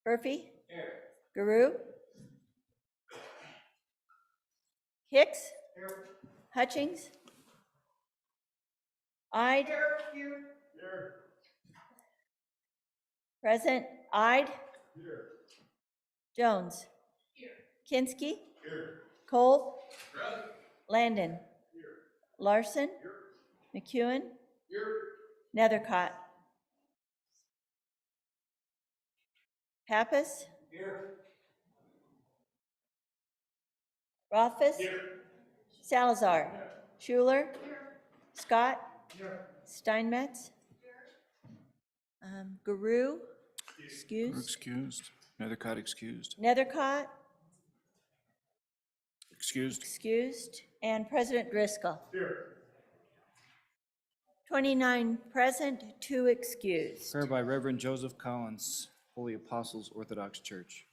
Murphy? Guru? Hicks? Hutchings? Ide? Present. Ide? Jones? Kinski? Cole? Landon? Larson? McEwen? Nethercott? Pappas? Rothfuss? Salazar? Schuler? Scott? Steinmetz? Guru? Excused. Excused. Nethercott excused. Nethercott? Excused. Excused. And President Driscoll? 29 present, 2 excused. Prayer by Reverend Joseph Collins, Holy Apostles Orthodox Church.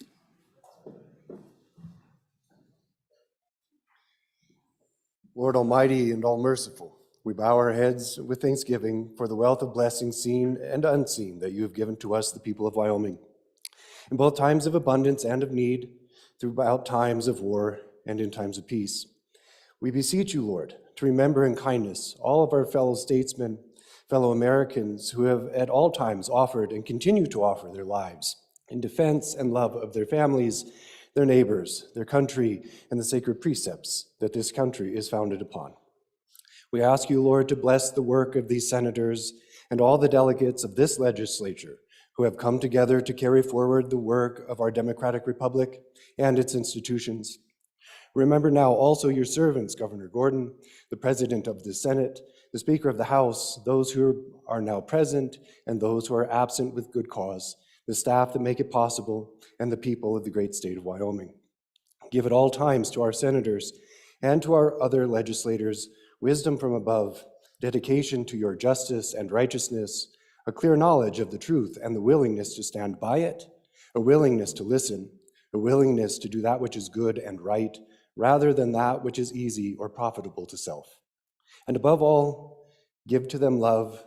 Lord Almighty and all-merciful, we bow our heads with thanksgiving for the wealth of blessings seen and unseen that you have given to us, the people of Wyoming, in both times of abundance and of need, throughout times of war and in times of peace. We beseech you, Lord, to remember in kindness all of our fellow statesmen, fellow Americans who have at all times offered and continue to offer their lives in defense and love of their families, their neighbors, their country, and the sacred precepts that this country is founded upon. We ask you, Lord, to bless the work of these senators and all the delegates of this legislature who have come together to carry forward the work of our democratic republic and its institutions. Remember now also your servants, Governor Gordon, the President of the Senate, the Speaker of the House, those who are now present and those who are absent with good cause, the staff that make it possible, and the people of the great state of Wyoming. Give at all times to our senators and to our other legislators wisdom from above, dedication to your justice and righteousness, a clear knowledge of the truth and the willingness to stand by it, a willingness to listen, a willingness to do that which is good and right, rather than that which is easy or profitable to self. And above all, give to them love,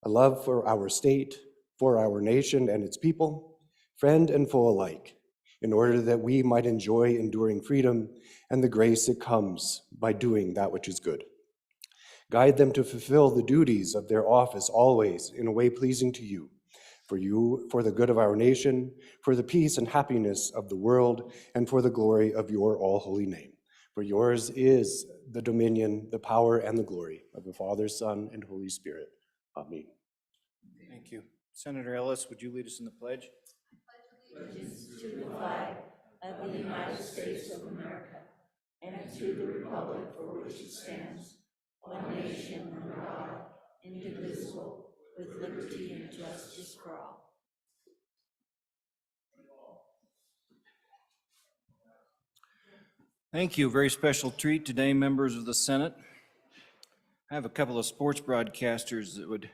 a love for our state, for our nation and its people, friend and foe alike, in order that we might enjoy enduring freedom and the grace that comes by doing that which is good. Guide them to fulfill the duties of their office always in a way pleasing to you, for the good of our nation, for the peace and happiness of the world, and for the glory of your all-holy name. For yours is the dominion, the power, and the glory of the Father, Son, and Holy Spirit. Amen. Thank you. Senator Ellis, would you lead us in the pledge? Allegiance to the flag of the United States of America and to the republic for which it stands, one nation under God, indivisible, with liberty and justice for all. Thank you. Very special treat today, members of the Senate. I have a couple of sports broadcasters that would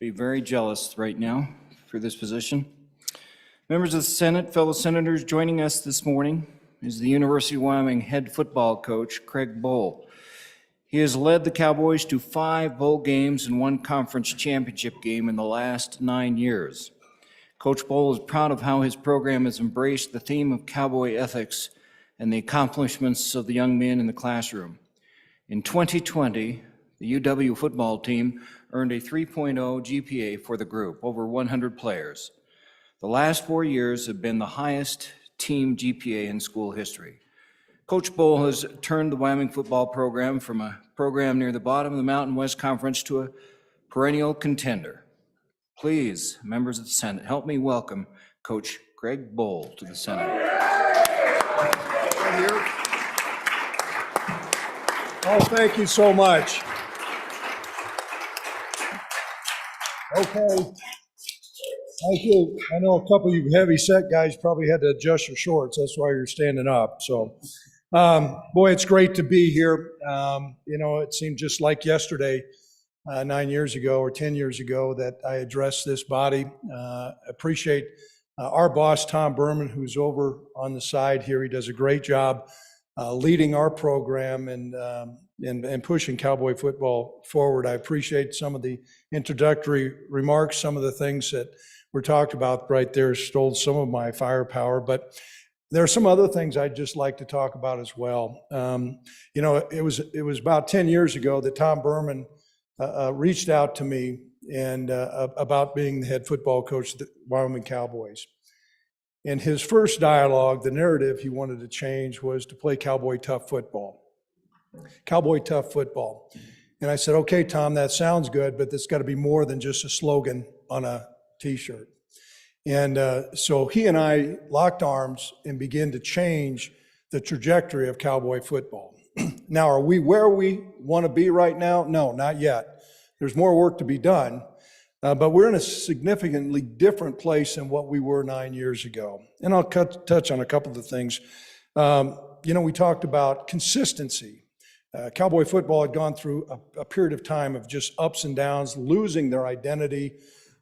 be very jealous right now for this position. Members of the Senate, fellow senators, joining us this morning is the University of Wyoming head football coach, Craig Bohl. He has led the Cowboys to 5 bowl games and 1 conference championship game in the last 9 years. Coach Bohl is proud of how his program has embraced the theme of cowboy ethics and the accomplishments of the young men in the classroom. In 2020, the UW football team earned a 3.0 GPA for the group, over 100 players. The last 4 years have been the highest team GPA in school history. Coach Bohl has turned the Wyoming football program from a program near the bottom of the Mountain West Conference to a perennial contender. Please, members of the Senate, help me welcome Coach Craig Bohl to the Senate. Oh, thank you so much. Okay. Thank you. I know a couple of you heavy-set guys probably had to adjust your shorts. That's why you're standing up. So, boy, it's great to be here. It seemed just like yesterday, 9 years ago or 10 years ago, that I addressed this body. Appreciate our boss, Tom Berman, who's over on the side here. He does a great job leading our program and pushing Cowboy football forward. I appreciate some of the introductory remarks, some of the things that were talked about right there stole some of my firepower, but there are some other things I'd just like to talk about as well. It was about 10 years ago that Tom Berman reached out to me and about being the head football coach of the Wyoming Cowboys. And his first dialogue, the narrative he wanted to change was to play Cowboy Tough football. Cowboy Tough football. And I said, okay, Tom, that sounds good, but that's got to be more than just a slogan on a t-shirt. And so he and I locked arms and began to change the trajectory of Cowboy football. Now, are we where we want to be right now? No, not yet. There's more work to be done, but we're in a significantly different place than what we were 9 years ago. And I'll touch on a couple of the things. We talked about consistency. Cowboy football had gone through a period of time of just ups and downs, losing their identity.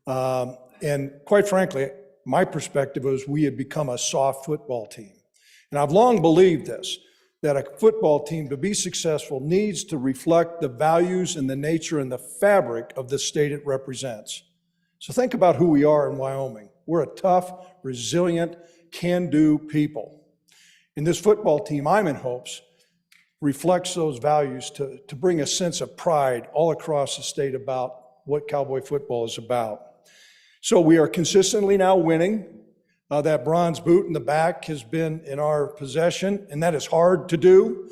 And quite frankly, my perspective was we had become a soft football team. And I've long believed this, that a football team to be successful needs to reflect the values and the nature and the fabric of the state it represents. So think about who we are in Wyoming. We're a tough, resilient, can-do people. And this football team, I'm in hopes, reflects those values to bring a sense of pride all across the state about what Cowboy football is about. So we are consistently now winning. That bronze boot in the back has been in our possession, and that is hard to do,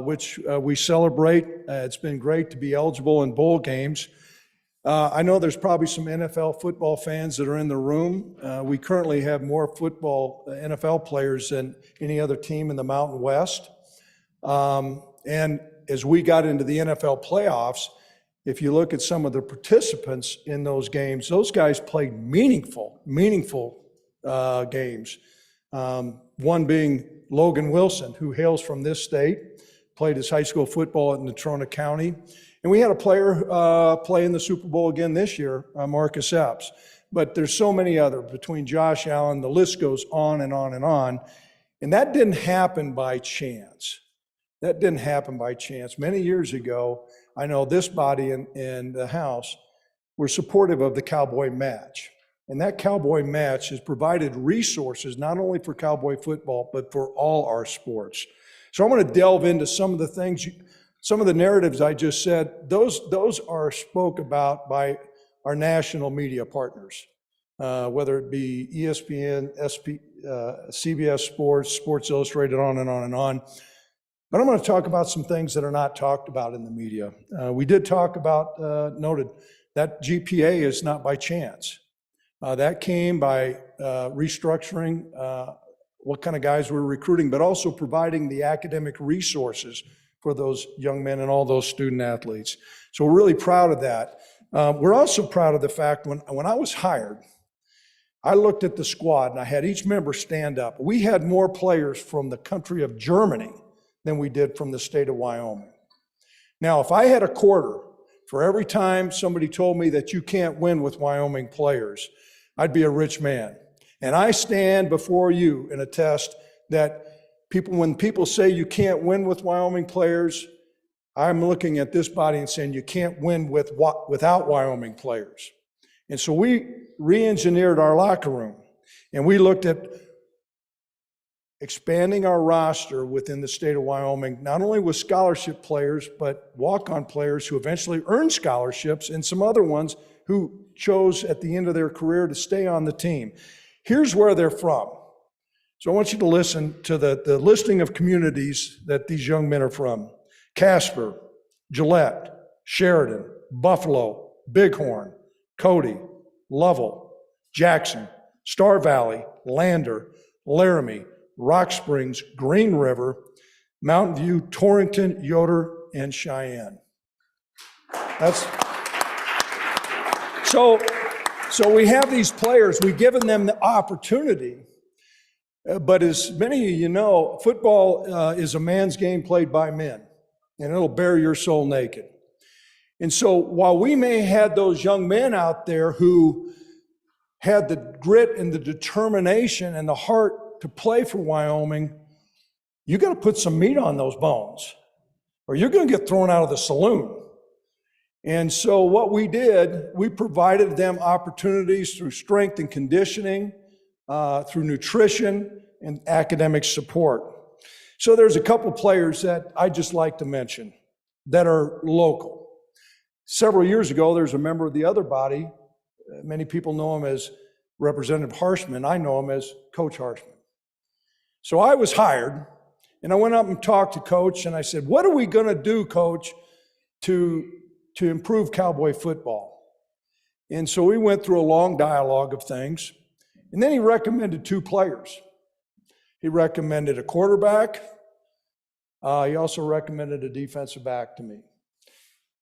which we celebrate. It's been great to be eligible in bowl games. I know there's probably some NFL football fans that are in the room. We currently have more football NFL players than any other team in the Mountain West. And as we got into the NFL playoffs, if you look at some of the participants in those games, those guys played meaningful games. One being Logan Wilson, who hails from this state, played his high school football in Natrona County. And we had a player play in the Super Bowl again this year, Marcus Epps. But there's so many other, between Josh Allen, the list goes on and on and on. And that didn't happen by chance. That didn't happen by chance. Many years ago, I know this body and the House were supportive of the Cowboy Match. And that Cowboy Match has provided resources not only for Cowboy football, but for all our sports. So I'm going to delve into some of the things, some of the narratives I just said. Those are spoke about by our national media partners, whether it be ESPN, CBS Sports, Sports Illustrated, on and on and on. But I'm going to talk about some things that are not talked about in the media. We did talk about, noted, that GPA is not by chance. That came by restructuring what kind of guys we're recruiting, but also providing the academic resources for those young men and all those student athletes. So we're really proud of that. We're also proud of the fact when I was hired, I looked at the squad and I had each member stand up. We had more players from the country of Germany than we did from the state of Wyoming. Now, if I had a quarter for every time somebody told me that you can't win with Wyoming players, I'd be a rich man. And I stand before you and attest that when people say you can't win with Wyoming players, I'm looking at this body and saying you can't win without Wyoming players. And so we re-engineered our locker room, and we looked at expanding our roster within the state of Wyoming, not only with scholarship players, but walk-on players who eventually earned scholarships, and some other ones who chose at the end of their career to stay on the team. Here's where they're from. So I want you to listen to the listing of communities that these young men are from. Casper, Gillette, Sheridan, Buffalo, Bighorn, Cody, Lovell, Jackson, Star Valley, Lander, Laramie, Rock Springs, Green River, Mountain View, Torrington, Yoder, and Cheyenne. So we have these players, we've given them the opportunity, but as many of you know, football is a man's game played by men, and it'll bear your soul naked. And so while we may have had those young men out there who had the grit and the determination and the heart to play for Wyoming, you got to put some meat on those bones, or you're going to get thrown out of the saloon. And so what we did, we provided them opportunities through strength and conditioning, through nutrition and academic support. So there's a couple players that I just like to mention that are local. Several years ago, there's a member of the other body. Many people know him as Representative Harshman. I know him as Coach Harshman. So I was hired, and I went up and talked to Coach, and I said, what are we going to do, Coach, to improve Cowboy football? And so we went through a long dialogue of things, and then he recommended 2 players. He recommended a quarterback. He also recommended a defensive back to me.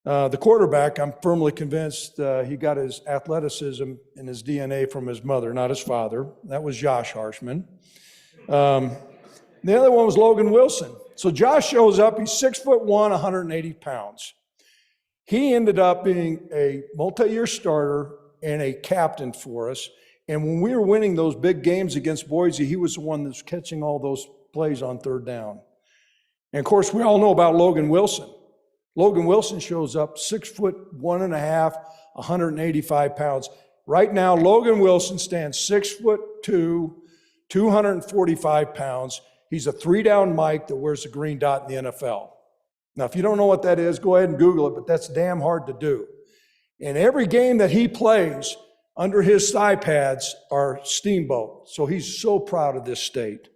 The quarterback, I'm firmly convinced he got his athleticism and his DNA from his mother, not his father. That was Josh Harshman. The other one was Logan Wilson. So Josh shows up, he's 6'1", 180 pounds. He ended up being a multi-year starter and a captain for us. And when we were winning those big games against Boise, he was the one that was catching all those plays on 3rd down. And of course, we all know about Logan Wilson. Logan Wilson shows up 6'1.5", 185 pounds. Right now, Logan Wilson stands 6'2", 245 pounds. He's a 3-down Mike that wears a green dot in the NFL. Now, if you don't know what that is, go ahead and Google it, but that's damn hard to do. And every game that he plays, under his thigh pads are Steamboat. So he's so proud of this state.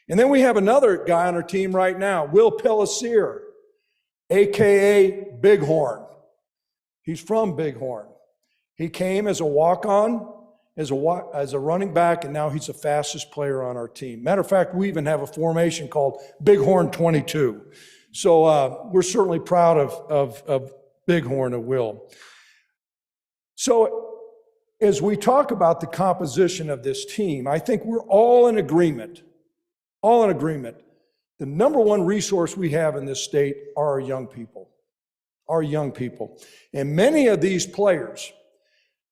And then we have another guy on our team right now, Will Pellissier, AKA Bighorn. He's from Bighorn. He came as a walk-on, as a running back, and now he's the fastest player on our team. Matter of fact, we even have a formation called Bighorn 22. So we're certainly proud of Bighorn and Will. So as we talk about the composition of this team, I think we're all in agreement. The number one resource we have in this state are our young people. And many of these players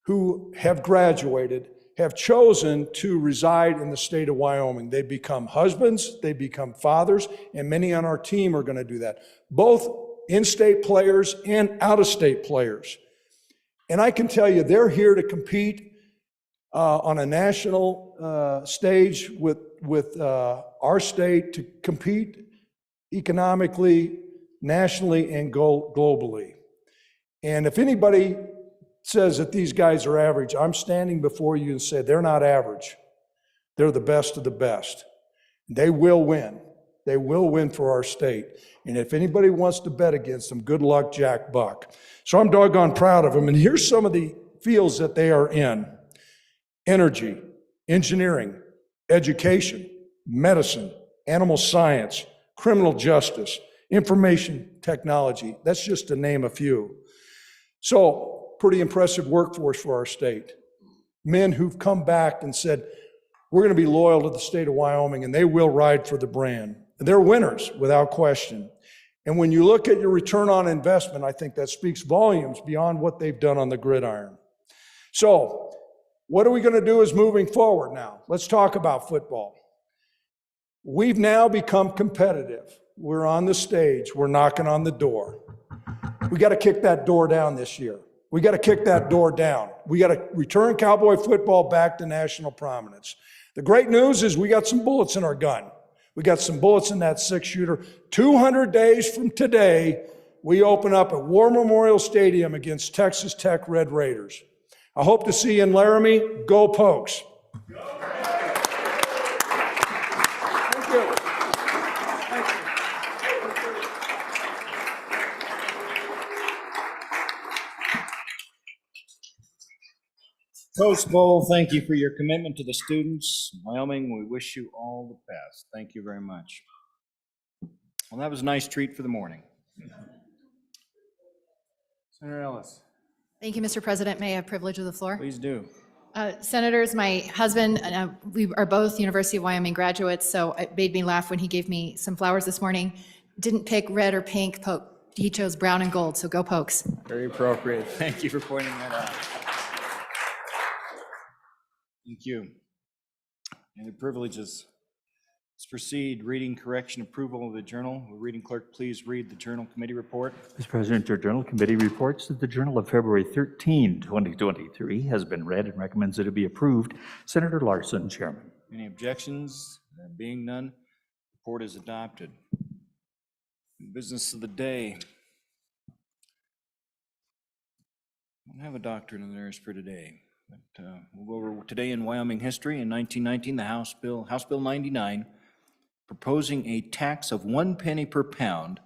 who have graduated have chosen to reside in the state of Wyoming. They become husbands, they become fathers, and many on our team are going to do that, both in-state players and out-of-state players. And I can tell you, they're here to compete on a national stage with our state, to compete economically, nationally, and globally. And if anybody says that these guys are average, I'm standing before you and say they're not average. They're the best of the best. They will win. They will win for our state. And if anybody wants to bet against them, good luck, Jack Buck. So I'm doggone proud of them. And here's some of the fields that they are in: energy, engineering, education, medicine, animal science, criminal justice, information technology. That's just to name a few. So, pretty impressive workforce for our state. Men who've come back and said, we're going to be loyal to the state of Wyoming, and they will ride for the brand. And they're winners, without question. And when you look at your return on investment, I think that speaks volumes beyond what they've done on the gridiron. So, what are we going to do is moving forward now? Let's talk about football. We've now become competitive. We're on the stage. We're knocking on the door. We got to kick that door down this year. We got to kick that door down. We got to return Cowboy football back to national prominence. The great news is we got some bullets in our gun. We got some bullets in that 6-shooter. 200 days from today, we open up at War Memorial Stadium against Texas Tech Red Raiders. I hope to see you in Laramie. Go Pokes. Thank you. Coach Bowl, thank you for your commitment to the students. Wyoming, we wish you all the best. Thank you very much. Well, that was a nice treat for the morning. Senator Ellis. Thank you, Mr. President. May I have privilege of the floor? Please do. Senators, my husband, we are both University of Wyoming graduates, so it made me laugh when he gave me some flowers this morning. Didn't pick red or pink poke. He chose brown and gold, so go Pokes. Very appropriate. Thank you for pointing that out. Thank you. And the privilege is Let's proceed. Reading, correction, approval of the journal. Will reading clerk please read the journal committee report? Mr. President, your journal committee reports that the Journal of February 13, 2023 has been read and recommends that it be approved. Senator Larson, Chairman. Any objections? There being none, report is adopted. Business of the day. I don't have a doctrine of the nurse for today, but we'll go over today in Wyoming history. In 1919, the House Bill 99, proposing a tax of 1 penny per pound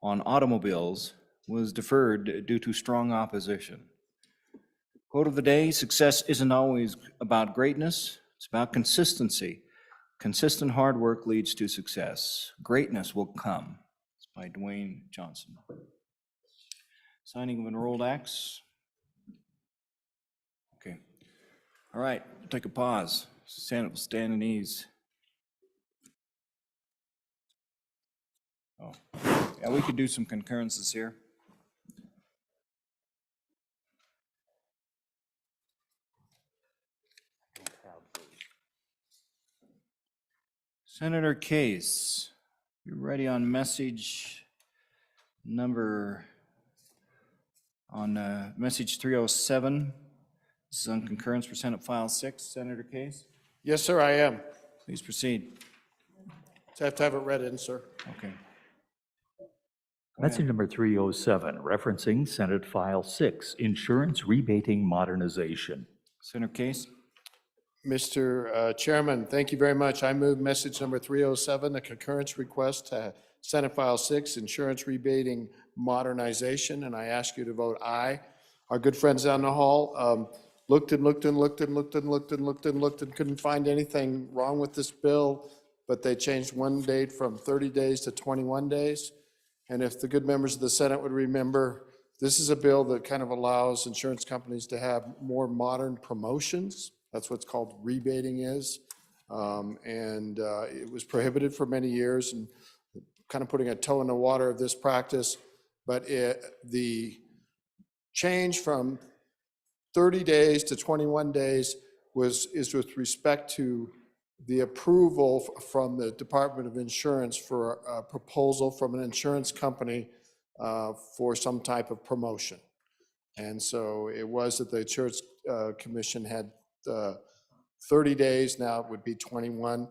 on automobiles, was deferred due to strong opposition. Quote of the day: success isn't always about greatness, it's about consistency. Consistent hard work leads to success. Greatness will come. It's by Dwayne Johnson. Signing of enrolled acts. Okay. All right, take a pause. Stand at ease. Oh, yeah, we could do some concurrences here. Senator Case, you're ready on message 307. This is on concurrence for Senate File 6. Senator Case, Yes, sir, I am. please proceed. So I have to have it read in, sir. Okay. Message number 307, referencing Senate File 6, Insurance Rebating Modernization. Senator Case, Mr. Chairman, thank you very much. I move message number 307, a concurrence request to Senate File 6, Insurance Rebating Modernization, and I ask you to vote aye. Our good friends down the hall looked and couldn't find anything wrong with this bill, but they changed one date from 30 days to 21 days. And if the good members of the Senate would remember, this is a bill that kind of allows insurance companies to have more modern promotions. That's what's called rebating is. It was prohibited for many years and kind of putting a toe in the water of this practice. But the change from 30 days to 21 days is with respect to the approval from the Department of Insurance for a proposal from an insurance company for some type of promotion. And so it was that the Insurance Commission had 30 days, now it would be 21.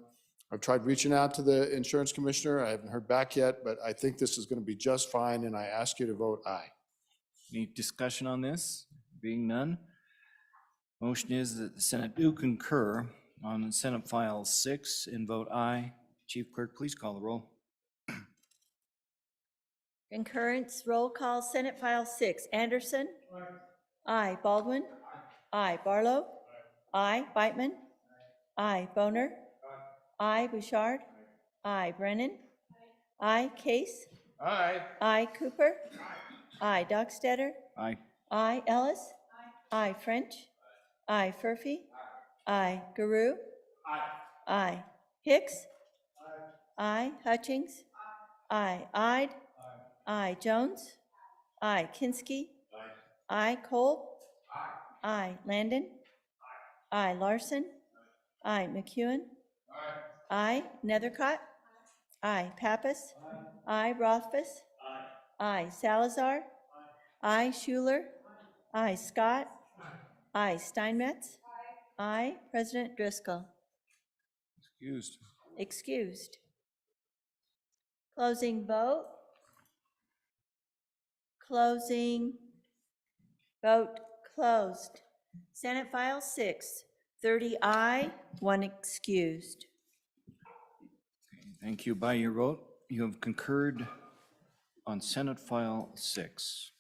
I've tried reaching out to the insurance commissioner. I haven't heard back yet, but I think this is going to be just fine, and I ask you to vote aye. any discussion on this? Being none, motion is that the Senate do concur on Senate File 6 and vote aye. Chief Clerk, please call the roll. Concurrence, roll call, Senate File 6. Anderson? Aye. Baldwin? Aye. Barlow? Aye. Beitman? Aye. Boner? Aye. Bouchard? Aye. Brennan? Aye. Case? Aye. Aye. Cooper? Aye. Dockstetter? Aye. Aye. Ellis? Aye. French? Aye. Furphy? Aye. Guru? Aye. Hicks? Aye. Hutchings? Aye. Ide? Aye. Jones? Aye. Kinsky? Aye. Cole? Aye. Landon? Aye. Larson? Aye. McEwen? Aye. Nethercott? Aye. Pappas? Aye. Rothfuss? Aye. Salazar? Aye. Schuler? Aye. Scott? Aye. Steinmetz? Aye. President Driscoll? Excused. Excused. Closing vote. Closing. Vote closed. Senate File 6, 30 aye, 1 excused. Thank you. By your vote, you have concurred on Senate File 6.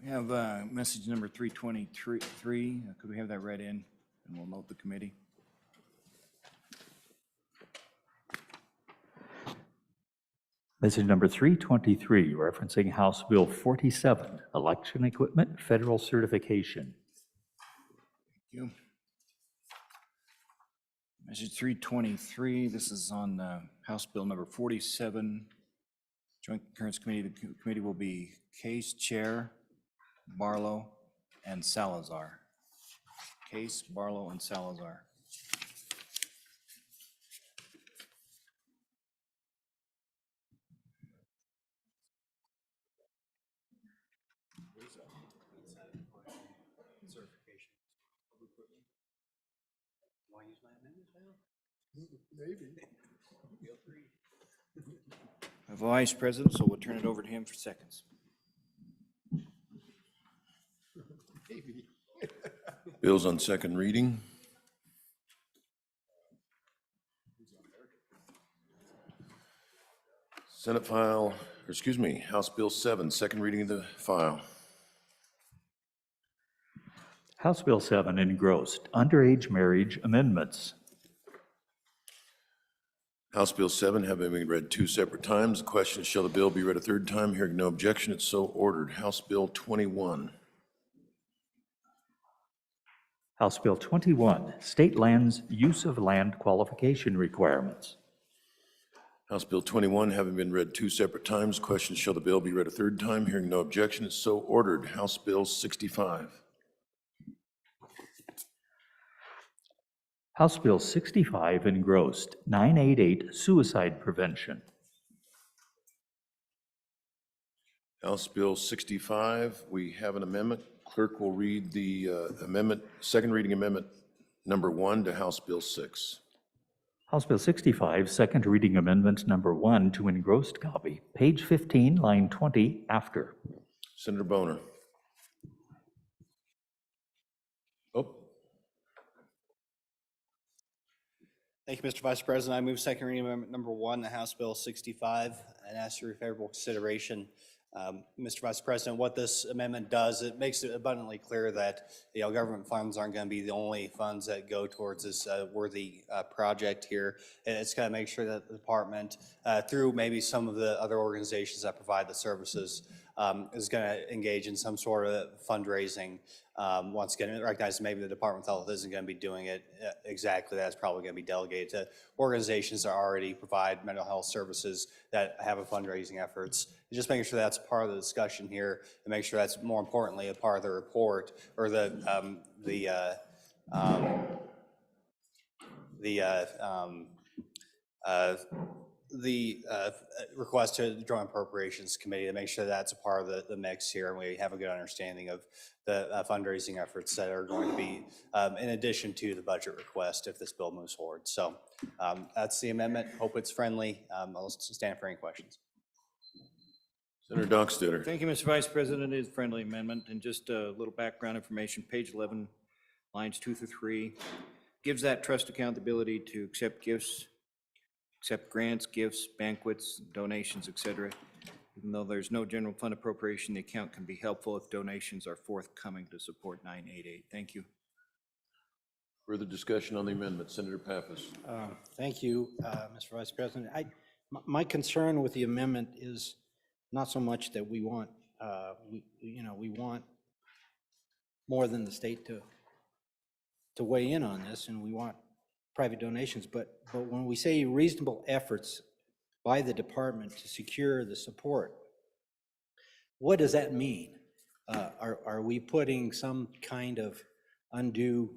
We have message number 323. Could we have that read in? And we'll note the committee. Message number 323, referencing House Bill 47, election equipment federal certification. Thank you. Message 323, this is on House Bill number 47. Joint Concurrence Committee. The committee will be Case, Chair, Barlow, and Salazar. Case, Barlow, and Salazar. The Vice President, so we'll turn it over to him for seconds. Bills on second reading. Senate file, or excuse me, House Bill 7, second reading of the file. House Bill 7 engrossed, underage marriage amendments. House Bill 7 having been read 2 separate times. The question is, shall the bill be read a third time? Hearing no objection, it's so ordered. House Bill 21. House Bill 21, state lands use of land qualification requirements. House Bill 21 having been read 2 separate times. The question is, shall the bill be read a third time? Hearing no objection, it's so ordered. House Bill 65. House Bill 65 engrossed, 988 suicide prevention. House Bill 65, we have an amendment. Clerk will read the amendment, second reading amendment number 1 to House Bill 6. House Bill 65, second reading amendment number 1 to engrossed copy, page 15, line 20 after. Senator Boner. Oh, Thank you, Mr. Vice President. I move second reading amendment number 1 to House Bill 65 and ask for your favorable consideration. Mr. Vice President, what this amendment does, it makes it abundantly clear that government funds aren't going to be the only funds that go towards this worthy project here. And it's going to make sure that the department, through maybe some of the other organizations that provide the services, is going to engage in some sort of fundraising. Once again, recognize maybe the Department of Health isn't going to be doing it exactly. That's probably going to be delegated to organizations that already provide mental health services that have a fundraising efforts. And just making sure that's part of the discussion here, and make sure that's more importantly a part of the report or the request to the Joint Appropriations Committee to make sure that's a part of the mix here, and we have a good understanding of the fundraising efforts that are going to be in addition to the budget request if this bill moves forward. So that's the amendment. Hope it's friendly. I'll stand for any questions. Senator Dockstader. Thank you, Mr. Vice President. It is a friendly amendment, and just a little background information, page 11, lines 2 through 3, gives that trust account the ability to accept gifts, accept grants, gifts, banquets, donations, etc. Even though there's no general fund appropriation, the account can be helpful if donations are forthcoming to support 988. Thank you. Further discussion on the amendment. Senator Pappas. Thank you, Mr. Vice President. My concern with the amendment is not so much that we want, we want more than the state to weigh in on this, and we want private donations, but when we say reasonable efforts by the department to secure the support, what does that mean? Are we putting some kind of undue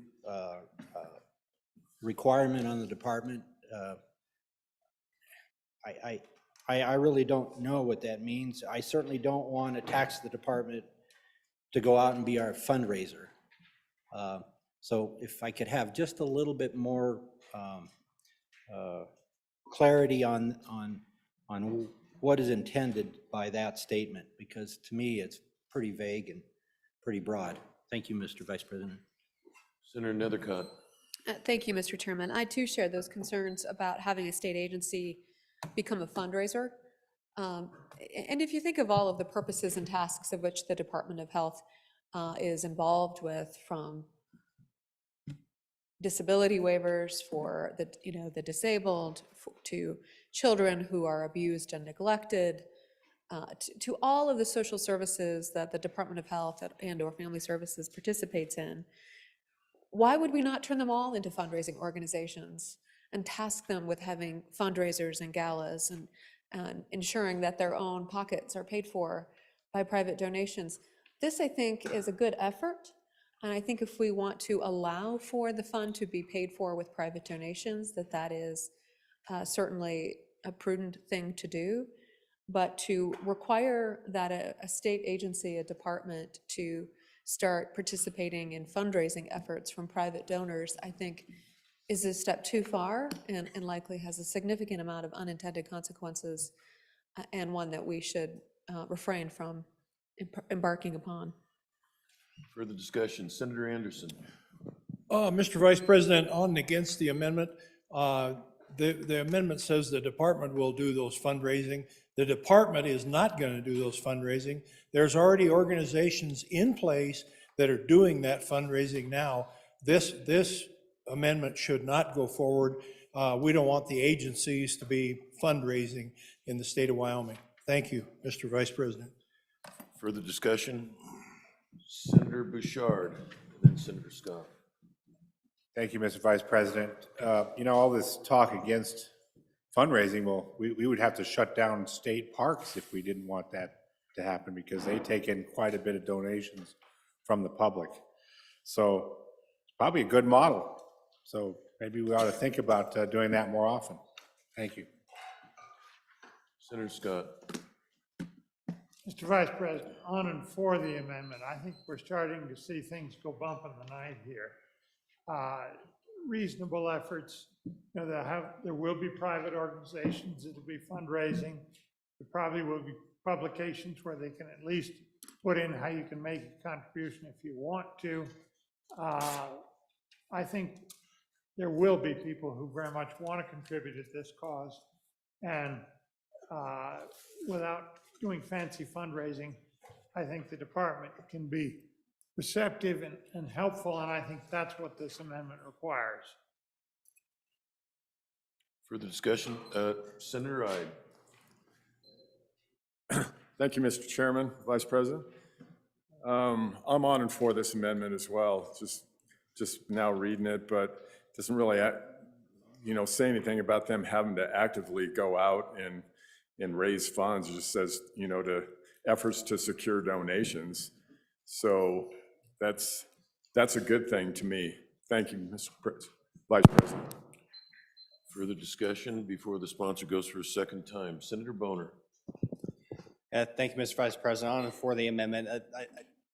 requirement on the department? I really don't know what that means. I certainly don't want to tax the department to go out and be our fundraiser. So if I could have just a little bit more clarity on what is intended by that statement, because to me it's pretty vague and pretty broad. Thank you, Mr. Vice President. Senator Nethercott. Thank you, Mr. Chairman. I too share those concerns about having a state agency become a fundraiser. And if you think of all of the purposes and tasks of which the Department of Health is involved with, from disability waivers for the, the disabled, to children who are abused and neglected, to all of the social services that the Department of Health and/or Family Services participates in. Why would we not turn them all into fundraising organizations and task them with having fundraisers and galas and ensuring that their own pockets are paid for by private donations? This, I think, is a good effort. And I think if we want to allow for the fund to be paid for with private donations, that is certainly a prudent thing to do. But to require that a state agency, a department, to start participating in fundraising efforts from private donors, I think is a step too far and likely has a significant amount of unintended consequences, and one that we should refrain from embarking upon. Further discussion, Senator Anderson. Mr. Vice President, on and against the amendment, the amendment says the department will do those fundraising. The department is not going to do those fundraising. There's already organizations in place that are doing that fundraising now. This amendment should not go forward. We don't want the agencies to be fundraising in the state of Wyoming. Thank you, Mr. Vice President. Further discussion, Senator Bouchard, and then Senator Scott. Thank you, Mr. Vice President. All this talk against fundraising, well, we would have to shut down state parks if we didn't want that to happen, because they take in quite a bit of donations from the public. So it's probably a good model. So maybe we ought to think about doing that more often. Thank you. Senator Scott. Mr. Vice President, on and for the amendment, I think we're starting to see things go bump in the night here. Reasonable efforts, there will be private organizations, it'll be fundraising. There probably will be publications where they can at least put in how you can make a contribution if you want to. I think there will be people who very much want to contribute at this cause, and without doing fancy fundraising, I think the department can be receptive and helpful, and I think that's what this amendment requires. Further discussion, Senator Ide. Thank you, Mr. Chairman, Vice President. I'm on and for this amendment as well. Just now reading it, but doesn't really, say anything about them having to actively go out and raise funds. It just says, to efforts to secure donations. So that's a good thing to me. Thank you, Mr. Vice President. Further discussion before the sponsor goes for a second time. Senator Boner. Thank you, Mr. Vice President. On and for the amendment.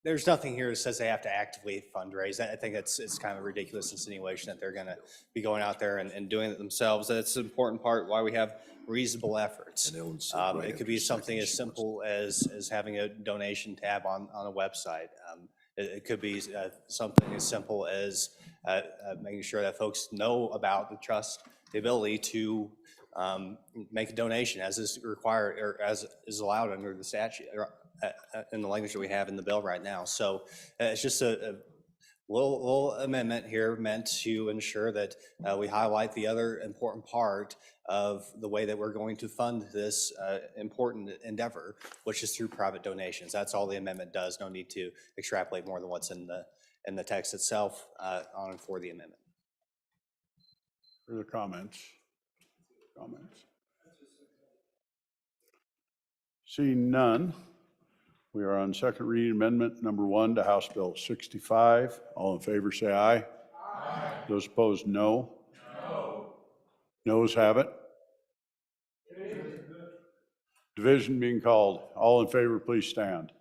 There's nothing here that says they have to actively fundraise. I think it's kind of a ridiculous insinuation that they're going to be going out there and doing it themselves. That's an important part why we have reasonable efforts. It could be something as simple as having a donation tab on a website. It could be something as simple as making sure that folks know about the trust, the ability to make a donation as is required or as is allowed under the statute or in the language that we have in the bill right now. So it's just a little amendment here meant to ensure that we highlight the other important part of the way that we're going to fund this important endeavor, which is through private donations. That's all the amendment does. No need to extrapolate more than what's in the text itself on and for the amendment. Further comments? Seeing none, we are on second reading amendment number 1 to House Bill 65. All in favor say aye. Aye. Those opposed, no. No. Noes have it. Division being called. All in favor, please stand.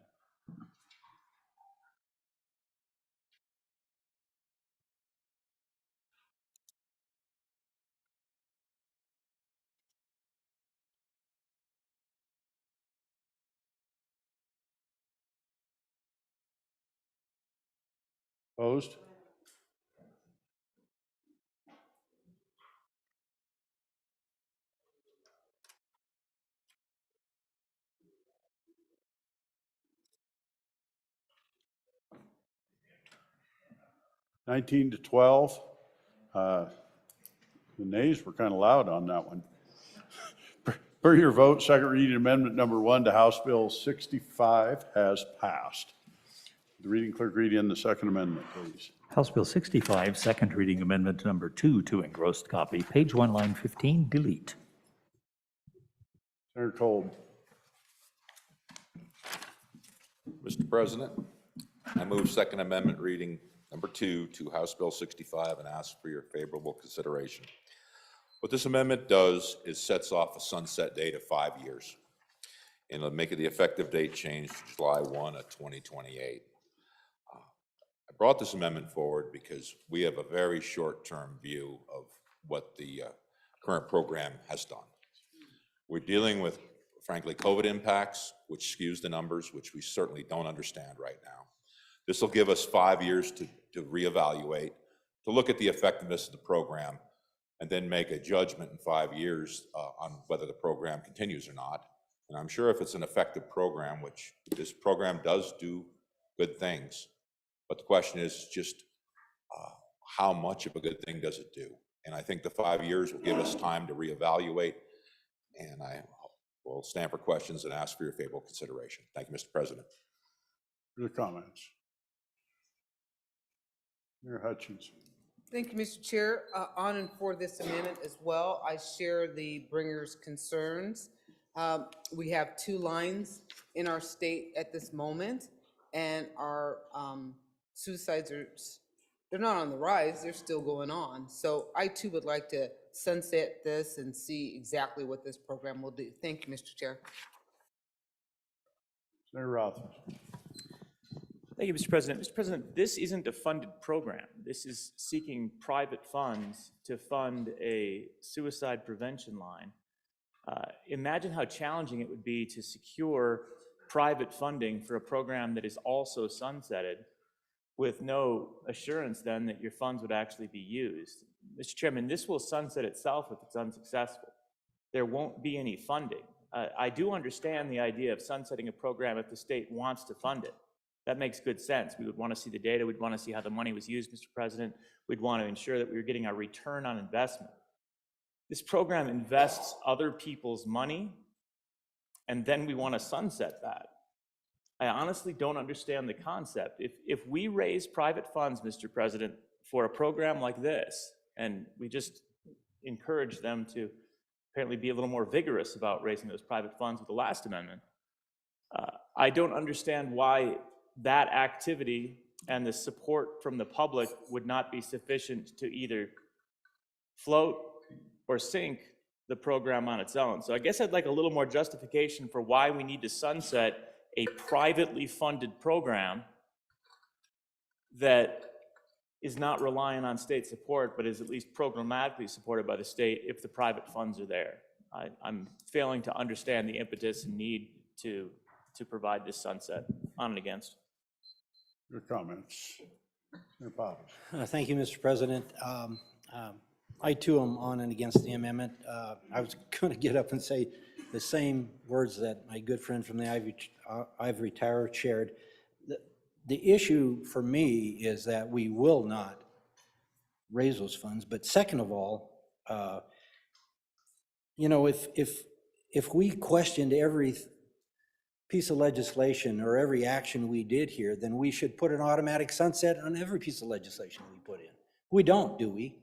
Opposed? (19 to 12). The nays were kind of loud on that one. Per your vote, second reading amendment number 1 to House Bill 65 has passed. The reading clerk read in the second amendment, please. House Bill 65, second reading amendment number 2 to engrossed copy, page 1, line 15, delete. Senator Kolb. Mr. President, I move Second Amendment reading number 2 to House Bill 65 and ask for your favorable consideration. What this amendment does is sets off a sunset date of 5 years, and it'll make the effective date change to July 1 of 2028. I brought this amendment forward because we have a very short-term view of what the current program has done. We're dealing with, frankly, COVID impacts, which skews the numbers, which we certainly don't understand right now. This will give us 5 years to reevaluate, to look at the effectiveness of the program, and then make a judgment in 5 years on whether the program continues or not. And I'm sure if it's an effective program, which this program does do good things, but the question is just how much of a good thing does it do? And I think the 5 years will give us time to reevaluate, and I will stand for questions and ask for your favorable consideration. Thank you, Mr. President. Your comments. Mayor Hutchins. Thank you, Mr. Chair. On and for this amendment as well, I share the bringer's concerns. We have 2 lines in our state at this moment, and our suicides they're not on the rise, they're still going on. So I too would like to sunset this and see exactly what this program will do. Thank you, Mr. Chair. Senator Rothman. Thank you, Mr. President. Mr. President, this isn't a funded program. This is seeking private funds to fund a suicide prevention line. Imagine how challenging it would be to secure private funding for a program that is also sunsetted with no assurance then that your funds would actually be used. Mr. Chairman, this will sunset itself if it's unsuccessful. There won't be any funding. I do understand the idea of sunsetting a program if the state wants to fund it. That makes good sense. We would want to see the data. We'd want to see how the money was used, Mr. President. We'd want to ensure that we were getting our return on investment. This program invests other people's money, and then we want to sunset that. I honestly don't understand the concept. If we raise private funds, Mr. President, for a program like this, and we just encourage them to apparently be a little more vigorous about raising those private funds with the last amendment, I don't understand why that activity and the support from the public would not be sufficient to either float or sink the program on its own. So I guess I'd like a little more justification for why we need to sunset a privately funded program that is not relying on state support, but is at least programmatically supported by the state if the private funds are there. I'm failing to understand the impetus and need to provide this sunset. On and against. Your comments. Senator Pappas. Thank you, Mr. President. I too am on and against the amendment. I was going to get up and say the same words that my good friend from the Ivory Tower shared. The issue for me is that we will not raise those funds. But second of all, you know, if we questioned every piece of legislation or every action we did here, then we should put an automatic sunset on every piece of legislation we put in. We don't, do we?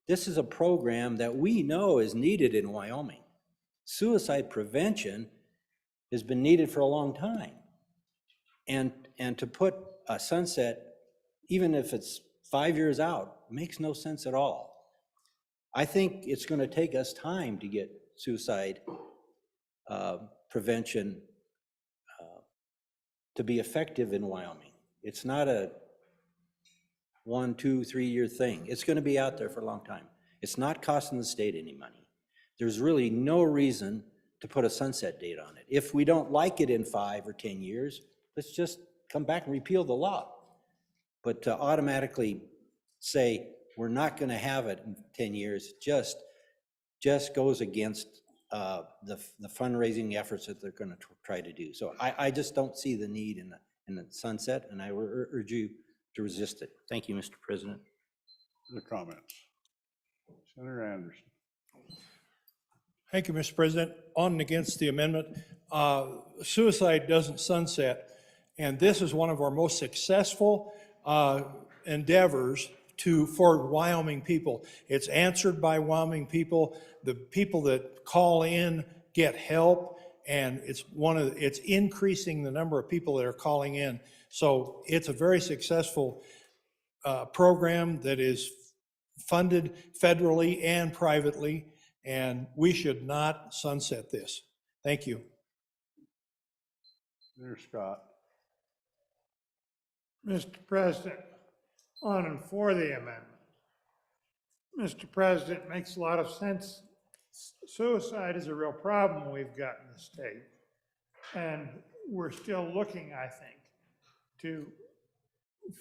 This is a program that we know is needed in Wyoming. Suicide prevention has been needed for a long time. And to put a sunset, even if it's 5 years out, makes no sense at all. I think it's going to take us time to get suicide prevention to be effective in Wyoming. It's not a 1, 2, 3 year thing. It's going to be out there for a long time. It's not costing the state any money. There's really no reason to put a sunset date on it. If we don't like it in 5 or 10 years, let's just come back and repeal the law. But to automatically say we're not going to have it in 10 years just goes against the fundraising efforts that they're going to try to do. So I just don't see the need in the sunset, and I urge you to resist it. Thank you, Mr. President. Other comments? Senator Anderson. Thank you, Mr. President. On and against the amendment. Suicide doesn't sunset, and this is one of our most successful endeavors for Wyoming people. It's answered by Wyoming people. The people that call in get help, and it's increasing the number of people that are calling in. So it's a very successful program that is funded federally and privately, and we should not sunset this. Thank you. Senator Scott. Mr. President, on and for the amendment. Mr. President, it makes a lot of sense. Suicide is a real problem we've got in the state. And we're still looking, I think, to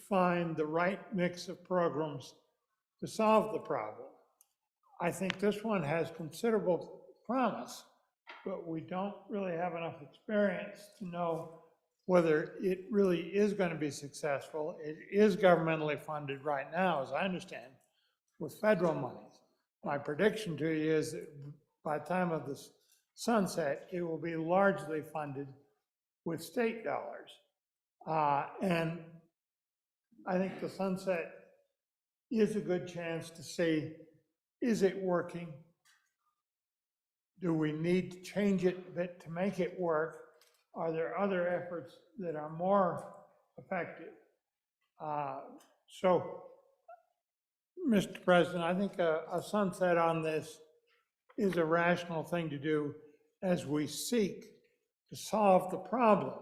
find the right mix of programs to solve the problem. I think this one has considerable promise, but we don't really have enough experience to know whether it really is going to be successful. It is governmentally funded right now, as I understand, with federal monies. My prediction to you is that by the time of the sunset, it will be largely funded with state dollars. And I think the sunset is a good chance to see, is it working? Do we need to change it a bit to make it work? Are there other efforts that are more effective? So, Mr. President, I think a sunset on this is a rational thing to do as we seek to solve the problem.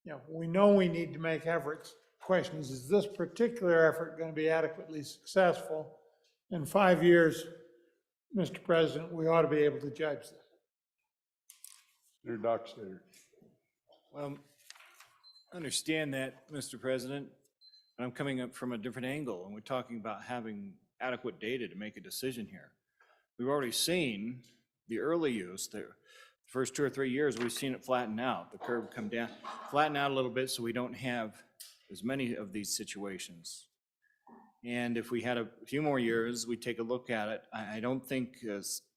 You know, we know we need to make efforts. The question is this particular effort going to be adequately successful? In 5 years, Mr. President, we ought to be able to judge that. Senator Dockstader. Well, I understand that, Mr. President. I'm coming up from a different angle, and we're talking about having adequate data to make a decision here. We've already seen the early use, the first 2 or 3 years, we've seen it flatten out, the curve come down, flatten out a little bit so we don't have as many of these situations. And if we had a few more years, we'd take a look at it. I don't think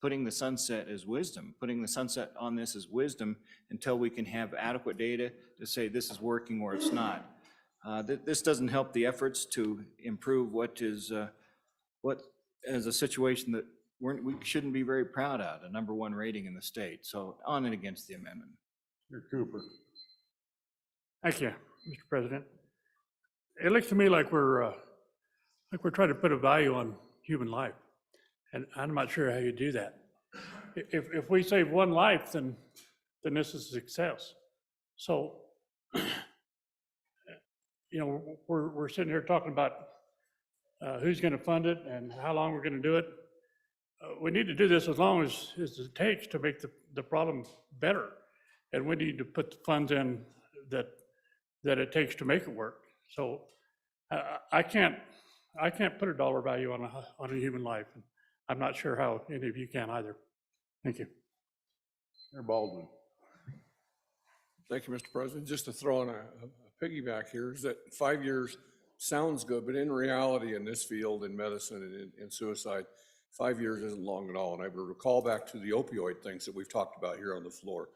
putting the sunset is wisdom. Putting the sunset on this is wisdom until we can have adequate data to say this is working or it's not. This doesn't help the efforts to improve what is a situation that we shouldn't be very proud of, a #1 rating in the state. So on and against the amendment. Senator Cooper. Thank you, Mr. President. It looks to me like we're trying to put a value on human life, and I'm not sure how you do that. If we save one life, then this is a success. So, you know, we're sitting here talking about who's going to fund it and how long we're going to do it. We need to do this as long as it takes to make the problem better, and we need to put the funds in that it takes to make it work. So I can't put a dollar value on a human life, and I'm not sure how any of you can either. Thank you. Senator Baldwin. Thank you, Mr. President. Just to throw in a piggyback here is that 5 years sounds good, but in reality, in this field, in medicine and in suicide, 5 years isn't long at all. And I would recall back to the opioid things that we've talked about here on the floor.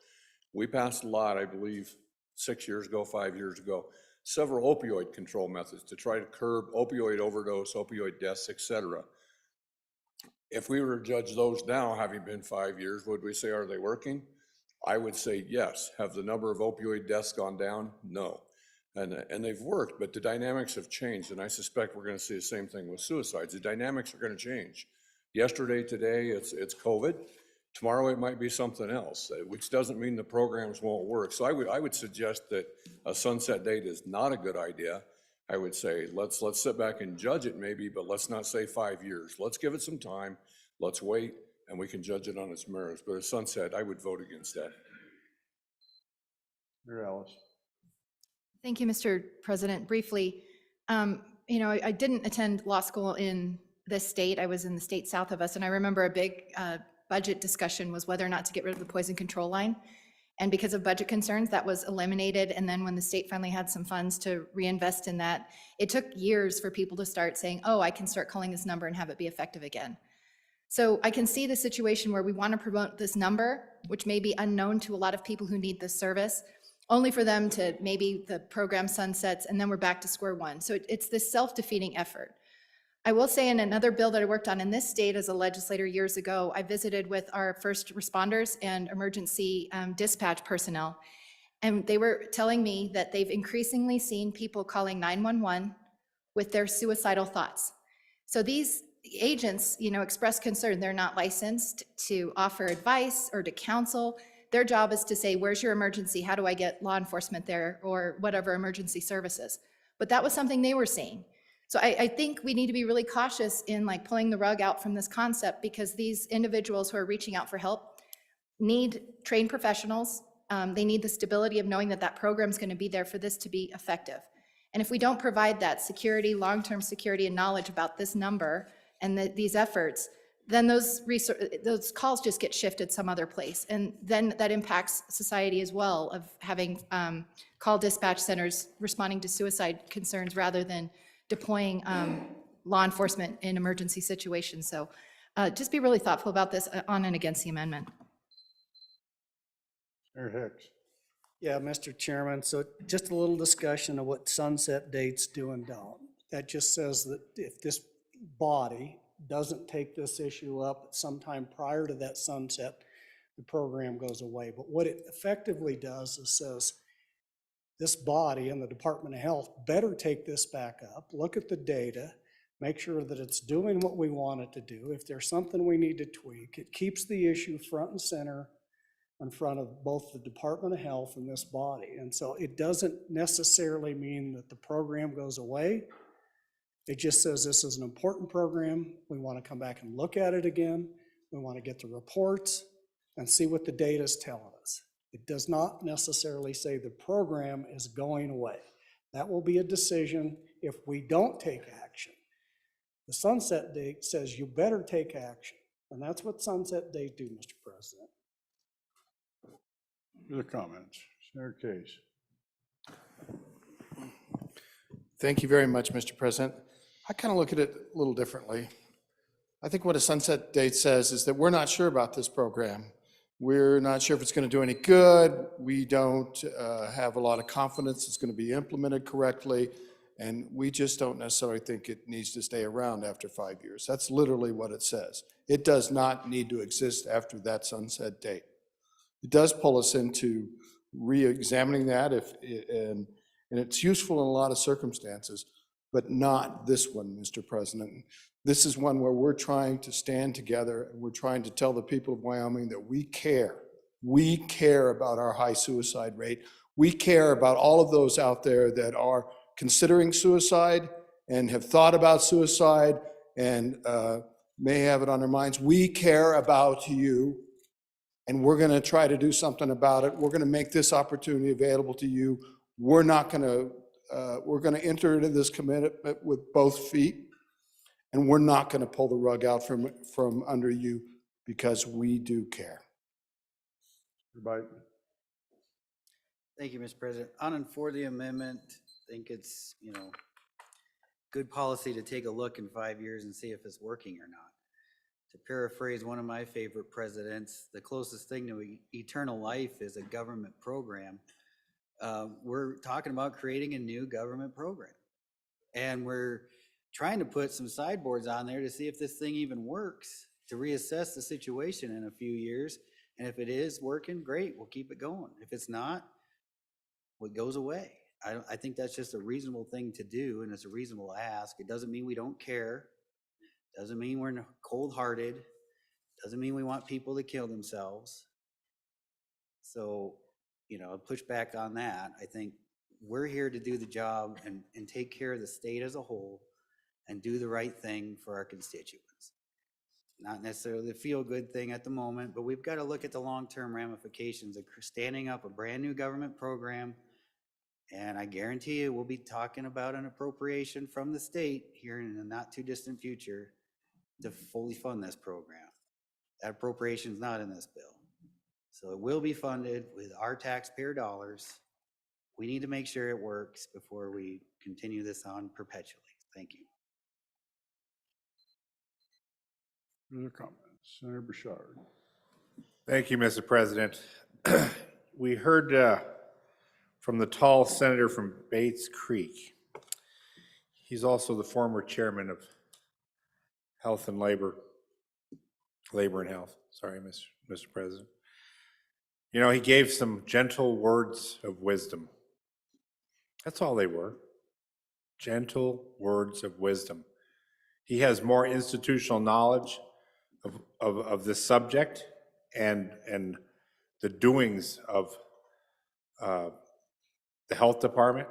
We passed a lot, I believe, 6 years ago, 5 years ago, several opioid control methods to try to curb opioid overdose, opioid deaths, et cetera. If we were to judge those now, having been 5 years, would we say, are they working? I would say yes. Have the number of opioid deaths gone down? No. And they've worked, but the dynamics have changed, and I suspect we're going to see the same thing with suicides. The dynamics are going to change. Yesterday, today, it's COVID. Tomorrow, it might be something else, which doesn't mean the programs won't work. So I would suggest that a sunset date is not a good idea. I would say let's sit back and judge it maybe, but let's not say 5 years. Let's give it some time. Let's wait, and we can judge it on its merits. But a sunset, I would vote against that. Senator Ellis. Thank you, Mr. President. Briefly, you know, I didn't attend law school in this state. I was in the state south of us, and I remember a big budget discussion was whether or not to get rid of the poison control line. And because of budget concerns, that was eliminated. And then when the state finally had some funds to reinvest in that, it took years for people to start saying, oh, I can start calling this number and have it be effective again. So I can see the situation where we want to promote this number, which may be unknown to a lot of people who need this service, only for them to maybe the program sunsets and then we're back to square one. So it's this self-defeating effort. I will say in another bill that I worked on in this state as a legislator years ago, I visited with our first responders and emergency dispatch personnel. And they were telling me that they've increasingly seen people calling 911 with their suicidal thoughts. So these agents, express concern. They're not licensed to offer advice or to counsel. Their job is to say, where's your emergency? How do I get law enforcement there or whatever emergency services? But that was something they were seeing. So I think we need to be really cautious in pulling the rug out from this concept, because these individuals who are reaching out for help need trained professionals. They need the stability of knowing that that program is going to be there for this to be effective. And if we don't provide that security, long-term security and knowledge about this number and these efforts, then those calls just get shifted some other place. And then that impacts society as well, of having call dispatch centers responding to suicide concerns rather than deploying law enforcement in emergency situations. So just be really thoughtful about this on and against the amendment. Mayor Hicks. Yeah, Mr. Chairman, so just a little discussion of what sunset dates do and don't. That just says that if this body doesn't take this issue up sometime prior to that sunset, the program goes away. But what it effectively does is says, this body and the Department of Health better take this back up, look at the data, make sure that it's doing what we want it to do. If there's something we need to tweak, it keeps the issue front and center in front of both the Department of Health and this body. And so it doesn't necessarily mean that the program goes away. It just says this is an important program. We want to come back and look at it again. We want to get the reports and see what the data is telling us. It does not necessarily say the program is going away. That will be a decision if we don't take action. The sunset date says you better take action, and that's what sunset dates do, Mr. President. Other comments? Senator Case. Thank you very much, Mr. President. I kind of look at it a little differently. I think what a sunset date says is that we're not sure about this program. We're not sure if it's going to do any good. We don't have a lot of confidence it's going to be implemented correctly. And we just don't necessarily think it needs to stay around after 5 years. That's literally what it says. It does not need to exist after that sunset date. It does pull us into re-examining that, and it's useful in a lot of circumstances, but not this one, Mr. President. This is one where we're trying to stand together, and we're trying to tell the people of Wyoming that we care. We care about our high suicide rate. We care about all of those out there that are considering suicide and have thought about suicide and may have it on their minds. We care about you, and we're going to try to do something about it. We're going to make this opportunity available to you. We're not going to, we're going to enter into this commitment with both feet, and we're not going to pull the rug out from under you because we do care. Everybody. Thank you, Mr. President. On and for the amendment, I think it's, good policy to take a look in 5 years and see if it's working or not. To paraphrase one of my favorite presidents, the closest thing to eternal life is a government program. We're talking about creating a new government program. And we're trying to put some sideboards on there to see if this thing even works, to reassess the situation in a few years. And if it is working, great, we'll keep it going. If it's not, it goes away. I think that's just a reasonable thing to do, and it's a reasonable ask. It doesn't mean we don't care. Doesn't mean we're cold-hearted. Doesn't mean we want people to kill themselves. So, push back on that. I think we're here to do the job and take care of the state as a whole and do the right thing for our constituents. Not necessarily the feel-good thing at the moment, but we've got to look at the long-term ramifications of standing up a brand new government program. And I guarantee you we'll be talking about an appropriation from the state here in the not too distant future to fully fund this program. That appropriation is not in this bill. So it will be funded with our taxpayer dollars. We need to make sure it works before we continue this on perpetually. Thank you. Other comments? Senator Bouchard. Thank you, Mr. President. We heard from the tall senator from Bates Creek. He's also the former chairman of Health and Labor and Health, sorry, Mr. President. You know, he gave some gentle words of wisdom. That's all they were, gentle words of wisdom. He has more institutional knowledge of this subject and the doings of the health department.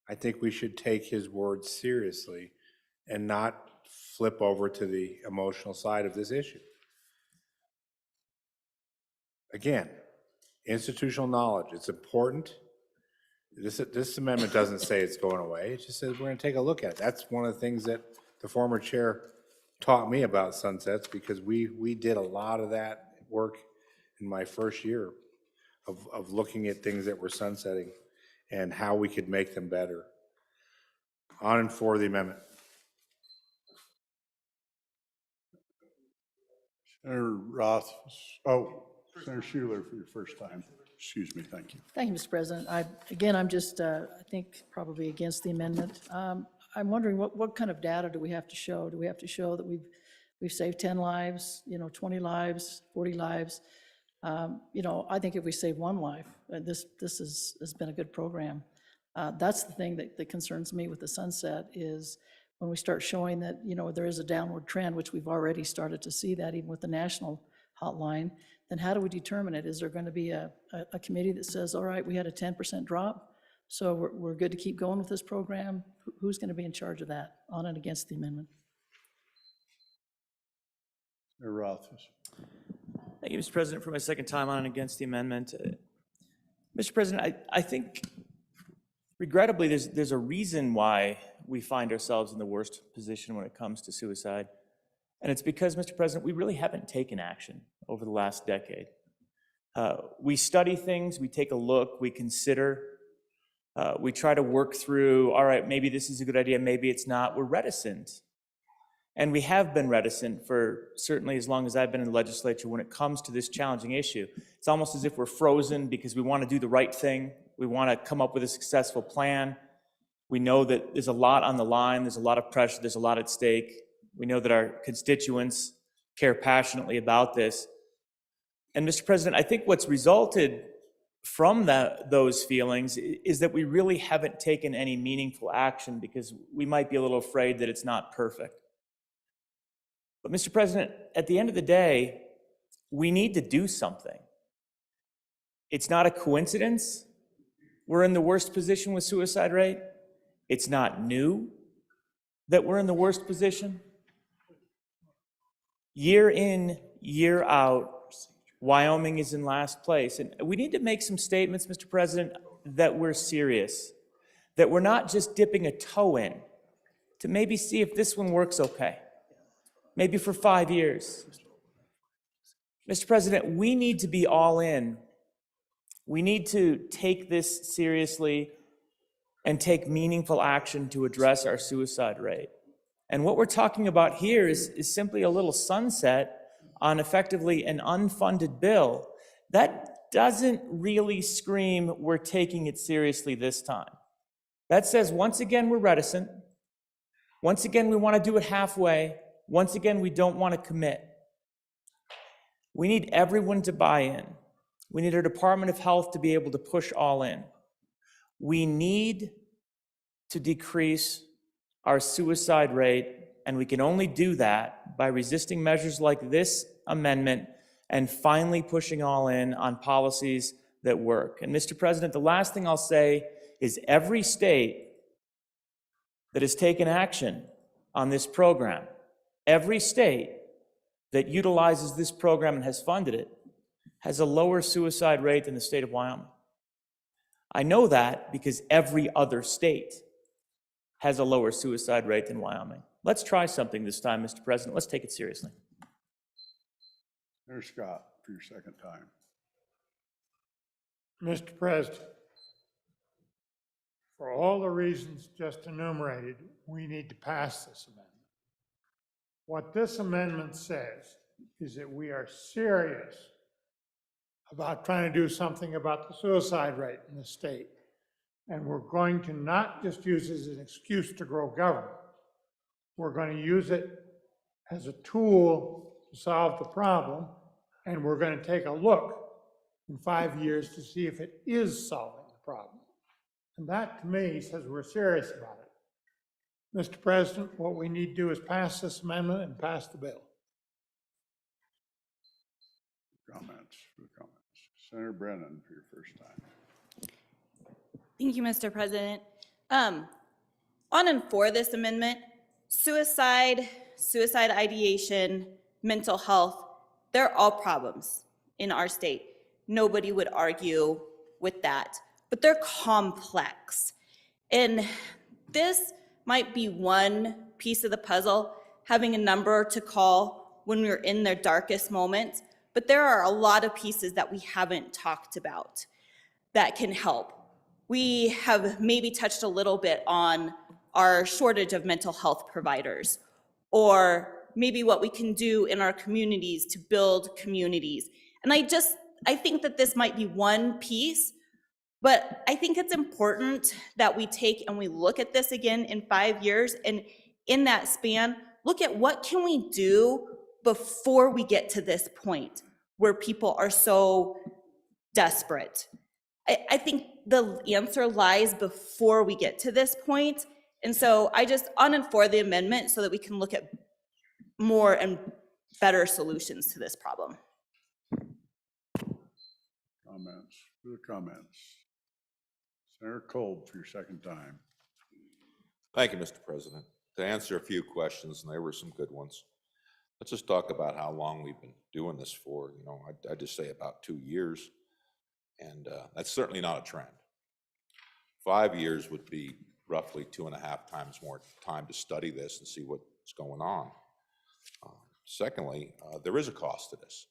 I think we should take his words seriously and not flip over to the emotional side of this issue. Again, institutional knowledge, it's important. This amendment doesn't say it's going away. It just says we're going to take a look at it. That's one of the things that the former chair taught me about sunsets, because we did a lot of that work in my first year of looking at things that were sunsetting and how we could make them better. On and for the amendment. Senator Roth, Senator Schuler for your first time. Excuse me, thank you. Thank you, Mr. President. I'm just, I think, probably against the amendment. I'm wondering what kind of data do we have to show? Do we have to show that we've saved 10 lives, 20 lives, 40 lives? I think if we save one life, this has been a good program. That's the thing that concerns me with the sunset, is when we start showing that, there is a downward trend, which we've already started to see that even with the national hotline, then how do we determine it? Is there going to be a committee that says, all right, we had a 10% drop, so we're good to keep going with this program? Who's going to be in charge of that, on and against the amendment? Senator Roth. Thank you, Mr. President, for my second time on and against the amendment. Mr. President, I think, regrettably, there's a reason why we find ourselves in the worst position when it comes to suicide. And it's because, Mr. President, we really haven't taken action over the last decade. We study things, we take a look, we consider, we try to work through, all right, maybe this is a good idea, maybe it's not. We're reticent. And we have been reticent for certainly as long as I've been in the legislature when it comes to this challenging issue. It's almost as if we're frozen because we want to do the right thing. We want to come up with a successful plan. We know that there's a lot on the line, there's a lot of pressure, there's a lot at stake. We know that our constituents care passionately about this. And Mr. President, I think what's resulted from those feelings is that we really haven't taken any meaningful action because we might be a little afraid that it's not perfect. But Mr. President, at the end of the day, we need to do something. It's not a coincidence we're in the worst position with suicide rate. It's not new that we're in the worst position. Year in, year out, Wyoming is in last place. And we need to make some statements, Mr. President, that we're serious, that we're not just dipping a toe in to maybe see if this one works okay, maybe for 5 years. Mr. President, we need to be all in. We need to take this seriously and take meaningful action to address our suicide rate. And what we're talking about here is simply a little sunset on effectively an unfunded bill. That doesn't really scream we're taking it seriously this time. That says, once again, we're reticent. Once again, we want to do it halfway. Once again, we don't want to commit. We need everyone to buy in. We need our Department of Health to be able to push all in. We need to decrease our suicide rate, and we can only do that by resisting measures like this amendment and finally pushing all in on policies that work. And Mr. President, the last thing I'll say is every state that has taken action on this program, every state that utilizes this program and has funded it, has a lower suicide rate than the state of Wyoming. I know that because every other state has a lower suicide rate than Wyoming. Let's try something this time, Mr. President. Let's take it seriously. Senator Scott. for your second time. Mr. President, for all the reasons just enumerated, we need to pass this amendment. What this amendment says is that we are serious about trying to do something about the suicide rate in the state. And we're going to not just use it as an excuse to grow government. We're going to use it as a tool to solve the problem, and we're going to take a look in 5 years to see if it is solving the problem. And that, to me, says we're serious about it. Mr. President, what we need to do is pass this amendment and pass the bill. Comments. Senator Brennan for your first time. Thank you, Mr. President. On and for this amendment, suicide ideation, mental health, they're all problems in our state. Nobody would argue with that, but they're complex. And this might be one piece of the puzzle, having a number to call when we're in their darkest moments, but there are a lot of pieces that we haven't talked about that can help. We have maybe touched a little bit on our shortage of mental health providers, or maybe what we can do in our communities to build communities. And I think that this might be one piece, but I think it's important that we take and we look at this again in 5 years, and in that span, look at what can we do before we get to this point where people are so desperate. I think the answer lies before we get to this point. And so I just on and for the amendment so that we can look at more and better solutions to this problem. Comments. Further comments. Senator Kolb for your second time. Thank you, Mr. President. To answer a few questions, and there were some good ones, let's just talk about how long we've been doing this for. You know, I just say about 2 years, and that's certainly not a trend. 5 years would be roughly 2.5 times more time to study this and see what's going on. Secondly, there is a cost to this.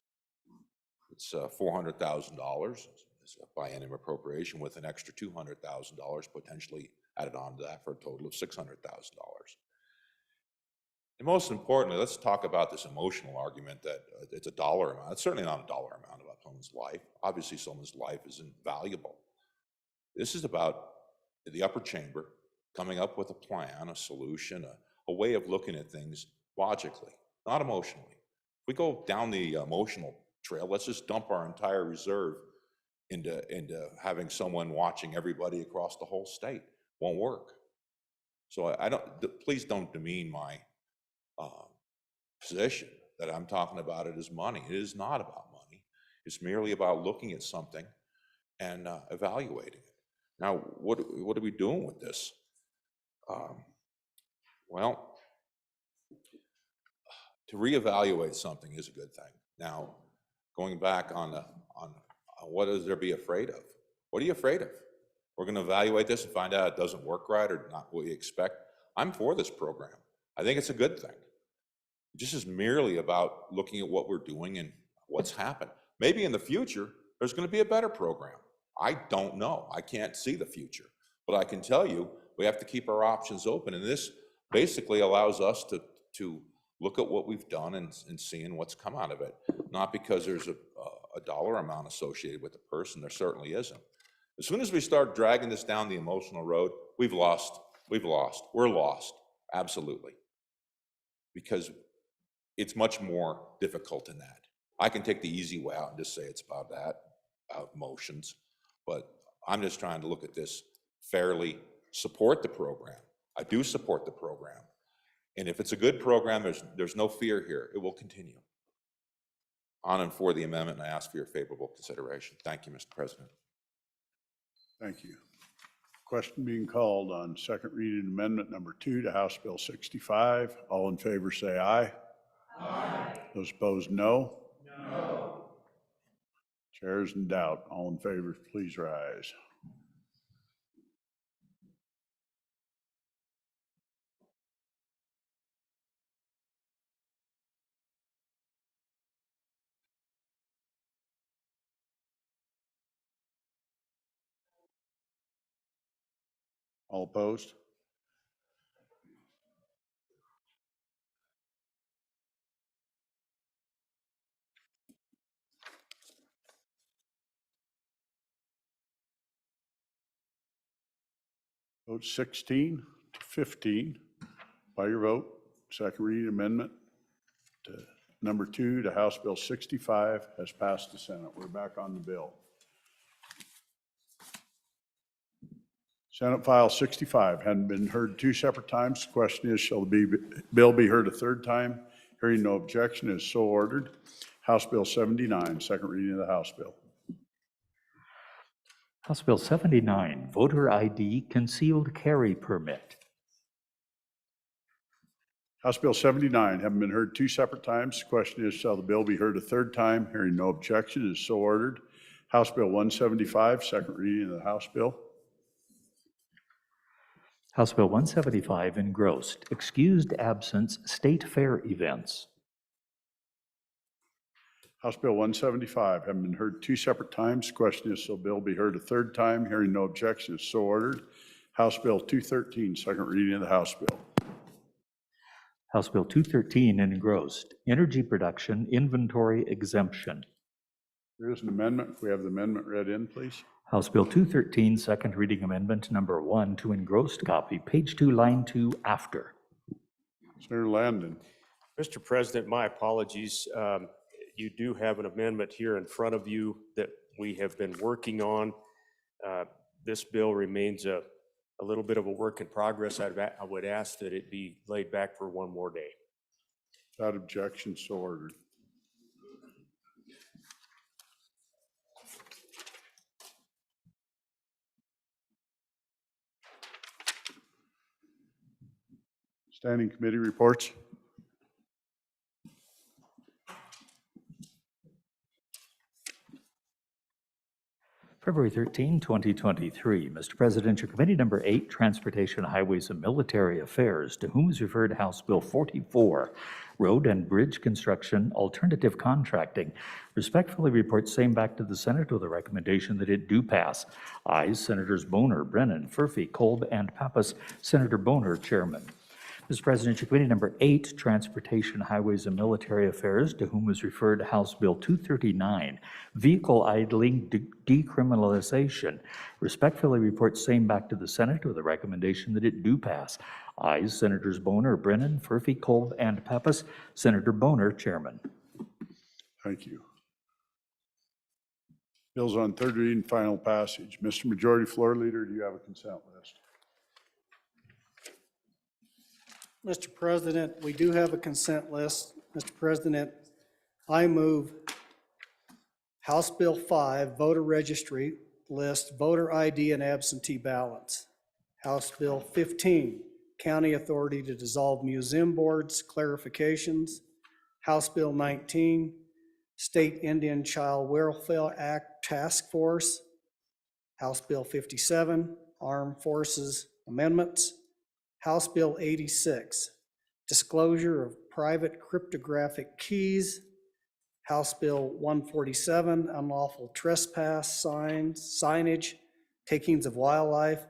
It's $400,000 is a biennium appropriation with an extra $200,000 potentially added on to that for a total of $600,000. And most importantly, let's talk about this emotional argument that it's a dollar amount. It's certainly not a dollar amount about someone's life. Obviously, someone's life is invaluable. This is about the upper chamber coming up with a plan, a solution, a way of looking at things logically, not emotionally. If we go down the emotional trail, let's just dump our entire reserve into having someone watching everybody across the whole state. Won't work. So please don't demean my position that I'm talking about it as money. It is not about money. It's merely about looking at something and evaluating it. Now, what are we doing with this? Well, to reevaluate something is a good thing. Now, going back on what is there to be afraid of? What are you afraid of? We're going to evaluate this and find out it doesn't work right or not what we expect. I'm for this program. I think it's a good thing. This is merely about looking at what we're doing and what's happened. Maybe in the future, there's going to be a better program. I don't know. I can't see the future. But I can tell you, we have to keep our options open. And this basically allows us to look at what we've done and seeing what's come out of it. Not because there's a dollar amount associated with the person. There certainly isn't. As soon as we start dragging this down the emotional road, we've lost. We're lost. Absolutely. Because it's much more difficult than that. I can take the easy way out and just say it's about that, about emotions. But I'm just trying to look at this fairly, support the program. I do support the program. And if it's a good program, there's no fear here. It will continue. On and for the amendment, and I ask for your favorable consideration. Thank you, Mr. President. Thank you. Question being called on second reading amendment number 2 to House Bill 65. All in favor say aye. Aye. Those opposed, no. No. Chair is in doubt. All in favor, please rise. All opposed? Vote 16 to 15 by your vote. Second reading amendment to number 2 to House Bill 65 has passed the Senate. We're back on the bill. Senate File 65 hadn't been heard 2 separate times. The question is, shall the bill be heard a third time? Hearing no objection is so ordered. House Bill 79, second reading of the House bill. House Bill 79, Voter ID Concealed Carry Permit. House Bill 79 having been heard 2 separate times. The question is, shall the bill be heard a third time? Hearing no objection is so ordered. House Bill 175, second reading of the House bill. House Bill 175, engrossed, excused absence state fair events. House Bill 175 having been heard 2 separate times. The question is, shall the bill be heard a third time? Hearing no objection is so ordered. House Bill 213, second reading of the House bill. House Bill 213, engrossed, energy production inventory exemption. There is an amendment. If we have the amendment read in, please. House Bill 213, second reading amendment number 1 to engrossed copy, page 2, line 2, after. Senator Landon. Mr. President, my apologies. You do have an amendment here in front of you that we have been working on. This bill remains a little bit of a work in progress. I would ask that it be laid back for one more day. Without objection, so ordered. Standing committee reports. February 13, 2023. Mr. President, your committee number 8, Transportation, Highways, and Military Affairs, to whom is referred House Bill 44, Road and Bridge Construction Alternative Contracting, respectfully reports same back to the Senate with a recommendation that it do pass. Ayes, Senators Boner, Brennan, Furphy, Kolb, and Pappas. Senator Boner, Chairman. Mr. President, your committee number 8, Transportation, Highways, and Military Affairs, to whom is referred House Bill 239, Vehicle Idling Decriminalization, respectfully reports same back to the Senate with a recommendation that it do pass. Ayes, Senators Boner, Brennan, Furphy, Kolb, and Pappas. Senator Boner, Chairman. Thank you. Bills on third reading, final passage. Mr. Majority Floor Leader, do you have a consent list? Mr. President, we do have a consent list. Mr. President, I move House Bill 5, Voter Registry List, Voter ID and Absentee Ballots. House Bill 15, County Authority to Dissolve Museum Boards, Clarifications. House Bill 19, State Indian Child Welfare Act Task Force. House Bill 57, Armed Forces Amendments. House Bill 86, Disclosure of Private Cryptographic Keys. House Bill 147, Unlawful Trespass Signage, Takings of Wildlife.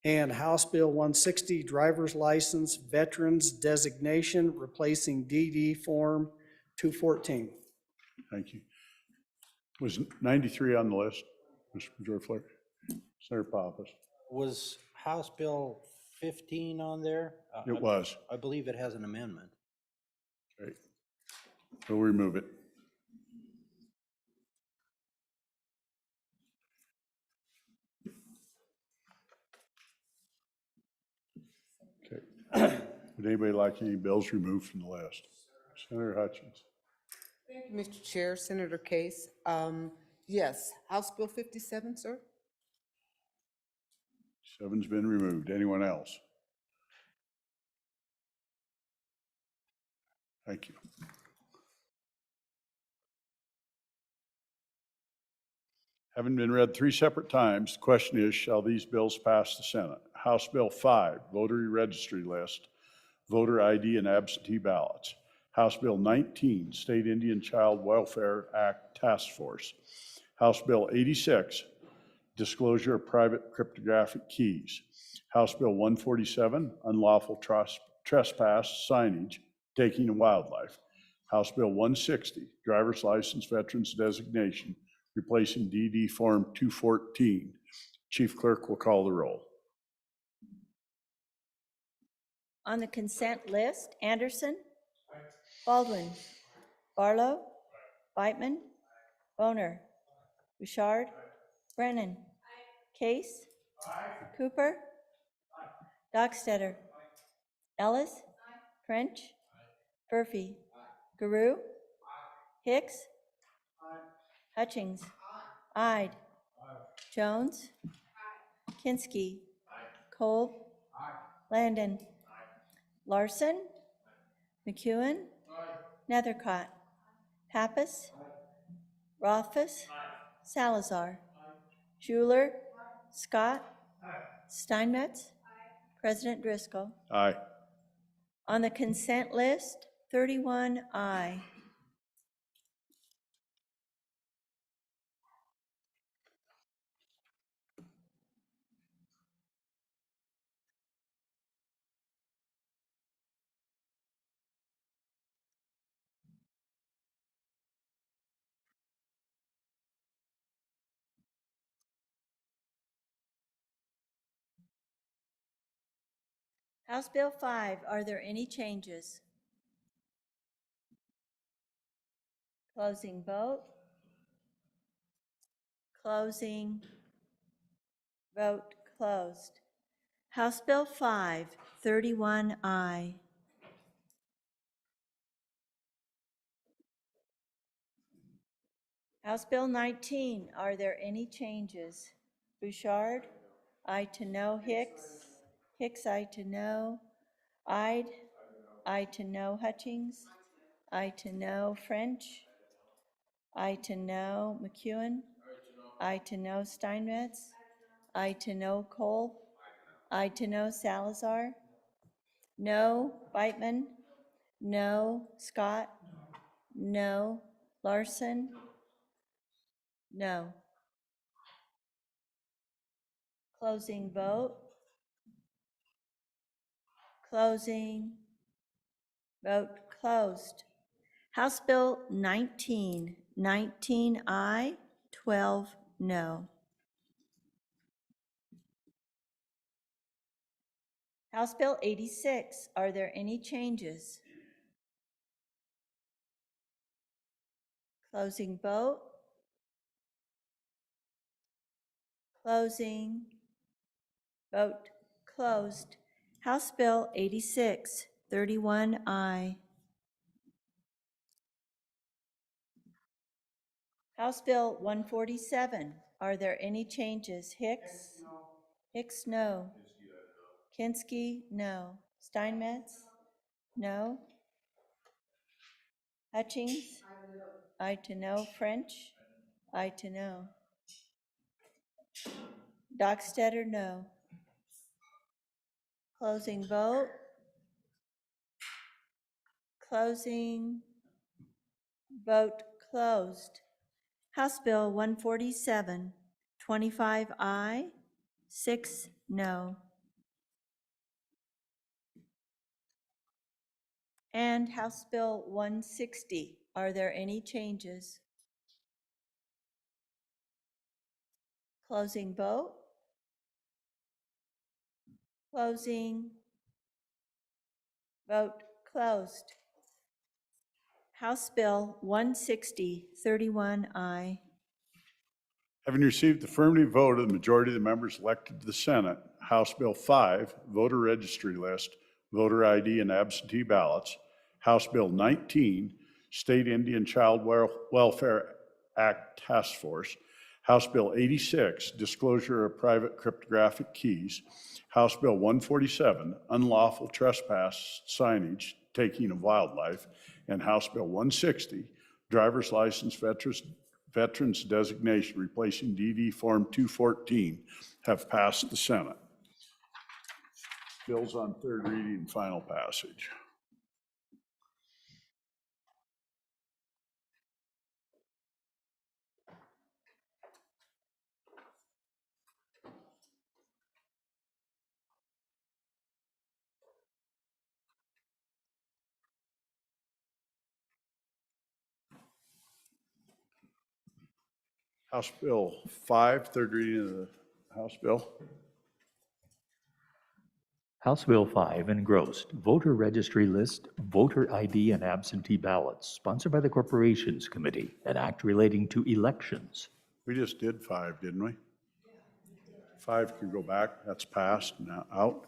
And House Bill 160, Driver's License Veterans Designation, replacing DD Form 214. Thank you. Was 93 on the list, Mr. Majority Floor? Senator Pappas. Was House Bill 15 on there? It was. I believe it has an amendment. Okay. We'll remove it. Okay. Would anybody like any bills removed from the list? Senator Hutchins. Thank you, Mr. Chair. Senator Case. Yes, House Bill 57, sir. 7's been removed. Anyone else? Thank you. Having been read 3 separate times, the question is, shall these bills pass the Senate? House Bill 5, Voter Registry List, Voter ID and Absentee Ballots. House Bill 19, State Indian Child Welfare Act Task Force. House Bill 86, Disclosure of Private Cryptographic Keys. House Bill 147, unlawful trespass signage, taking of wildlife. House Bill 160, driver's license veterans designation, replacing DD Form 214. Chief Clerk will call the roll. On the consent list, Anderson. Baldwin. Barlow. Beitman. Boner. Bouchard. Brennan. Case. Cooper. Dockstetter. Ellis. French. Murphy. Guru. Hicks. Hutchings. Ide. Jones. Kinsky. Kolb. Landon. Larson. McEwen. Nethercott. Pappas. Rothfuss. Salazar. Schuler. Scott. Steinmetz. President Driscoll. Aye. On the consent list, 31 aye. House Bill 5, are there any changes? Closing vote. Closing. Vote closed. House Bill 5, 31 aye. House Bill 19, are there any changes? Bouchard, aye to no. Hicks, Hicks, aye to no. Ide, aye to no. Hutchings, aye to no. French, aye to no. McEwen, aye to no. Steinmetz, aye to no. Cole, aye to no. Salazar, no. Beitman, no. Scott, no. Larson, no. Closing vote. Closing. Vote closed. House Bill 19, 19 aye, 12 no. House Bill 86, are there any changes? Closing vote. Closing. Vote closed. House Bill 86, 31 aye. House Bill 147, are there any changes? Hicks? Hicks, no. Kinsky, no. Steinmetz? No. Hutchings? Aye to no. French? Aye to no. Dockstetter, no. Closing vote. Closing. Vote closed. House Bill 147, 25 aye, 6 no. And House Bill 160, are there any changes? Closing vote. Closing. Vote closed. House Bill 160, 31 aye. Having received the affirmative vote of the majority of the members elected to the Senate, House Bill 5, voter registry list, voter ID and absentee ballots, House Bill 19, State Indian Child Welfare Act Task Force, House Bill 86, disclosure of private cryptographic keys, House Bill 147, unlawful trespass signage, taking of wildlife, and House Bill 160, driver's license veterans designation, replacing DD Form 214, have passed the Senate. Bills on third reading and final passage. House Bill 5, third reading of the House bill. House Bill 5 engrossed voter registry list, voter ID, and absentee ballots, sponsored by the Corporations Committee, an act relating to elections. We just did 5, didn't we? 5 can go back. That's passed. Now out.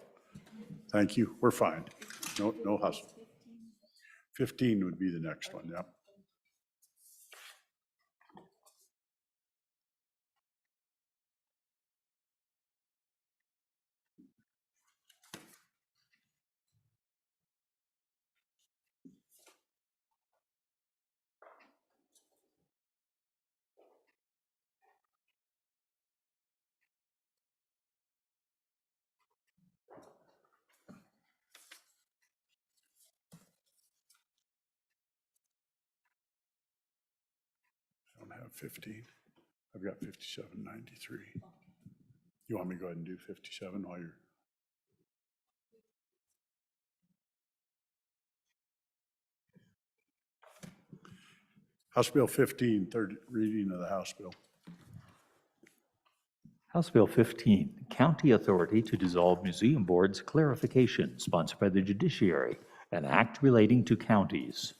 Thank you. We're fine. No hustle. 15 would be the next one. Yep. I don't have 15. I've got 5793. You want me to go ahead and do 57 while you're... House Bill 15, third reading of the House bill. House Bill 15, County Authority to Dissolve Museum Boards clarification, sponsored by the Judiciary, an act relating to counties.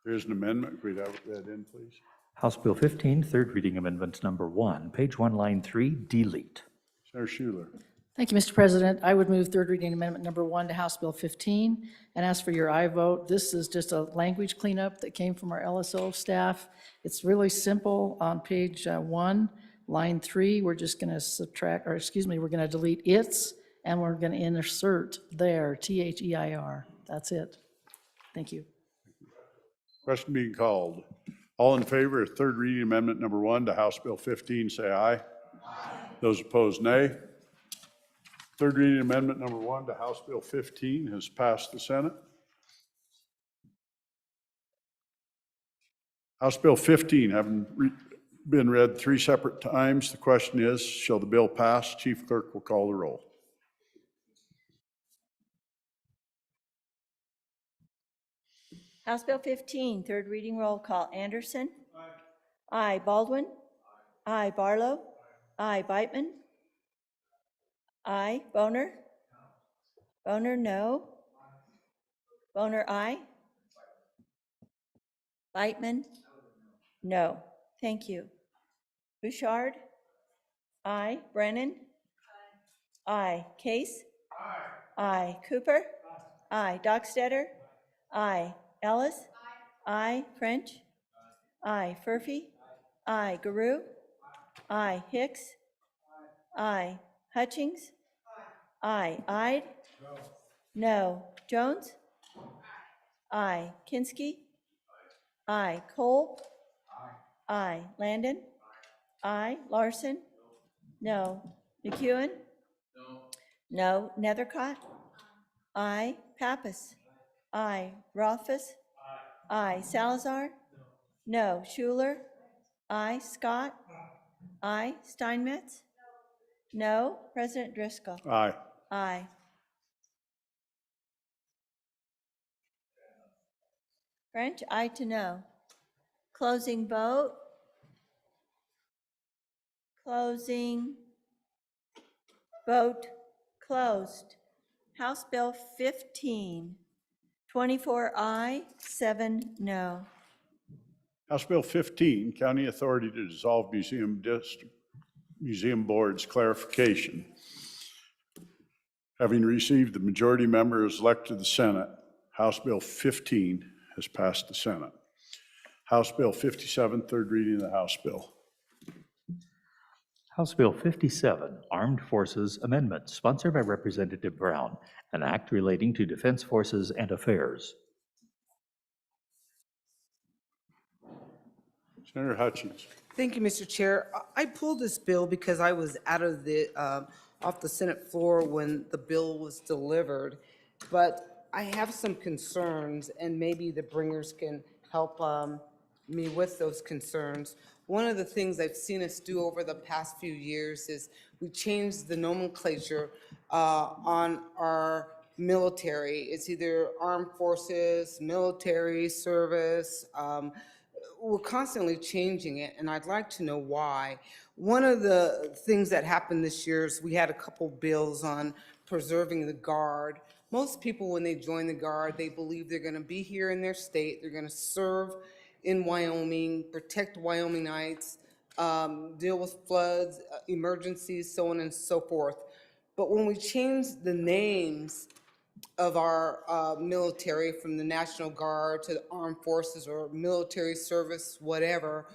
There is an amendment. Read that in, please. House Bill 15, third reading amendment number 1, page 1, line 3, delete. Senator Schuler. Thank you, Mr. President. I would move third reading amendment number 1 to House Bill 15 and ask for your aye vote. This is just a language cleanup that came from our LSO staff. It's really simple. On page 1, line 3, we're just going to subtract, or excuse me, we're going to delete its, and we're going to insert their, THEIR. That's it. Thank you. Question being called. All in favor of third reading amendment number 1 to House Bill 15, say aye. Aye. Those opposed, nay. Third reading amendment number 1 to House Bill 15 has passed the Senate. House Bill 15 having been read 3 separate times. The question is, shall the bill pass? Chief Clerk will call the roll. House Bill 15, third reading roll call. Anderson? Aye. Baldwin? Aye. Barlow? Aye. Beitman? Aye. Boner? Boner, no. Boner, aye. Beitman? No. Thank you. Bouchard? Aye. Brennan? Aye. Case? Aye. Cooper? Aye. Dockstetter? Aye. Ellis? Aye. French? Aye. Furphy? Aye. Garou? Aye. Hicks? Aye. Hutchings? Aye. Ide? No. Jones? Aye. Kinsky? Aye. Cole? Aye. Landon? Aye. Larson? No. McEwen? No. Nethercott? Aye. Pappas? Aye. Rothfuss? Aye. Salazar? No. Schuler? Aye. Scott? Aye. Steinmetz? No. President Driscoll? Aye. Aye. French, aye to no. Closing vote. Closing. Vote closed. House Bill 15, 24 aye, 7 no. House Bill 15, County Authority to Dissolve Museum Boards clarification. Having received the majority members elected to the Senate, House Bill 15 has passed the Senate. House Bill 57, third reading of the House bill. House Bill 57, Armed Forces Amendment, sponsored by Representative Brown, an act relating to defense forces and affairs. Senator Hutchings. Thank you, Mr. Chair. I pulled this bill because I was out of the, off the Senate floor when the bill was delivered, but I have some concerns, and maybe the bringers can help me with those concerns. One of the things I've seen us do over the past few years is we changed the nomenclature on our military. It's either armed forces, military service. we're constantly changing it, and I'd like to know why. One of the things that happened this year is we had a couple bills on preserving the Guard. Most people, when they join the Guard, they believe they're going to be here in their state, they're going to serve in Wyoming, protect Wyomingites, deal with floods, emergencies, so on and so forth. But when we change the names of our military from the National Guard to the Armed Forces or military service, whatever,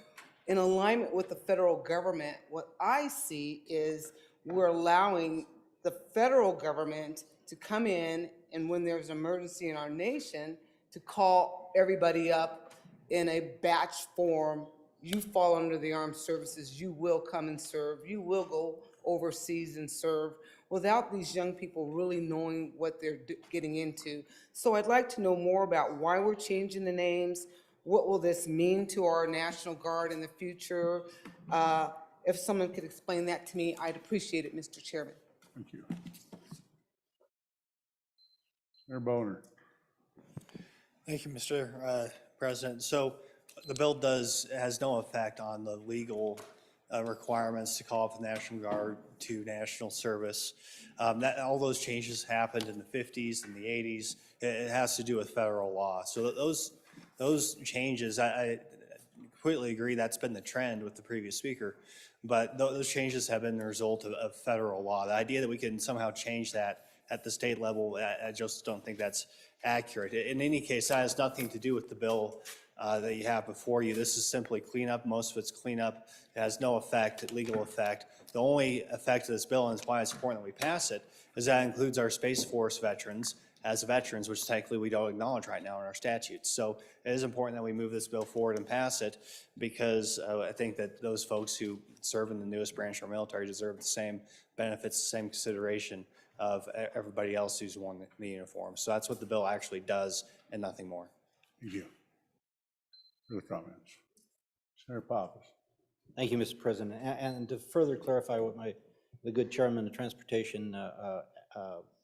in alignment with the federal government, what I see is we're allowing the federal government to come in, and when there's an emergency in our nation, to call everybody up in a batch form. You fall under the armed services, you will come and serve, you will go overseas and serve, without these young people really knowing what they're getting into. So I'd like to know more about why we're changing the names. What will this mean to our National Guard in the future? If someone could explain that to me, I'd appreciate it, Mr. Chairman. Thank you. Mayor Boner. Thank you, Mr. President. So the bill has no effect on the legal requirements to call up the National Guard to national service. All those changes happened in the 50s and the 80s. It has to do with federal law. So those changes, I completely agree, that's been the trend with the previous speaker, but those changes have been the result of federal law. The idea that we can somehow change that at the state level, I just don't think that's accurate. In any case, that has nothing to do with the bill that you have before you. This is simply cleanup. Most of it's cleanup. It has no effect, legal effect. The only effect of this bill, and why it's important that we pass it, is that it includes our Space Force veterans as veterans, which technically we don't acknowledge right now in our statutes. So it is important that we move this bill forward and pass it, because I think that those folks who serve in the newest branch of our military deserve the same benefits, the same consideration of everybody else who's worn the uniform. So that's what the bill actually does and nothing more. Thank you. Further comments? Senator Pappas. Thank you, Mr. President. And to further clarify what the good chairman of transportation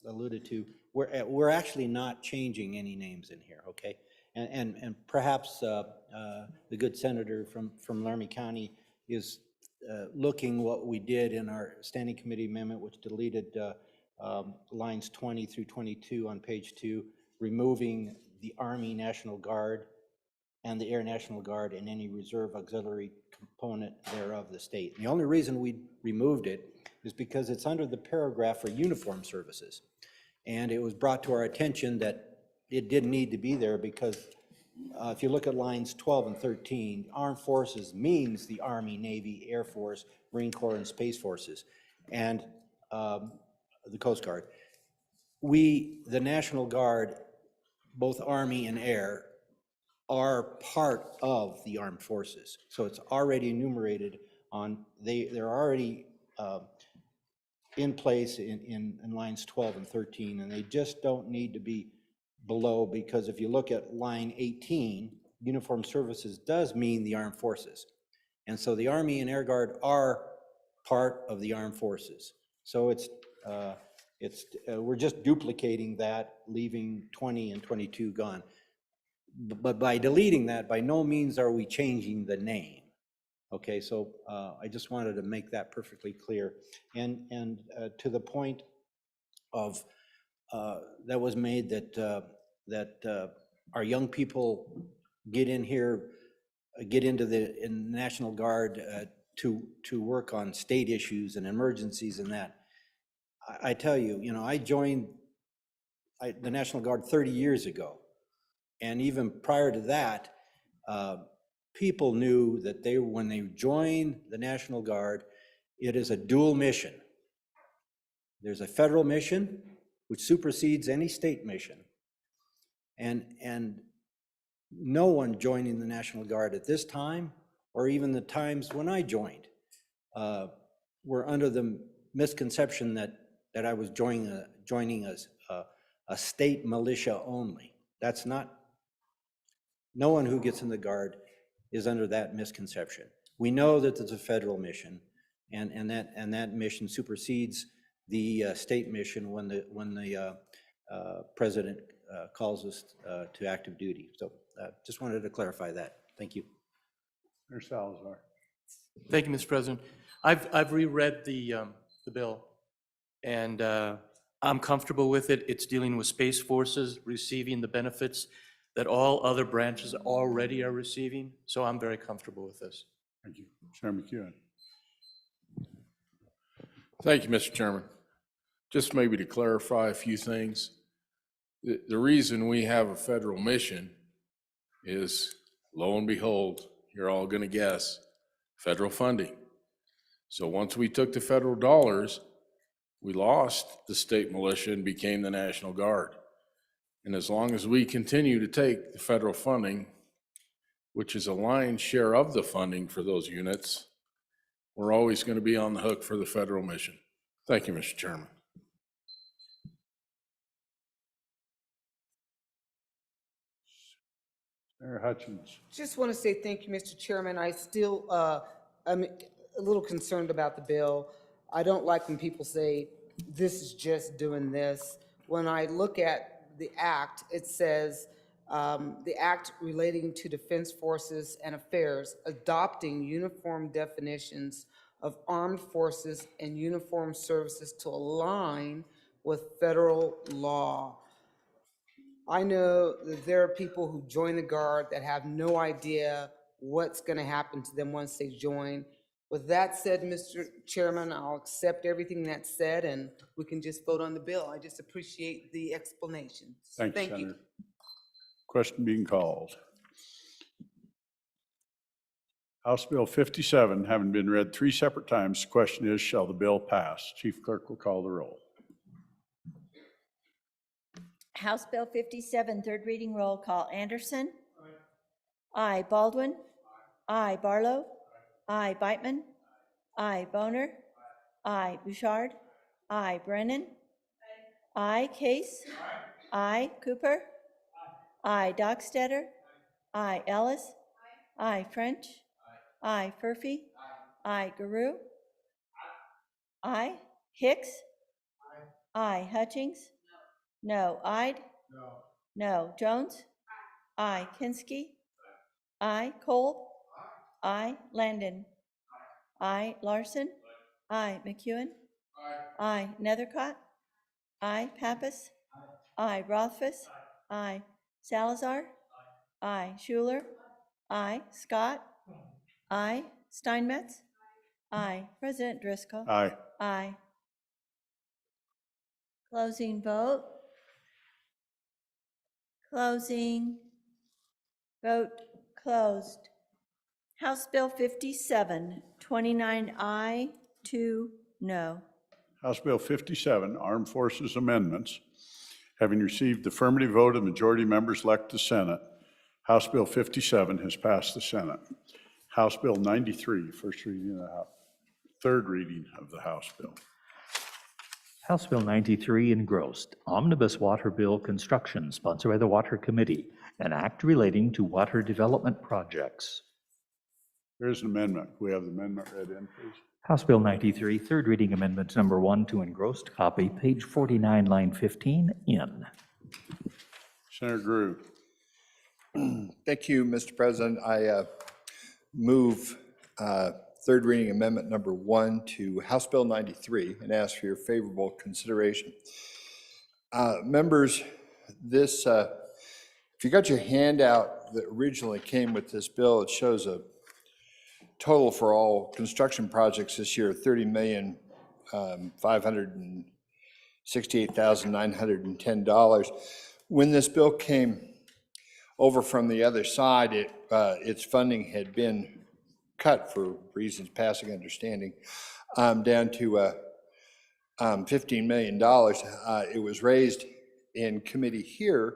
alluded to, we're actually not changing any names in here, okay? And perhaps the good senator from Laramie County is looking what we did in our standing committee amendment, which deleted lines 20 through 22 on page 2, removing the Army National Guard and the Air National Guard and any reserve auxiliary component thereof the state. And the only reason we removed it is because it's under the paragraph for uniform services. And it was brought to our attention that it didn't need to be there because if you look at lines 12 and 13, Armed Forces means the Army, Navy, Air Force, Marine Corps, and Space Forces, and the Coast Guard. The National Guard, both Army and Air, are part of the armed forces. So it's already enumerated on, they're already in place in lines 12 and 13, and they just don't need to be below, because if you look at line 18, uniform services does mean the armed forces. And so the Army and Air Guard are part of the armed forces. So we're just duplicating that, leaving 20 and 22 gone. But by deleting that, by no means are we changing the name. Okay, so I just wanted to make that perfectly clear. And to the point of that was made that our young people get into the National Guard to work on state issues and emergencies and that. I tell you, I joined the National Guard 30 years ago. And even prior to that, people knew that when they join the National Guard, it is a dual mission. There's a federal mission, which supersedes any state mission. And no one joining the National Guard at this time, or even the times when I joined, were under the misconception that I was joining a state militia only. That's not. No one who gets in the Guard is under that misconception. We know that it's a federal mission, and that mission supersedes the state mission when the president calls us to active duty. So just wanted to clarify that. Thank you. Mayor Salazar. Thank you, Mr. President. I've reread the bill, and I'm comfortable with it. It's dealing with Space Forces receiving the benefits that all other branches already are receiving, so I'm very comfortable with this. Thank you. Senator McEwen. Thank you, Mr. Chairman. Just maybe to clarify a few things. The reason we have a federal mission is, lo and behold, you're all going to guess, federal funding. So once we took the federal dollars, we lost the state militia and became the National Guard. And as long as we continue to take the federal funding, which is a lion's share of the funding for those units, we're always going to be on the hook for the federal mission. Thank you, Mr. Chairman. Senator Hutchins. Just want to say thank you, Mr. Chairman. I still, I'm a little concerned about the bill. I don't like when people say, this is just doing this. When I look at the act, it says, the act relating to defense forces and affairs, adopting uniform definitions of armed forces and uniformed services to align with federal law. I know that there are people who join the Guard that have no idea what's going to happen to them once they join. With that said, Mr. Chairman, I'll accept everything that's said, and we can just vote on the bill. I just appreciate the explanations. Thank you, Thank you. Senator. Question being called. House Bill 57, having been read 3 separate times, the question is, shall the bill pass? Chief Clerk will call the roll. House Bill 57, third reading roll call. Anderson? Aye. Baldwin? Aye. Barlow? Aye. Beitman? Aye. Boner? Aye. Bouchard? Aye. Brennan? Aye. Case? Aye. Cooper? Aye. Dockstetter? Aye. Ellis? Aye. French? Aye. Furphy? Aye. Garou? Aye. Hicks? Aye. Hutchings? No. Ide? No. Jones? Aye. Kinsky? Aye. Cole? Aye. Landon? Aye. Larson? Aye. McEwen? Aye. Nethercott? Aye. Pappas? Aye. Rothfuss? Aye. Salazar? Aye. Schuler? Aye. Scott? Aye. Steinmetz? Aye. President Driscoll? Aye. Aye. Closing vote. Closing. Vote closed. House Bill 57, 29 aye, 2 no. House Bill 57, Armed Forces Amendments, having received the affirmative vote of majority members elect the Senate, House Bill 57 has passed the Senate. House Bill 93, first reading of the House, third reading of the House bill. House Bill 93 engrossed, Omnibus Water Bill Construction, sponsored by the Water Committee, an act relating to water development projects. There is an amendment. We have the amendment read in, please. House Bill 93, third reading amendment number 1 to engrossed copy, page 49, line 15, in. Senator Drew. Thank you, Mr. President. I move third reading amendment number 1 to House Bill 93 and ask for your favorable consideration. Members, this, if you got your handout that originally came with this bill, it shows a total for all construction projects this year, $30,568,910. When this bill came over from the other side, its funding had been cut for reasons passing understanding down to $15 million. It was raised in committee here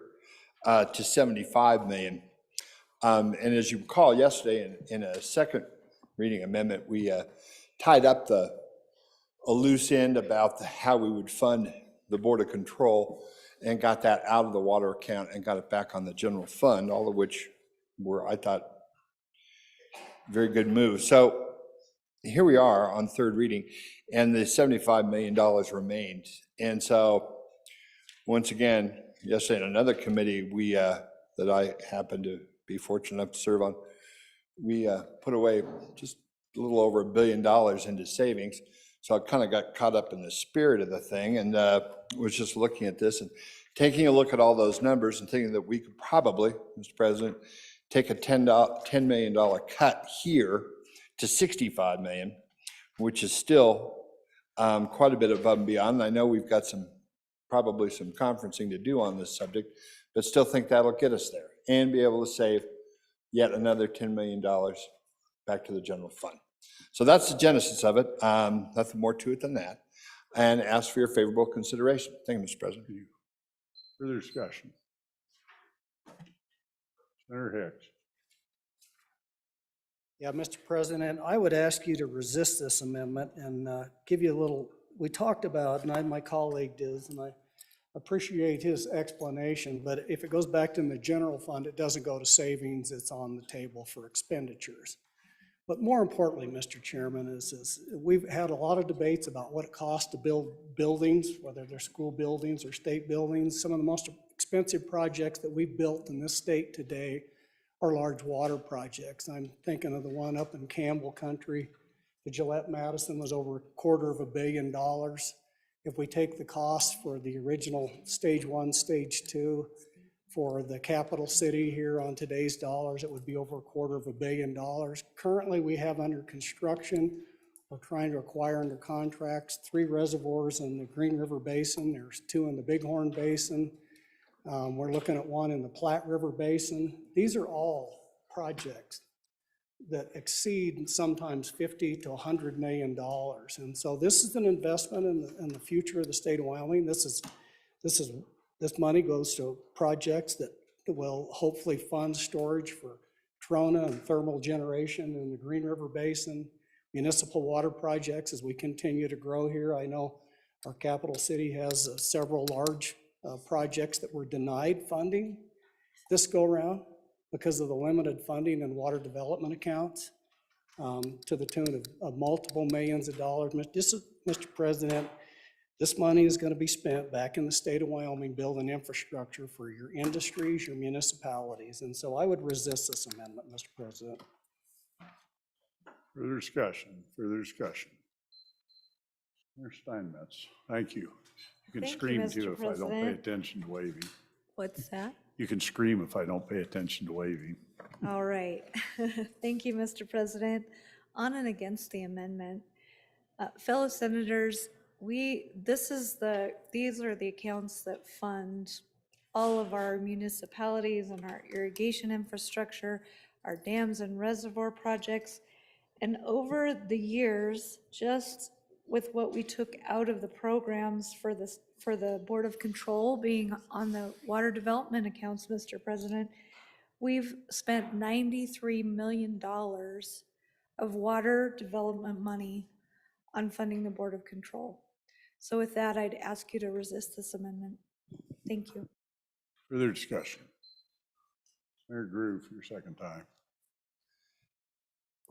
to $75 million. And as you recall, yesterday in a second reading amendment, we tied up a loose end about how we would fund the Board of Control and got that out of the water account and got it back on the general fund, all of which were, I thought, very good moves. So here we are on third reading, and the $75 million remains. And so, once again, yesterday in another committee that I happened to be fortunate enough to serve on, we put away just a little over $1 billion into savings. So I kind of got caught up in the spirit of the thing and was just looking at this and taking a look at all those numbers and thinking that we could probably, Mr. President, take a $10 million cut here to $65 million, which is still quite a bit above and beyond. And I know we've got probably some conferencing to do on this subject, but still think that'll get us there and be able to save yet another $10 million back to the general fund. So that's the genesis of it. Nothing more to it than that. And ask for your favorable consideration. Thank you, Mr. President. Further discussion? Senator Hicks. Yeah, Mr. President, I would ask you to resist this amendment and give you a little, we talked about, and my colleague did, and I appreciate his explanation, but if it goes back to the general fund, it doesn't go to savings, it's on the table for expenditures. But more importantly, Mr. Chairman, is we've had a lot of debates about what it costs to build buildings, whether they're school buildings or state buildings. Some of the most expensive projects that we've built in this state today are large water projects. I'm thinking of the one up in Campbell Country. The Gillette Madison was over $250 million. If we take the cost for the original stage 1, stage 2, for the capital city here on today's dollars, it would be over $250 million. Currently, we have under construction, we're trying to acquire under contracts 3 reservoirs in the Green River Basin. There's 2 in the Bighorn Basin. We're looking at 1 in the Platte River Basin. These are all projects that exceed sometimes $50 to $100 million. And so this is an investment in the future of the state of Wyoming. This money goes to projects that will hopefully fund storage for trona and thermal generation in the Green River Basin, municipal water projects as we continue to grow here. I know our capital city has several large projects that were denied funding this go around because of the limited funding in water development accounts to the tune of multiple millions of dollars. Mr. President, this money is going to be spent back in the state of Wyoming building infrastructure for your industries, your municipalities. And so I would resist this amendment, Mr. President. Further discussion, further discussion. Senator Steinmetz, thank you. You can Thank you, scream Mr. too if I don't pay President. attention to waving. What's that? You can scream if I don't pay attention to waving. All right. Thank you, Mr. President. On and against the amendment. Fellow senators, these are the accounts that fund all of our municipalities and our irrigation infrastructure, our dams and reservoir projects. And over the years, just with what we took out of the programs for the Board of Control being on the water development accounts, Mr. President, we've spent $93 million of water development money on funding the Board of Control. So with that, I'd ask you to resist this amendment. Thank you. Further discussion. Senator Groove for your second time.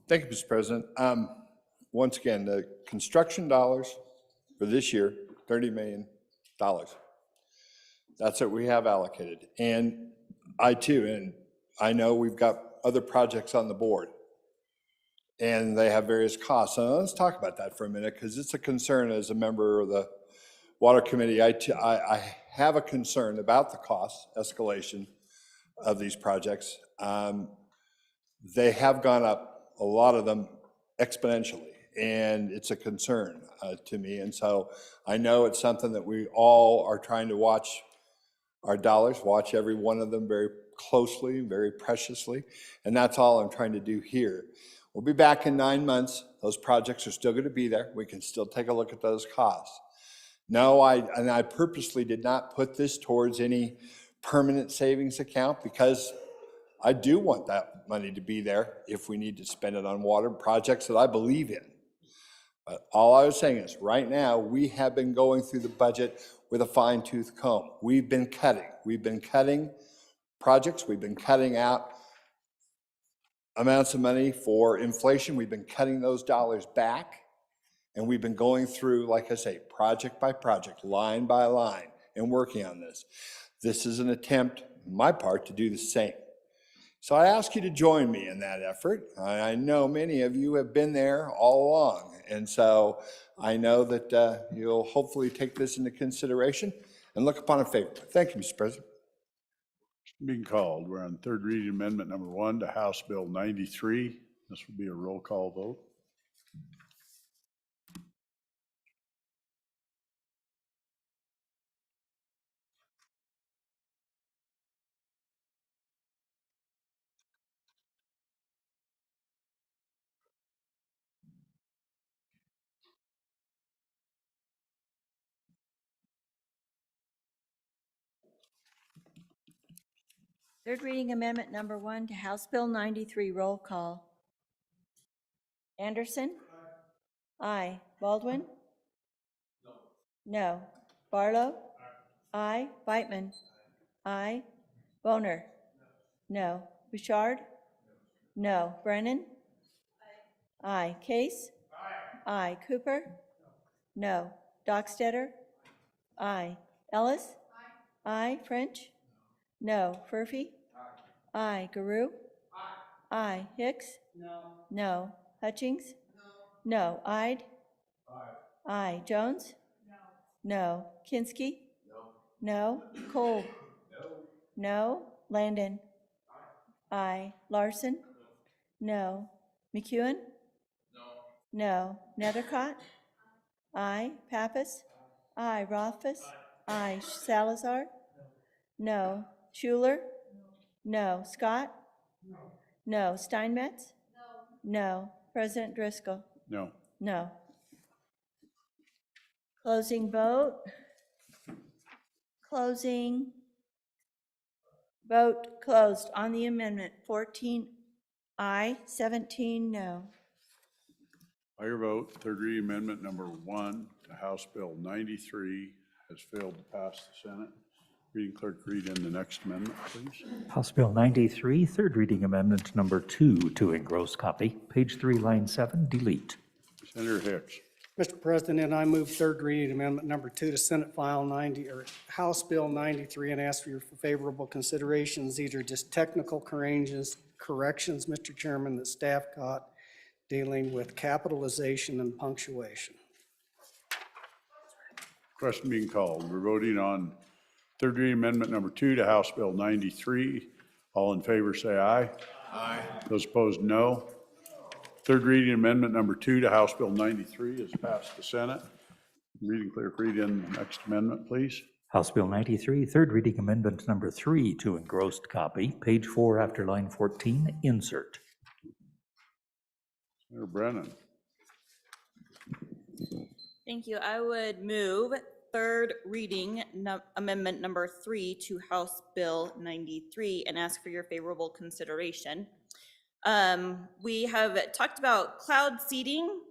Thank you, Mr. President. Once again, the construction dollars for this year, $30 million. That's what we have allocated. And I know we've got other projects on the board and they have various costs. So let's talk about that for a minute because it's a concern as a member of the Water Committee. I have a concern about the cost escalation of these projects. They have gone up, a lot of them exponentially, and it's a concern to me. And so I know it's something that we all are trying to watch our dollars, watch every one of them very closely, very preciously. And that's all I'm trying to do here. We'll be back in 9 months. Those projects are still going to be there. We can still take a look at those costs. No, I purposely did not put this towards any permanent savings account because I do want that money to be there if we need to spend it on water projects that I believe in. But all I was saying is right now we have been going through the budget with a fine-tooth comb. We've been cutting projects. We've been cutting out amounts of money for inflation. We've been cutting those dollars back. And we've been going through, like I say, project by project, line by line, and working on this. This is an attempt, on my part, to do the same. So I ask you to join me in that effort. I know many of you have been there all along. And so I know that you'll hopefully take this into consideration and look upon it favorably. Thank you, Mr. President. Being called, we're on third reading amendment number 1 to House Bill 93. This will be a roll call vote. Third reading amendment number 1 to House Bill 93, roll call. Anderson? Aye. Baldwin? No. Barlow? Aye. Beitman? Aye. Boner? No. Bouchard? No. Brennan? Aye. Case? Aye. Cooper? No. Dockstetter? Aye. Ellis? Aye. French? No. Furphy? Aye. Garou? Aye. Hicks? No. Hutchings? No. Ide? Aye. Jones? No. Kinski? No. Cole? No. Landon? Aye. Larson? No. McEwen? No. Nethercott? Aye. Pappas? Aye. Rothfuss? Aye. Salazar? No. Schuler? No. Scott? No. Steinmetz? No. President Driscoll? No. No. Closing vote. Closing. Vote closed on the amendment. 14 aye, 17 no. By your vote, third reading amendment number 1 to House Bill 93 has failed to pass the Senate. Reading clerk, read in the next amendment, please. House Bill 93, third reading amendment number 2 to engrossed copy, page 3, line 7, delete. Senator Hicks. Mr. President, I move third reading amendment number 2 to Senate File 90, or House Bill 93, and ask for your favorable considerations. These are just technical corrections, Mr. Chairman, that staff got dealing with capitalization and punctuation. Question being called. We're voting on third reading amendment number 2 to House Bill 93. All in favor, say aye. Aye. Those opposed, no. Third reading amendment number 2 to House Bill 93 has passed the Senate. Reading clerk, read in the next amendment, please. House Bill 93, third reading amendment number 3 to engrossed copy, page 4 after line 14, insert. Senator Brennan. Thank you. I would move third reading amendment number 3 to House Bill 93 and ask for your favorable consideration. We have talked about cloud seeding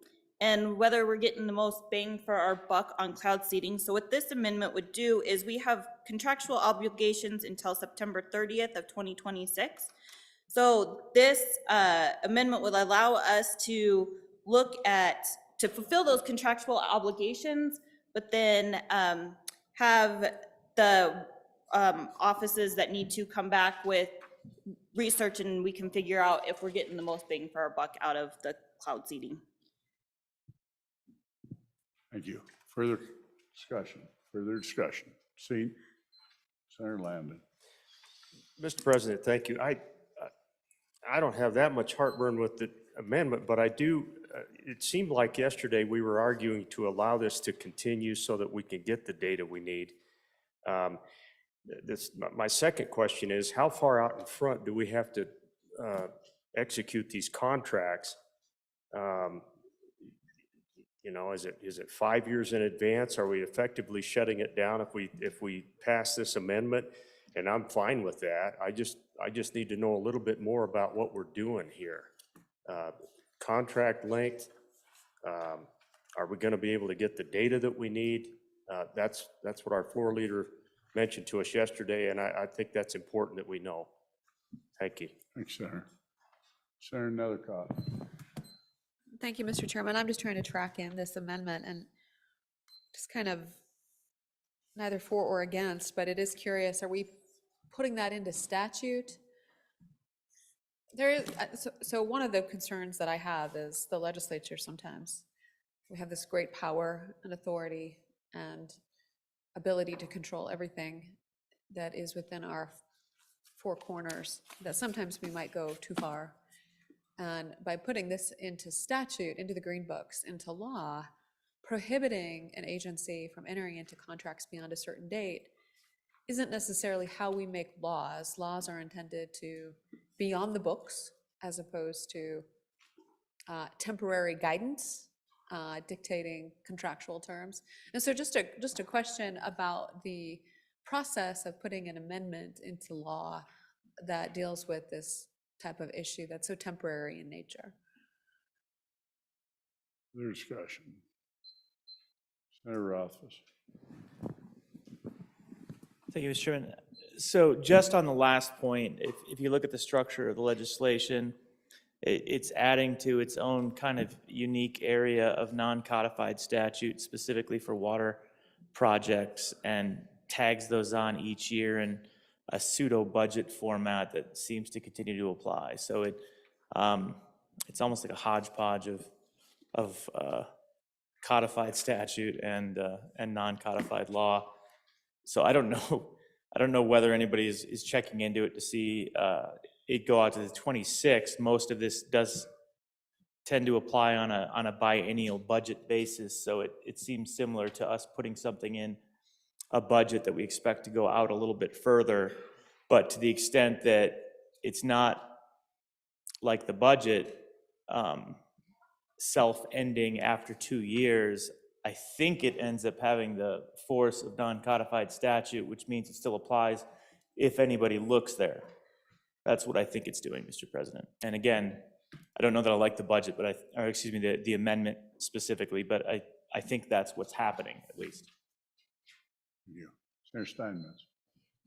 and whether we're getting the most bang for our buck on cloud seeding. So what this amendment would do is we have contractual obligations until September 30th of 2026. So this amendment would allow us to to fulfill those contractual obligations, but then have the offices that need to come back with research, and we can figure out if we're getting the most bang for our buck out of the cloud seeding. Thank you. Further discussion. Seat. Senator Landon. Mr. President, thank you. I don't have that much heartburn with the amendment, but I do, it seemed like yesterday we were arguing to allow this to continue so that we can get the data we need. My second question is, how far out in front do we have to execute these contracts? You know, is it 5 years in advance? Are we effectively shutting it down if we pass this amendment? And I'm fine with that. I just need to know a little bit more about what we're doing here. Contract length. Are we going to be able to get the data that we need? That's what our floor leader mentioned to us yesterday, and I think that's important that we know. Thank you. Thanks, Senator. Senator Nethercott. Thank you, Mr. Chairman. I'm just trying to track in this amendment and just kind of neither for or against, but it is curious. Are we putting that into statute There is, so one of the concerns that I have is the legislature sometimes. We have this great power and authority and ability to control everything that is within our four corners, that sometimes we might go too far. And by putting this into statute, into the green books, into law, prohibiting an agency from entering into contracts beyond a certain date isn't necessarily how we make laws. Laws are intended to be on the books as opposed to temporary guidance dictating contractual terms. And so just a question about the process of putting an amendment into law that deals with this type of issue that's so temporary in nature. Other discussion. Senator Rothfuss. Thank you, Mr. Chairman. So just on the last point, if you look at the structure of the legislation, it's adding to its own kind of unique area of non-codified statute specifically for water projects and tags those on each year in a pseudo budget format that seems to continue to apply. So it's almost like a hodgepodge of codified statute and non-codified law. So I don't know whether anybody is checking into it to see it go out to the 26th. Most of this does tend to apply on a biennial budget basis. So it seems similar to us putting something in a budget that we expect to go out a little bit further. But to the extent that it's not like the budget self-ending after 2 years, I think it ends up having the force of non-codified statute, which means it still applies if anybody looks there. That's what I think it's doing, Mr. President. And again, I don't know that I like the budget, or excuse me, the amendment specifically, but I think that's what's happening, at least. Thank you. Senator Steinmetz.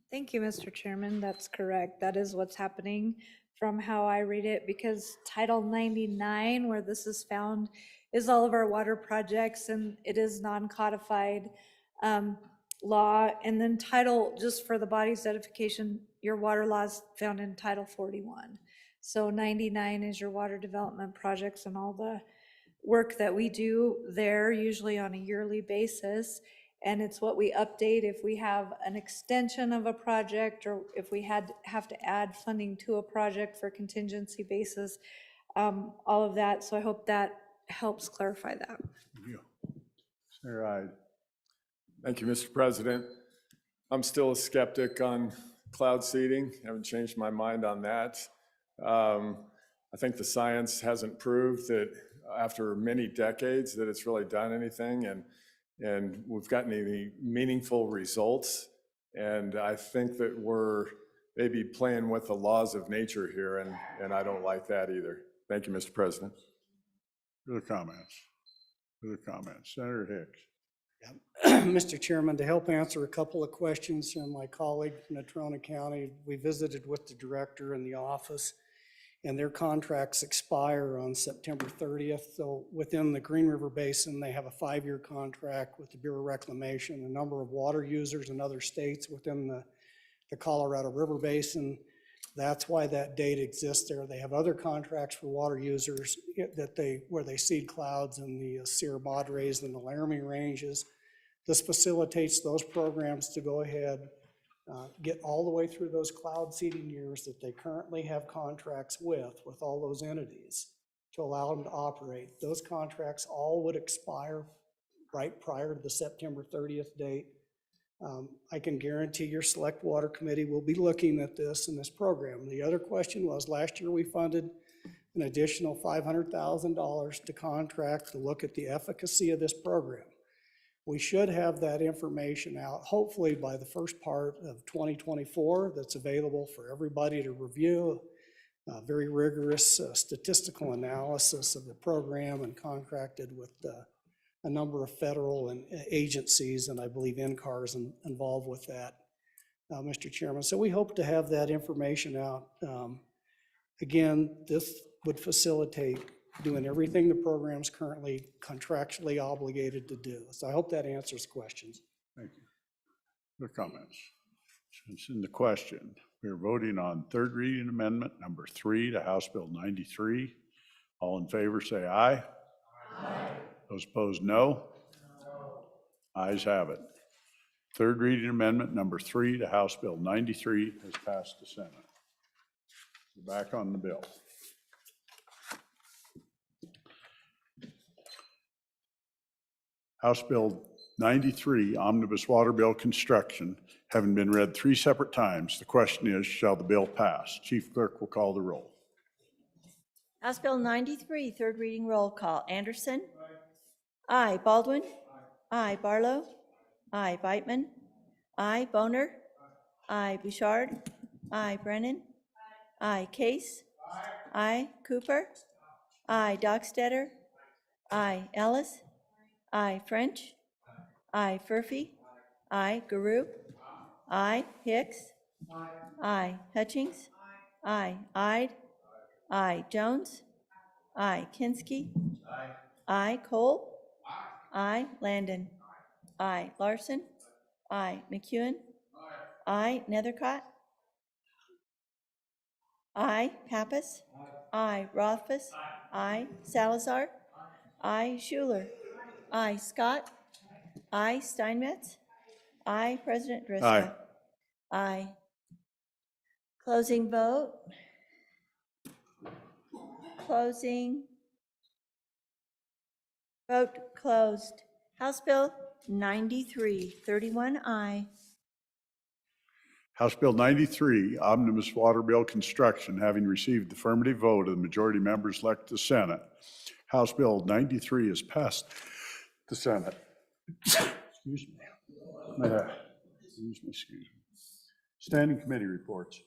Thank you, Mr. Chairman. That's correct. That is what's happening from how I read it, because Title 99, where this is found, is all of our water projects, and it is non-codified law. And then title, just for the body's edification, your water law is found in Title 41. So 99 is your water development projects and all the work that we do there, usually on a yearly basis. And it's what we update if we have an extension of a project, or if we have to add funding to a project for contingency basis, all of that. So I hope that helps clarify that. Thank you. Senator Ide. Thank you, Mr. President. I'm still a skeptic on cloud seeding. Haven't changed my mind on that. I think the science hasn't proved that after many decades that it's really done anything, and we've gotten any meaningful results. And I think that we're maybe playing with the laws of nature here, and I don't like that either. Thank you, Mr. President. Further comments? Further comments? Senator Hicks. Mr. Chairman, to help answer a couple of questions from my colleague from Natrona County, we visited with the director in the office, and their contracts expire on September 30th. So within the Green River Basin, they have a 5-year contract with the Bureau of Reclamation, a number of water users in other states within the Colorado River Basin. That's why that date exists there. They have other contracts for water users where they seed clouds in the Sierra Madres and the Laramie ranges. This facilitates those programs to go ahead, get all the way through those cloud seeding years that they currently have contracts with all those entities to allow them to operate. Those contracts all would expire right prior to the September 30th date. I can guarantee your Select Water Committee will be looking at this in this program. The other question was, last year we funded an additional $500,000 to contract to look at the efficacy of this program. We should have that information out, hopefully by the first part of 2024, that's available for everybody to review. Very rigorous statistical analysis of the program, and contracted with a number of federal and agencies, and I believe NCAR is involved with that, Mr. Chairman. So we hope to have that information out. Again, this would facilitate doing everything the program's currently contractually obligated to do. So I hope that answers questions. Thank you. Other comments? Since in the question, We are voting on third reading amendment number 3 to House Bill 93. All in favor, say aye. Aye. Those opposed, no. Ayes have it. Third reading amendment number 3 to House Bill 93 has passed the Senate. We're back on the bill. House Bill 93, Omnibus Water Bill Construction, having been read 3 separate times, the question is, shall the bill pass? Chief Clerk will call the roll. House Bill 93, third reading roll call. Anderson? Aye. Baldwin? Aye. Barlow? Aye. Beitman? Aye. Boner? Aye. Bouchard? Aye. Brennan? Aye. Case? Aye. Cooper? Aye. Dockstetter? Aye. Ellis? Aye. French? Aye. Furphy? Aye. Garou? Aye. Hicks? Aye. Hutchings? Aye. Ide? Aye. Jones? Aye. Kinsky? Aye. Cole? Aye. Landon? Aye. Larson? Aye. McEwen? Aye. Nethercott? Aye. Pappas? Aye. Rothfuss? Aye. Salazar? Aye. Schuler? Aye. Scott? Aye. Steinmetz? Aye. President Driscoll? Aye. Closing vote. Closing. Vote closed. House Bill 93, 31 aye. House Bill 93, Omnibus Water Bill Construction, having received the affirmative vote of the majority members elect to the Senate. House Bill 93 is passed the Senate. Excuse me. Excuse me. Standing committee reports.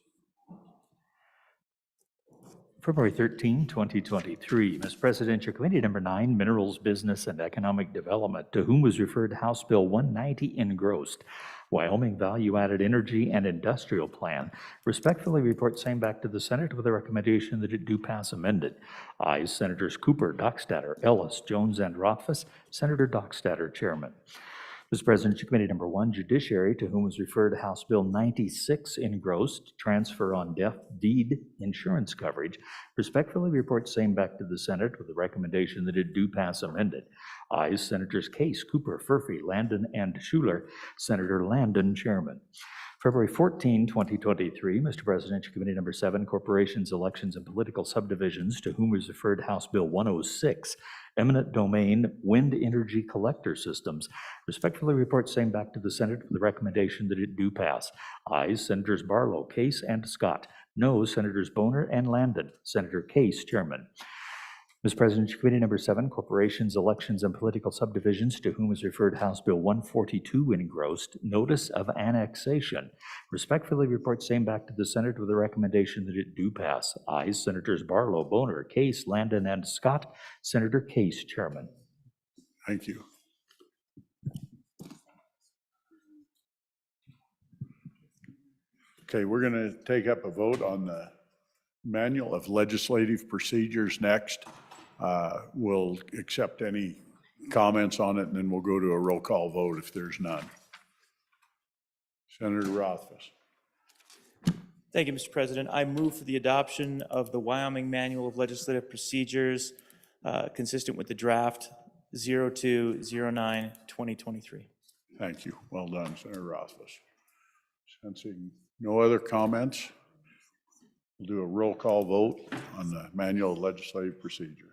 February 13, 2023. Mr. President, your committee number 9, Minerals, Business, and Economic Development, to whom was referred House Bill 190 engrossed, Wyoming Value-Added Energy and Industrial Plan, respectfully report same back to the Senate with a recommendation that it do pass amended. Ayes, Senators Cooper, Dockstader, Ellis, Jones, and Rothfuss. Senator Dockstader, Chairman. Mr. President, your committee number 1, Judiciary, to whom was referred House Bill 96 engrossed, transfer on death deed insurance coverage, respectfully report same back to the Senate with the recommendation that it do pass amended. Ayes, Senators Case, Cooper, Furphy, Landon, and Schuler. Senator Landon, Chairman. February 14, 2023, Mr. President, your committee number 7, Corporations, Elections, and Political Subdivisions, to whom was referred House Bill 106, Eminent Domain Wind Energy Collector Systems. Respectfully report same back to the Senate with the recommendation that it do pass. Ayes, Senators Barlow, Case, and Scott. No, Senators Boner and Landon. Senator Case, Chairman. Mr. President, your committee number 7, Corporations, Elections, and Political Subdivisions, to whom is referred House Bill 142 engrossed, Notice of Annexation. Respectfully report same back to the Senate with a recommendation that it do pass. Ayes, Senators Barlow, Boner, Case, Landon, and Scott. Senator Case, Chairman. Thank you. Okay, we're going to take up a vote on the Manual of Legislative Procedures next. We'll accept any comments on it, and then we'll go to a roll call vote if there's none. Senator Rothfuss. Thank you, Mr. President. I move for the adoption of the Wyoming Manual of Legislative Procedures consistent with the draft 02/09/2023. Thank you. Well done, Senator Rothfuss. Sensing no other comments, we'll do a roll call vote on the Manual of Legislative Procedures.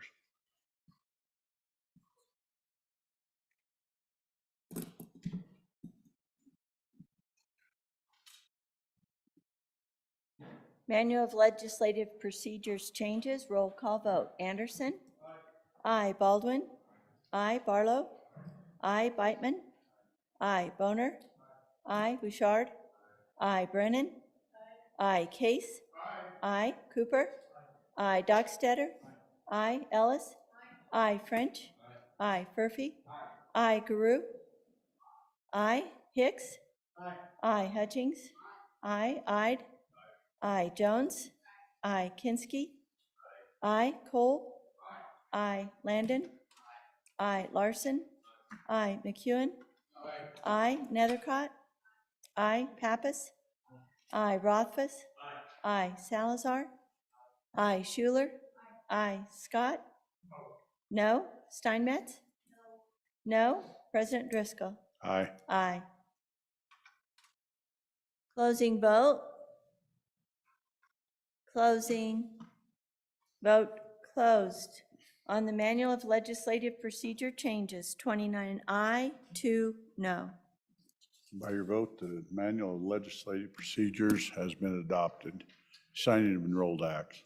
Manual of Legislative Procedures changes, roll call vote. Anderson? Aye. Baldwin? Aye. Barlow? Aye. Beitman? Aye. Boner? Aye. Bouchard? Aye. Brennan? Aye. Case? Aye. Cooper? Aye. Dockstetter? Aye. Ellis? Aye. French? Aye. Furphy? Aye. Garou? Aye. Hicks? Aye. Hutchings? Aye. Ide? Aye. Jones? Aye. Kinsky? Aye. Cole? Aye. Landon? Aye. Larson? Aye. McEwen? Aye. Nethercott? Aye. Pappas? Aye. Rothfuss? Aye. Salazar? Aye. Schuler? Aye. Scott? No. Steinmetz? No. President Driscoll? Aye. Aye. Closing vote. Closing. Vote closed. On the Manual of Legislative Procedure changes, 29 aye, 2 no. By your vote, the Manual of Legislative Procedures has been adopted. Signing of enrolled acts.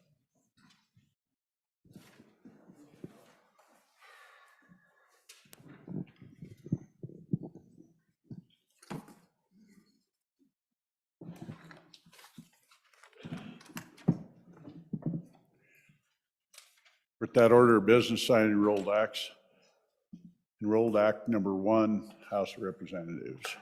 With that order of business, signing enrolled acts. Enrolled Act number 1, House of Representatives.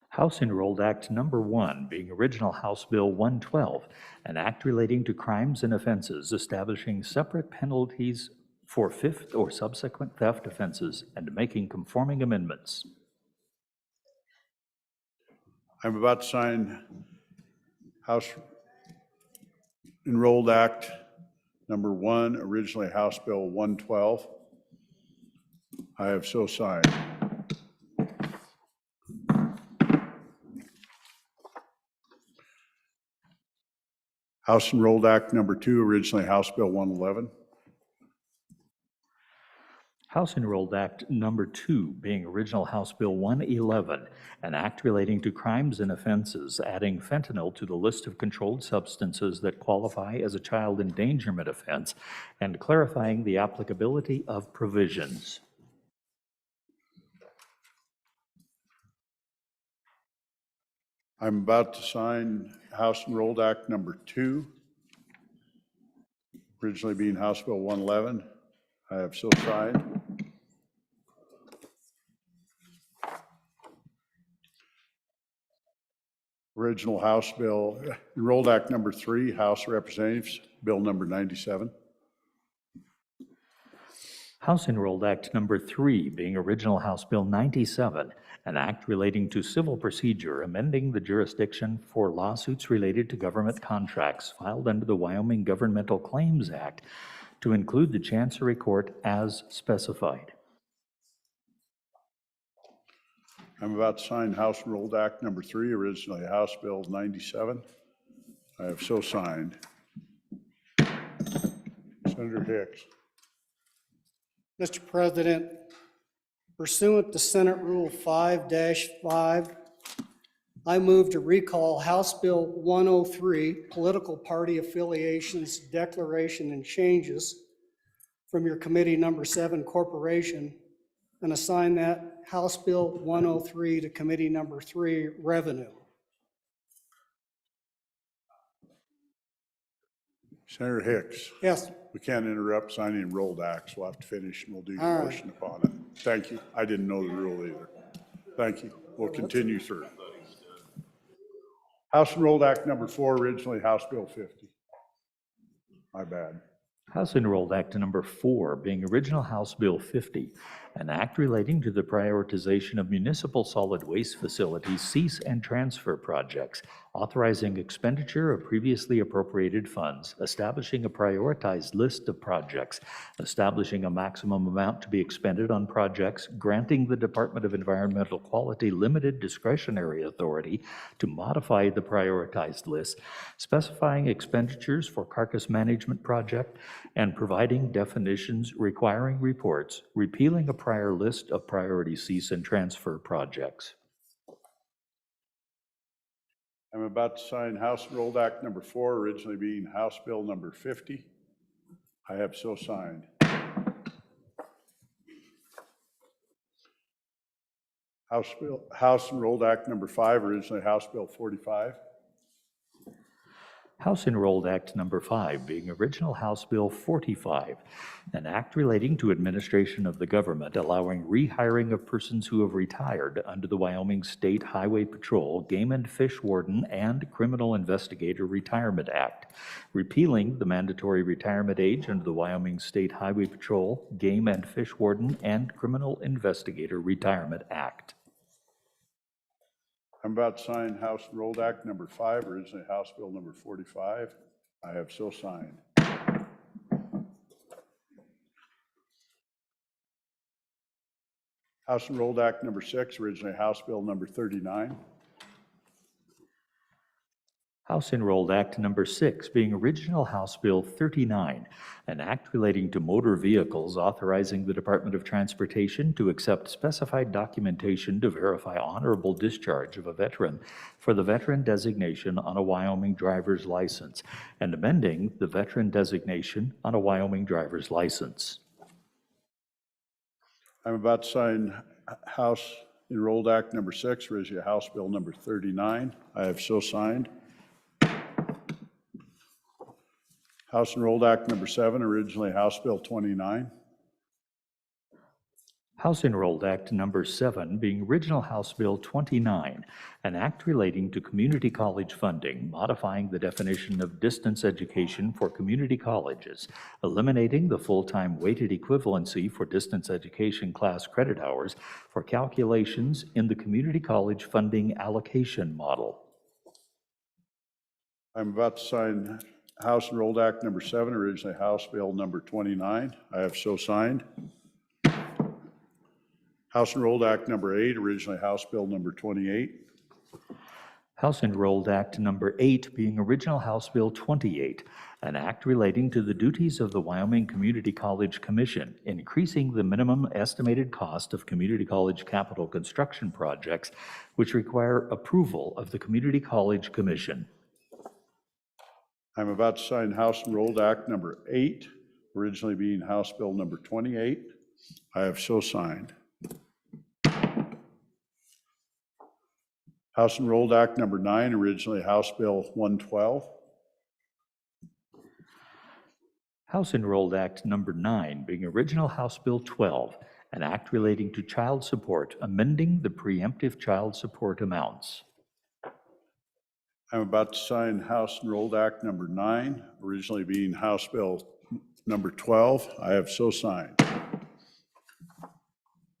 House Enrolled Act Number 1, being original House Bill 112, an act relating to crimes and offenses establishing separate penalties for fifth or subsequent theft offenses and making conforming amendments. I'm about to sign House Enrolled Act number 1, originally House Bill 112. I have so signed. House Enrolled Act number 2, originally House Bill 111. House Enrolled Act Number 2, being original House Bill 111, an act relating to crimes and offenses, adding fentanyl to the list of controlled substances that qualify as a child endangerment offense, and clarifying the applicability of provisions. I'm about to sign House Enrolled Act number 2, originally being House Bill 111. I have so signed. Original House Bill, Enrolled Act number 3, House of Representatives, Bill number 97. House Enrolled Act Number 3, being original House Bill 97, an act relating to civil procedure amending the jurisdiction for lawsuits related to government contracts filed under the Wyoming Governmental Claims Act to include the Chancery Court as specified. I'm about to sign House Enrolled Act number 3, originally House Bill 97. I have so signed. Senator Hicks. Mr. President, pursuant to Senate Rule 5-5, I move to recall House Bill 103, Political Party Affiliations, Declaration and Changes, from your Committee Number 7, Corporation, and assign that House Bill 103 to Committee Number 3, Revenue. Senator Hicks. Yes. We can't interrupt signing enrolled acts. We'll have to finish and we'll do All your right. motion upon it. Thank you. I didn't know the rule either. Thank you. We'll continue through. House Enrolled Act number 4, originally House Bill 50. My bad. House Enrolled Act Number 4, being original House Bill 50, an act relating to the prioritization of municipal solid waste facilities cease and transfer projects, authorizing expenditure of previously appropriated funds, establishing a prioritized list of projects, establishing a maximum amount to be expended on projects, granting the Department of Environmental Quality limited discretionary authority to modify the prioritized list, specifying expenditures for carcass management project, and providing definitions, requiring reports, repealing a prior list of priority cease and transfer projects. I'm about to sign House Enrolled Act number 4, originally being House Bill number 50. I have so signed. House Enrolled Act number 5, originally House Bill 45. House Enrolled Act Number 5, being original House Bill 45, an act relating to administration of the government allowing rehiring of persons who have retired under the Wyoming State Highway Patrol, Game and Fish Warden, and Criminal Investigator Retirement Act, repealing the mandatory retirement age under the Wyoming State Highway Patrol, Game and Fish Warden, and Criminal Investigator Retirement Act. I'm about to sign House Enrolled Act number 5, originally House Bill number 45. I have so signed. House Enrolled Act number 6, originally House Bill number 39. House Enrolled Act Number 6, being original House Bill 39, an act relating to motor vehicles authorizing the Department of Transportation to accept specified documentation to verify honorable discharge of a veteran for the veteran designation on a Wyoming driver's license, and amending the veteran designation on a Wyoming driver's license. I'm about to sign House Enrolled Act number 6, originally House Bill number 39. I have so signed. House Enrolled Act number 7, originally House Bill 29. House Enrolled Act Number 7, being original House Bill 29, an act relating to community college funding, modifying the definition of distance education for community colleges, eliminating the full-time weighted equivalency for distance education class credit hours for calculations in the community college funding allocation model. I'm about to sign House Enrolled Act number 7, originally House Bill number 29. I have so signed. House Enrolled Act number 8, originally House Bill number 28. House Enrolled Act Number 8, being original House Bill 28, an act relating to the duties of the Wyoming Community College Commission, increasing the minimum estimated cost of community college capital construction projects which require approval of the Community College Commission. I'm about to sign House Enrolled Act number 8, originally being House Bill number 28. I have so signed. House Enrolled Act number 9, originally House Bill 112. House Enrolled Act Number 9, being original House Bill 12, an act relating to child support, amending the preemptive child support amounts. I'm about to sign House Enrolled Act number 9, originally being House Bill number 12. I have so signed.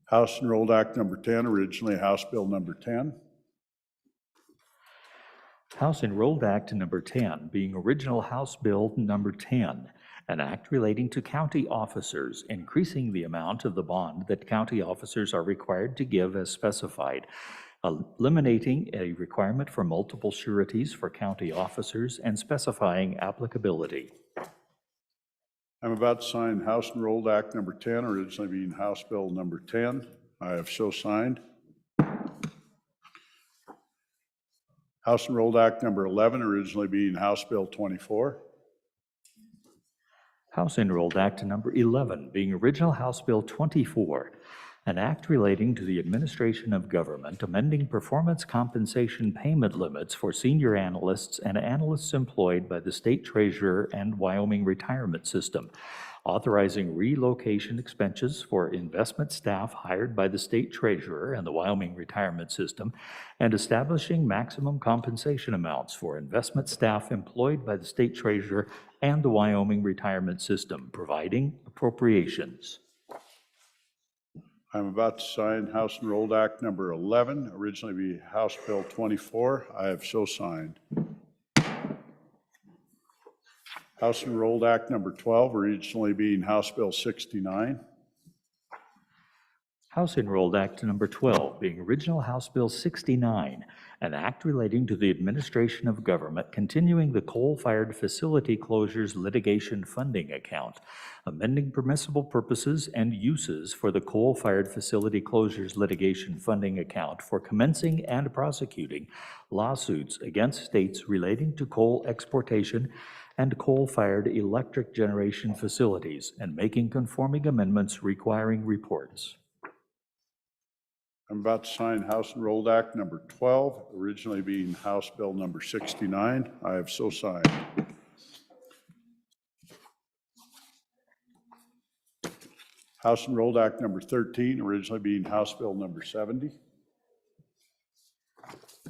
House Enrolled Act number 10, originally House Bill number 10. House Enrolled Act Number 10, being original House Bill Number 10, an act relating to county officers, increasing the amount of the bond that county officers are required to give as specified, eliminating a requirement for multiple sureties for county officers, and specifying applicability. I'm about to sign House Enrolled Act number 10, originally being House Bill number 10. I have so signed. House Enrolled Act number 11, originally being House Bill 24. House Enrolled Act Number 11, being original House Bill 24, an act relating to the administration of government, amending performance compensation payment limits for senior analysts and analysts employed by the state treasurer and Wyoming retirement system, authorizing relocation expenses for investment staff hired by the state treasurer and the Wyoming retirement system, and establishing maximum compensation amounts for investment staff employed by the state treasurer and the Wyoming retirement system, providing appropriations. I'm about to sign House Enrolled Act number 11, originally be House Bill 24. I have so signed. House Enrolled Act number 12, originally being House Bill 69. House Enrolled Act Number 12, being original House Bill 69, an act relating to the administration of government, continuing the coal-fired facility closures litigation funding account, amending permissible purposes and uses for the coal-fired facility closures litigation funding account for commencing and prosecuting lawsuits against states relating to coal exportation and coal-fired electric generation facilities, and making conforming amendments requiring reports. I'm about to sign House Enrolled Act number 12, originally being House Bill number 69. I have so signed. House Enrolled Act number 13, originally being House Bill number 70.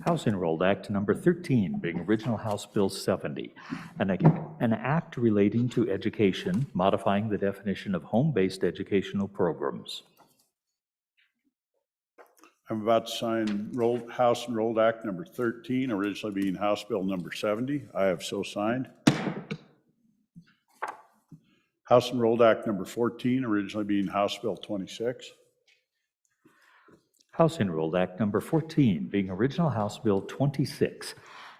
House Enrolled Act Number 13, being original House Bill 70, an act relating to education, modifying the definition of home-based educational programs. I'm about to sign House Enrolled Act number 13, originally being House Bill number 70. I have so signed. House Enrolled Act number 14, originally being House Bill 26. House Enrolled Act Number 14, being original House Bill 26,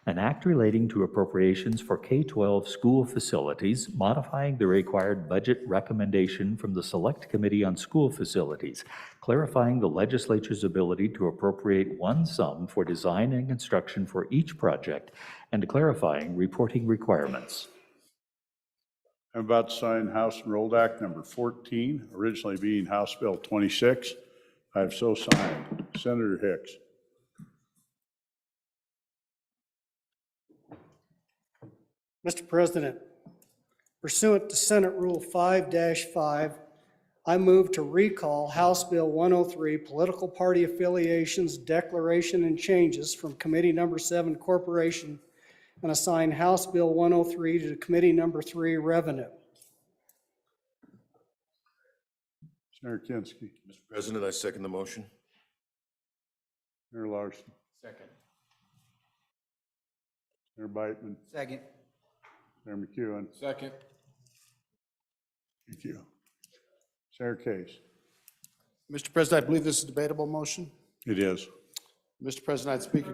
an act relating to appropriations for K-12 school facilities, modifying the required budget recommendation from the Select Committee on School Facilities, clarifying the legislature's ability to appropriate one sum for design and construction for each project, and clarifying reporting requirements. I'm about to sign House Enrolled Act number 14, originally being House Bill 26. I have so signed. Senator Hicks. Mr. President, pursuant to Senate Rule 5-5, I move to recall House Bill 103, Political Party Affiliations, Declaration and Changes from Committee Number 7, Corporation, and assign House Bill 103 to Committee Number 3, Revenue. Senator Kinski. Mr. President, I second the motion. Senator Larson. Second. Senator Beitman. Second. Senator McEwen. Second. Thank you. Senator Case. Mr. President, I believe this is a debatable motion. It is. Mr. President, I'd speak.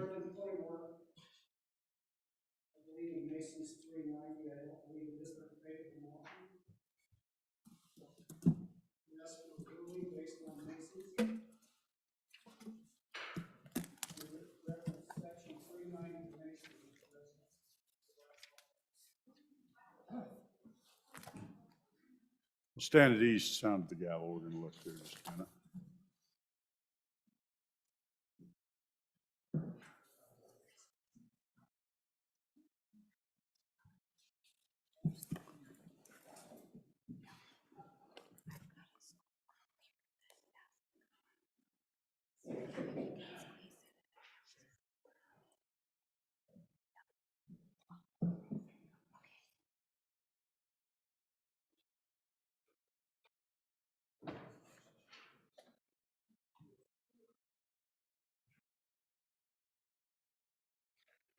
We'll stand at ease, sound of the gavel. We're going to look here just a minute.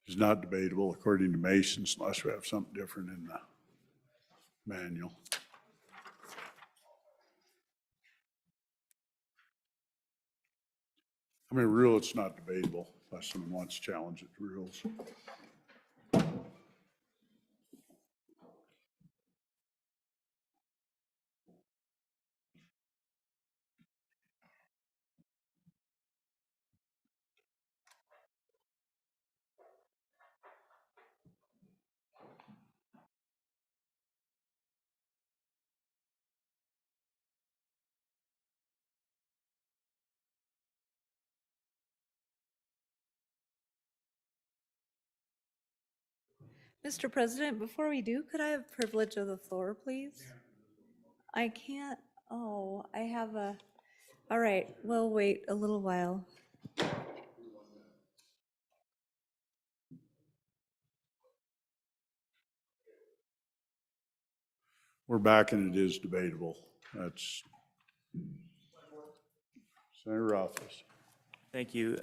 Is not debatable according to Masons unless we have something different in the manual. I mean, rule, it's not debatable unless someone wants to challenge it to rules. Mr. President, before we do, could I have privilege of the floor, please? I can't, oh, I have a, all right, we'll wait a little while. We're back and it is debatable. That's Senator Rothfuss. Thank you.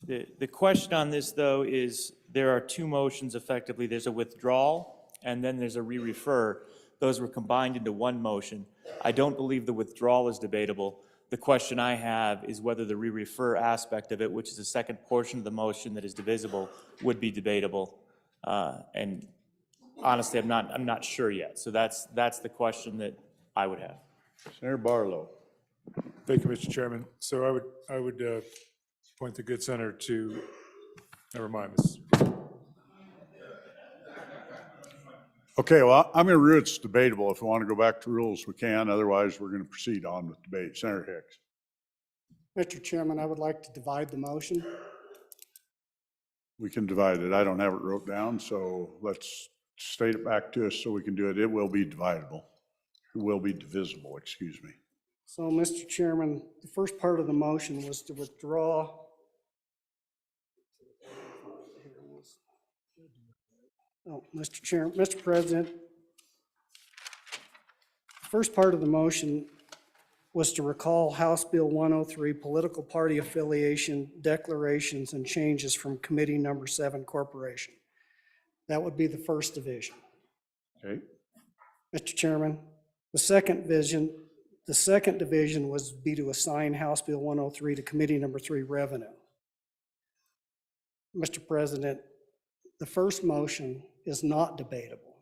The question on this, though, is there are two motions effectively. There's a withdrawal and then there's a re-refer. Those were combined into one motion. I don't believe the withdrawal is debatable. The question I have is whether the re-refer aspect of it, which is the second portion of the motion that is divisible, would be debatable. And honestly, I'm not sure yet. So that's the question that I would have. Senator Barlow. Thank you, Mr. Chairman. So I would point the good senator to, never mind, Mr. Okay, well, I'm going to rule it's debatable. If we want to go back to rules, we can. Otherwise, we're going to proceed on with debate. Senator Hicks. Mr. Chairman, I would like to divide the motion. We can divide it. I don't have it wrote down, so let's state it back to us so we can do it. It will be dividable. It will be divisible, excuse me. So, Mr. Chairman, the first part of the motion was to withdraw. Oh, Mr. President, the first part of the motion was to recall House Bill 103, political party affiliation declarations and changes from Committee Number 7, Corporation. That would be the first division. Okay, Mr. Chairman, the second division was be to assign House Bill 103 to Committee Number 3, Revenue. Mr. President, the first motion is not debatable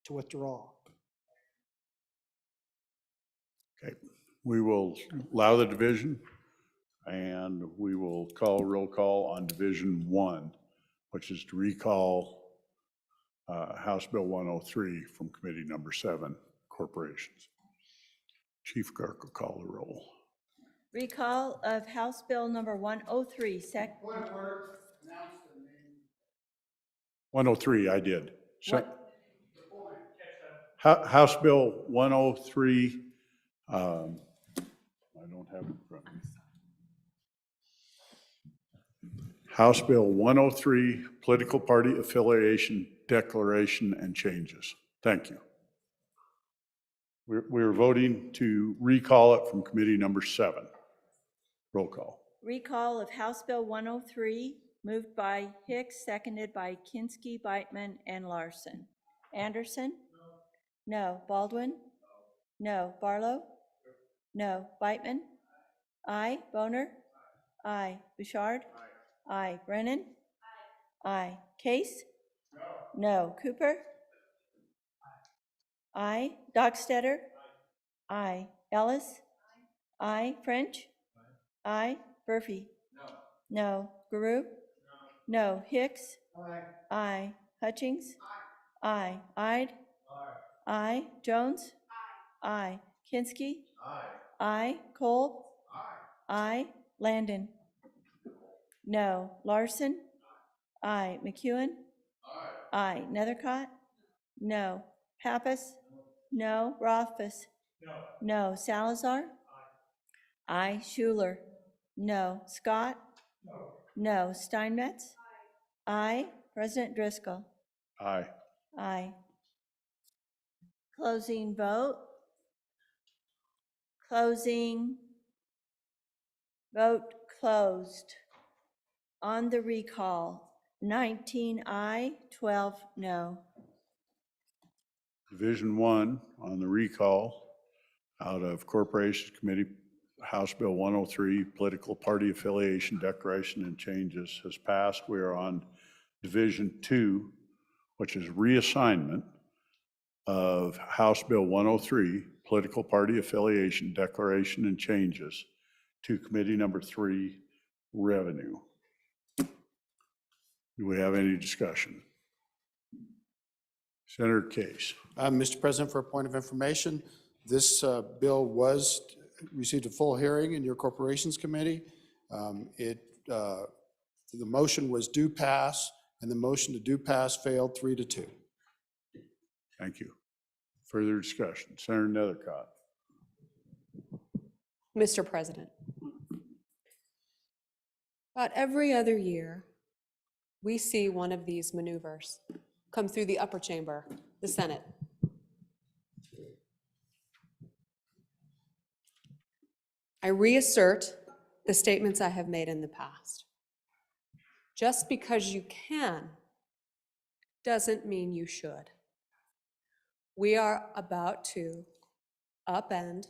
to withdraw. okay. We will allow the division, and we will call roll call on Division 1, which is to recall House Bill 103 from Committee Number 7, Corporations. Chief Clerk will call the roll. Recall of House Bill number 103, 103, I did. House Bill 103, I don't have it in front of me. House Bill 103, Political Party Affiliation Declaration and Changes. Thank you. We're voting to recall it from Committee Number 7. Roll call. recall of House Bill 103, moved by Hicks, seconded by Kinski, Beitman, and Larson. Anderson? No. Baldwin? No. Barlow? No. Beitman? Aye. Boner? Aye. Bouchard? Aye. Brennan? Aye. Case? No. Cooper? Aye. Dockstetter? Aye. Ellis? Aye. French? Aye. Murphy? No. Guru? No. Hicks? Aye. Hutchings? Aye. Ide? Aye. Jones? Aye. Kinski? Aye. Cole? Aye. Landon? No. Larson? Aye. McEwen? Aye. Nethercott? No. Pappas? No. Rothfuss? No. Salazar? Aye. Schuler? No. Scott? No. Steinmetz? Aye. President Driscoll? Aye. Aye. Closing vote. Closing. Vote closed. On the recall, 19 aye, 12 no. Division 1 on the recall out of Corporations Committee, House Bill 103, Political Party Affiliation Declaration and Changes has passed. We are on Division 2, which is reassignment of House Bill 103, Political Party Affiliation Declaration and Changes to Committee Number 3, Revenue. Do we have any discussion? Senator Case. Mr. President, for a point of information, this bill received a full hearing in your Corporations Committee. The motion was do pass, and the motion to do pass failed 3-2. Thank you. Further discussion. Senator Nethercott. Mr. President, about every other year, we see one of these maneuvers come through the upper chamber, the Senate. I reassert the statements I have made in the past. Just because you can doesn't mean you should. We are about to upend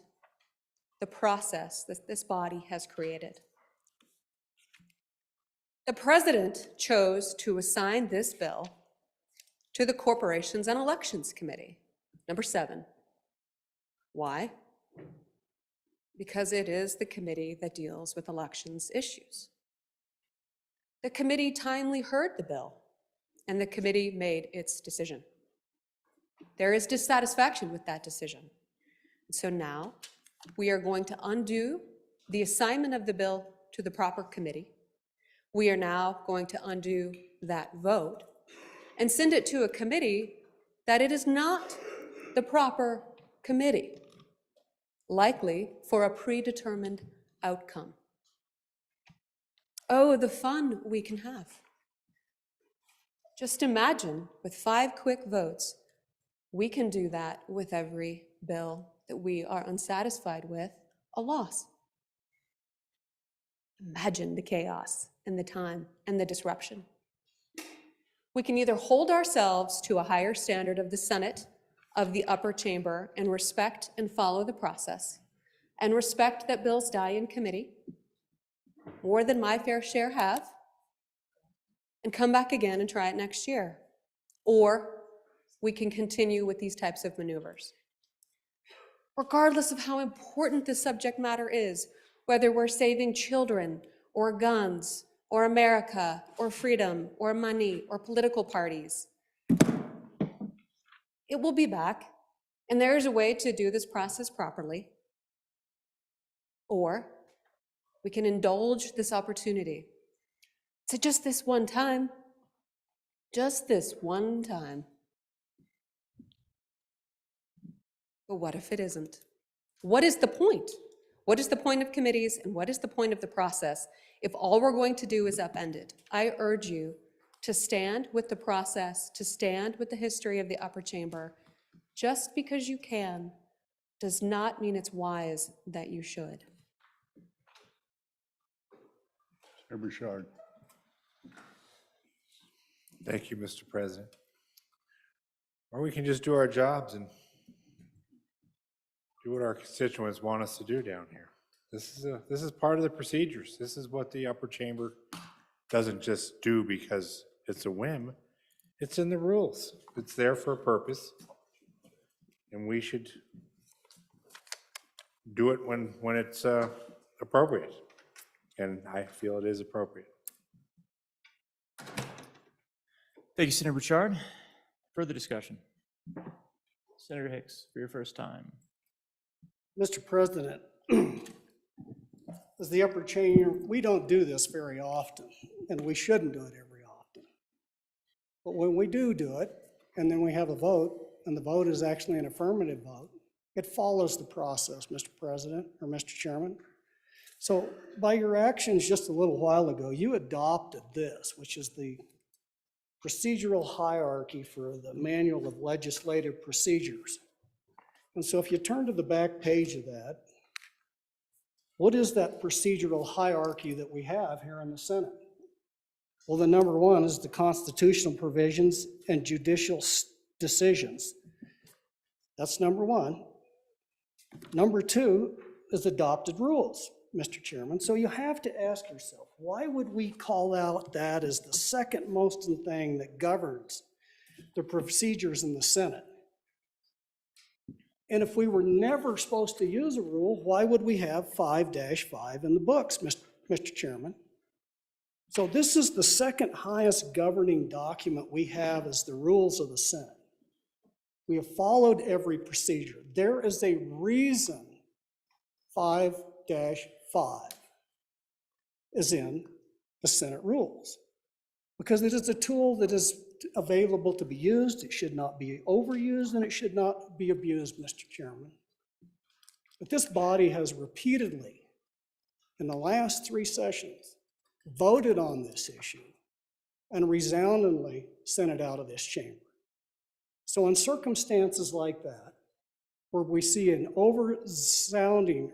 the process that this body has created. The president chose to assign this bill to the Corporations and Elections Committee, number 7. Why? Because it is the committee that deals with elections issues. The committee timely heard the bill, and the committee made its decision. There is dissatisfaction with that decision. So now we are going to undo the assignment of the bill to the proper committee. We are now going to undo that vote and send it to a committee that it is not the proper committee, likely for a predetermined outcome. Oh, the fun we can have. Just imagine, with 5 quick votes, we can do that with every bill that we are unsatisfied with a loss. Imagine the chaos and the time and the disruption. We can either hold ourselves to a higher standard of the Senate, of the upper chamber, and respect and follow the process, and respect that bills die in committee, more than my fair share have, and come back again and try it next year. Or we can continue with these types of maneuvers. Regardless of how important the subject matter is, whether we're saving children or guns or America or freedom or money or political parties, it will be back, and there is a way to do this process properly. Or we can indulge this opportunity to just this one time, just this one time. But what if it isn't? What is the point? What is the point of committees and what is the point of the process if all we're going to do is upend it? I urge you to stand with the process, to stand with the history of the upper chamber. Just because you can does not mean it's wise that you should. Senator Bouchard. Thank you, Mr. President. Or we can just do our jobs and do what our constituents want us to do down here. This is part of the procedures. This is what the upper chamber doesn't just do because it's a whim. It's in the rules. It's there for a purpose. And we should do it when it's appropriate. And I feel it is appropriate. Thank you, Senator Bouchard. Further discussion? Senator Hicks, for your first time. Mr. President, as the upper chamber, we don't do this very often, and we shouldn't do it every often. But when we do it, and then we have a vote, and the vote is actually an affirmative vote, it follows the process, Mr. President, or Mr. Chairman. So by your actions just a little while ago, you adopted this, which is the procedural hierarchy for the Manual of Legislative Procedures. And so if you turn to the back page of that, what is that procedural hierarchy that we have here in the Senate? Well, the number one is the constitutional provisions and judicial decisions. That's number one. Number two is adopted rules, Mr. Chairman. So you have to ask yourself, why would we call out that as the second most thing that governs the procedures in the Senate? And if we were never supposed to use a rule, why would we have 5-5 in the books, Mr. Chairman? So this is the second highest governing document we have as the rules of the Senate. We have followed every procedure. There is a reason 5-5 is in the Senate rules, because it is a tool that is available to be used. It should not be overused, and it should not be abused, Mr. Chairman. But this body has repeatedly, in the last 3 sessions, voted on this issue and resoundingly sent it out of this chamber. So in circumstances like that, where we see an oversounding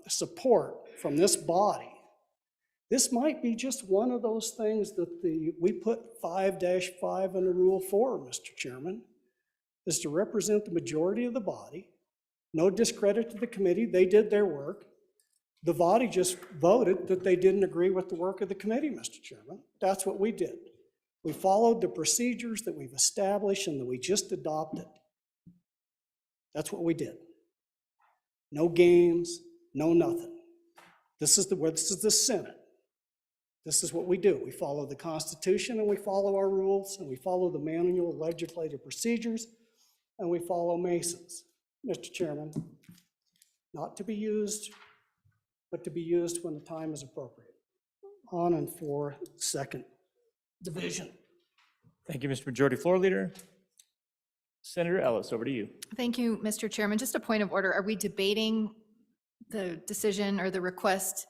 support from this body, this might be just one of those things that we put 5-5 in the rule for, Mr. Chairman, is to represent the majority of the body. No discredit to the committee. They did their work. The body just voted that they didn't agree with the work of the committee, Mr. Chairman. That's what we did. We followed the procedures that we've established and that we just adopted. That's what we did. No games, no nothing. This is the Senate. This is what we do. We follow the Constitution, and we follow our rules, and we follow the Manual of Legislative Procedures, and we follow Masons, Mr. Chairman. Not to be used, but to be used when the time is appropriate. On and for second division. Thank you, Mr. Majority Floor Leader. Senator Ellis, over to you. Thank you, Mr. Chairman. Just a point of order. Are we debating the decision or the request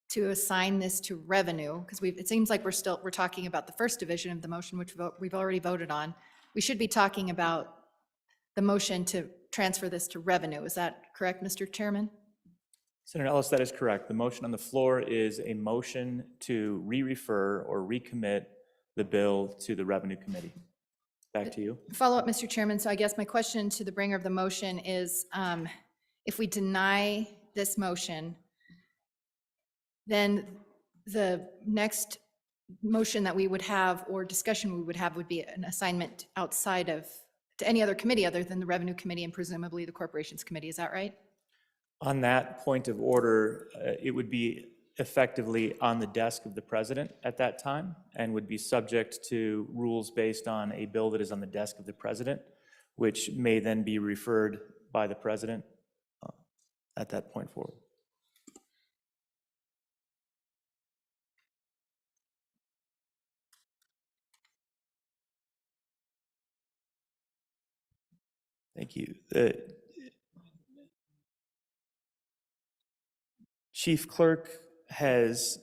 to assign this to revenue? Because it seems like we're talking about the first division of the motion, which we've already voted on. We should be talking about the motion to transfer this to revenue. Is that correct, Mr. Chairman? Senator Ellis, that is correct. The motion on the floor is a motion to re-refer or recommit the bill to the Revenue Committee. Back to you. Follow up, Mr. Chairman. So I guess my question to the bringer of the motion is, if we deny this motion, then the next motion that we would have or discussion we would have would be an assignment outside of, to any other committee other than the Revenue Committee and presumably the Corporations Committee. Is that right? On that point of order, it would be effectively on the desk of the president at that time and would be subject to rules based on a bill that is on the desk of the president, which may then be referred by the president at that point forward. Thank you. Chief Clerk has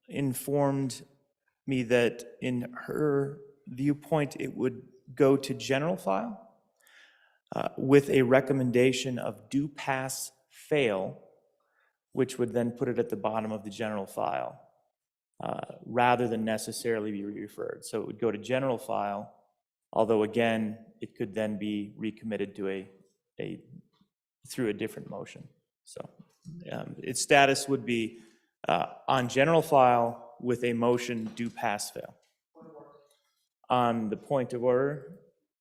informed me that in her viewpoint, it would go to general file with a recommendation of do pass fail, which would then put it at the bottom of the general file rather than necessarily be referred. So it would go to general file, although again, it could then be recommitted to through a different motion. So its status would be on general file with a motion do pass fail. On the point of order,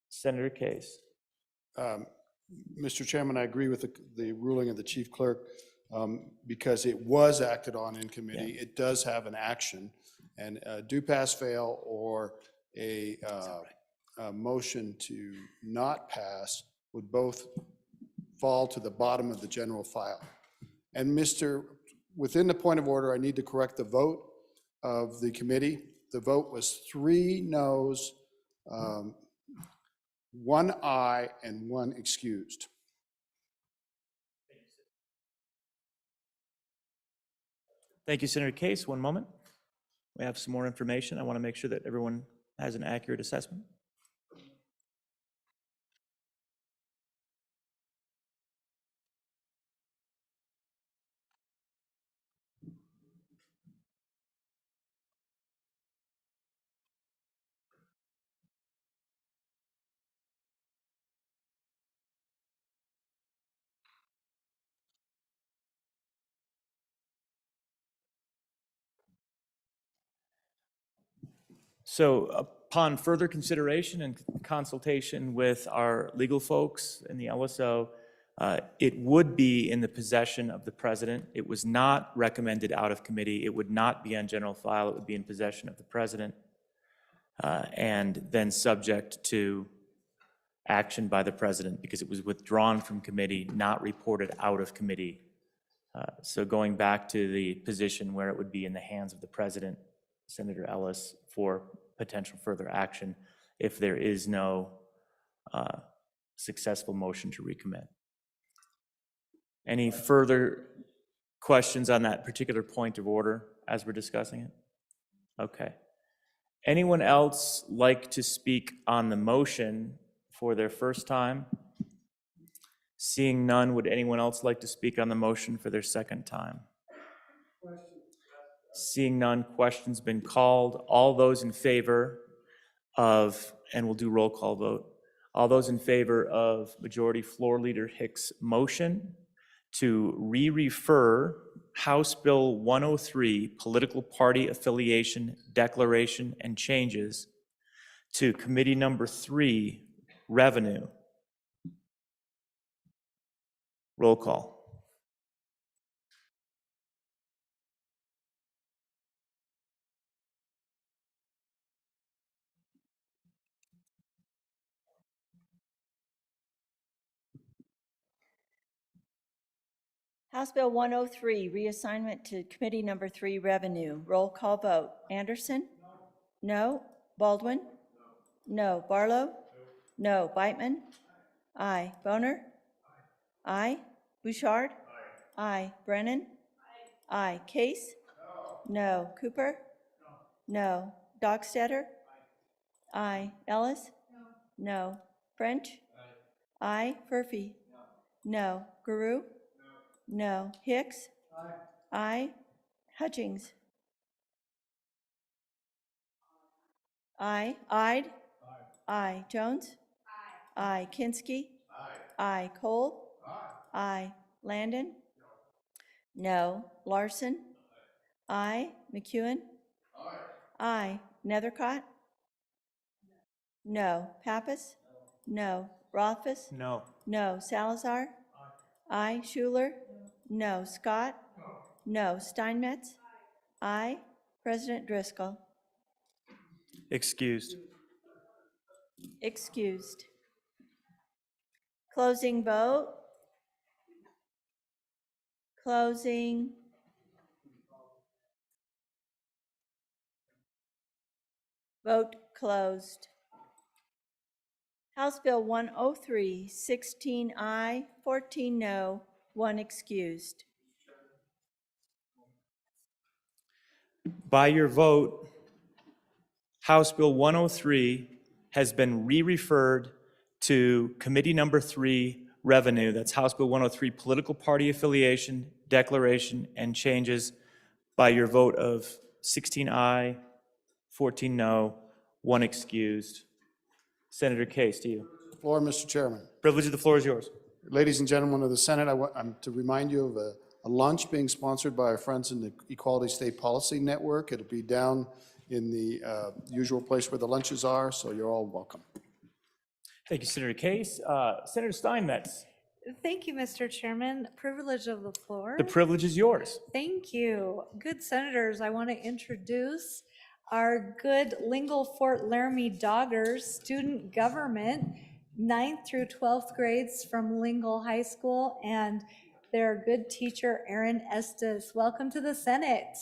Senator Case. Mr. Chairman, I agree with the ruling of the chief clerk because it was acted on in committee. It does have an action, and do pass fail or a motion to not pass would both fall to the bottom of the general file. And within the point of order, I need to correct the vote of the committee. The vote was 3 noes, 1 aye, and 1 excused. Thank you, Senator Case. One moment. We have some more information. I want to make sure that everyone has an accurate assessment. So upon further consideration and consultation with our legal folks in the LSO, it would be in the possession of the president. It was not recommended out of committee. It would not be on general file. It would be in possession of the president and then subject to action by the president because it was withdrawn from committee, not reported out of committee. So going back to the position where it would be in the hands of the president, Senator Ellis, for potential further action if there is no successful motion to recommit. Any further questions on that particular point of order as we're discussing it? Okay. Anyone else like to speak on the motion for their first time? Seeing none, would anyone else like to speak on the motion for their second time? Seeing none, questions been called. All those in favor of, and we'll do roll call vote, all those in favor of Majority Floor Leader Hicks' motion to re-refer House Bill 103, Political Party Affiliation Declaration and Changes, to Committee Number 3, Revenue. Roll call. House Bill 103, reassignment to Committee Number 3, Revenue. Roll call vote. Anderson? No. Baldwin? No. Barlow? No. Beitman? Aye. Boner? Aye. Bouchard? Aye. Brennan? Aye. Case? No. Cooper? No. Dockstader? Aye. Ellis? No. French? Aye. Furphy? No. Guru? No. Hicks? Aye. Hutchings? Aye. Ide? Aye. Jones? Aye. Kinsky? Aye. Cole? Aye. Landon? No. Larson? Aye. McEwen? Aye. Nethercott? No. Pappas? No. Rothfuss? No. No. Salazar? Aye. Schuler? No. Scott? No. Steinmetz? Aye. President Driscoll? Excused. Excused. Closing vote. Closing. Vote closed. House Bill 103, 16 aye, 14 no, 1 excused. By your vote, House Bill 103 has been re-referred to Committee Number 3, Revenue. That's House Bill 103, Political Party Affiliation, Declaration, and Changes. By your vote of 16 aye, 14 no, 1 excused. Senator Case, to you. Floor, Mr. Chairman. Privilege of the floor is yours. Ladies and gentlemen of the Senate, I'm to remind you of a lunch being sponsored by our friends in the Equality State Policy Network. It'll be down in the usual place where the lunches are, so you're all welcome. Thank you, Senator Case. Senator Steinmetz, Thank you, Mr. Chairman. Privilege of the floor. the privilege is yours. Thank you. Good senators, I want to introduce our good Lingle Fort Laramie Doggers student government, 9th through 12th grades from Lingle High School, and their good teacher, Erin Estes. Welcome to the Senate.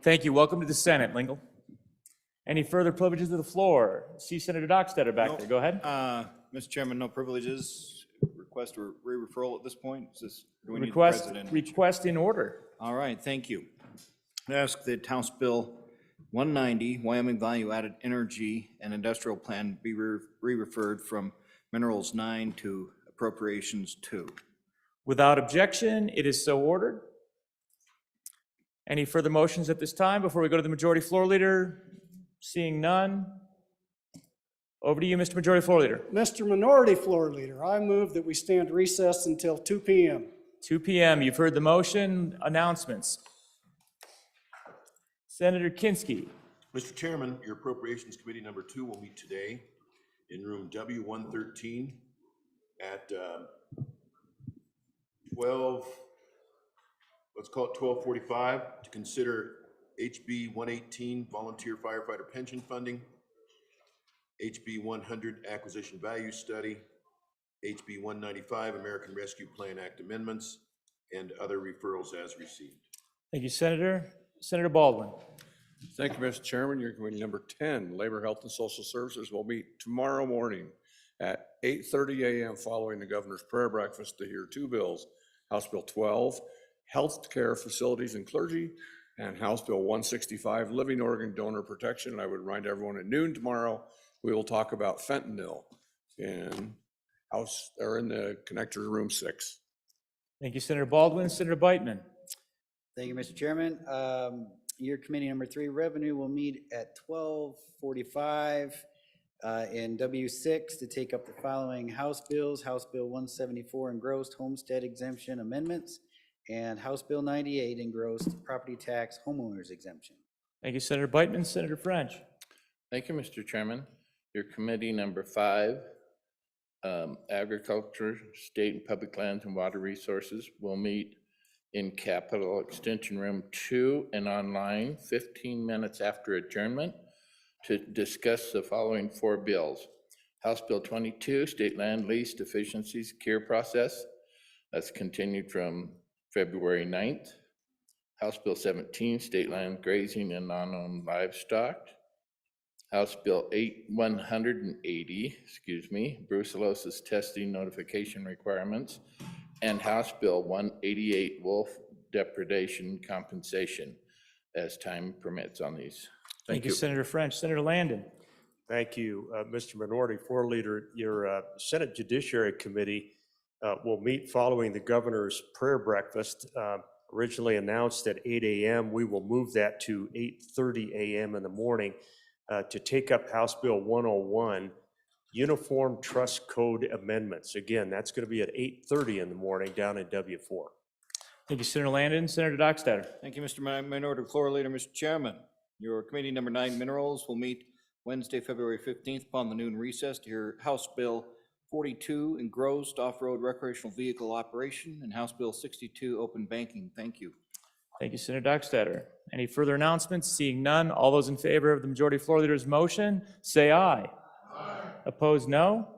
Thank you. Welcome to the Senate, Lingle. Any further privileges of the floor? See Senator Dockstetter back there. Go ahead. Mr. Chairman, no privileges. Request a re-referral at this point. Is this, do we need the Request, president? request in order. All right, thank you. I ask that House Bill 190, Wyoming Value Added Energy and Industrial Plan, be re-referred from Minerals 9 to Appropriations 2. Without objection, it is so ordered. Any further motions at this time before we go to the Majority Floor Leader? Seeing none. Over to you, Mr. Majority Floor Leader. Mr. Minority Floor Leader, I move that we stand recessed until 2 p.m. 2 p.m. You've heard the motion. Announcements. Senator Kinsky. Mr. Chairman, your Appropriations Committee Number 2 will meet today in room W113 at 12:45 to consider HB 118 Volunteer Firefighter Pension Funding, HB 100 Acquisition Value Study, HB 195 American Rescue Plan Act amendments, and other referrals as received. Thank you, Senator. Senator Baldwin. Thank you, Mr. Chairman. Your committee number 10, Labor, Health, and Social Services, will meet tomorrow morning at 8:30 a.m. following the governor's prayer breakfast to hear 2 bills, House Bill 12, Health Care Facilities and Clergy, and House Bill 165, Living Organ Donor Protection. And I would remind everyone at noon tomorrow, we will talk about fentanyl in the connector room 6. Thank you, Senator Baldwin. Senator Beitman. Thank you, Mr. Chairman. Your committee number 3, Revenue, will meet at 12:45 in W6 to take up the following House bills: House Bill 174 engrossed homestead exemption amendments, and House Bill 98 engrossed property tax homeowners exemption. Thank you, Senator Beitman. Senator French. Thank you, Mr. Chairman. Your committee number 5, Agriculture, State and Public Lands and Water Resources, will meet in Capitol Extension Room 2 and online 15 minutes after adjournment to discuss the following 4 bills. House Bill 22, State Land Lease Deficiencies Cure Process. That's continued from February 9th. House Bill 17, State Land Grazing and Non-Owned Livestock. House Bill 180, brucellosis testing notification requirements and House Bill 188, wolf depredation compensation, as time permits on these. Thank you, Senator French. Senator Landon. Thank you, Mr. Minority Floor Leader. Your Senate Judiciary Committee will meet following the governor's prayer breakfast, originally announced at 8 a.m. We will move that to 8:30 a.m. in the morning to take up House Bill 101, Uniform Trust Code Amendments. Again, that's going to be at 8:30 in the morning down in W4. Thank you, Senator Landon. Senator Dockstader. Thank you, Mr. Minority Floor Leader. Mr. Chairman, your committee number 9, Minerals, will meet Wednesday, February 15th upon the noon recess to hear House Bill 42, engrossed off-road recreational vehicle operation, and House Bill 62, open banking. Thank you. Thank you, Senator Dockstader. Any further announcements? Seeing none, all those in favor of the Majority Floor Leader's motion, say aye. Aye. Opposed, no.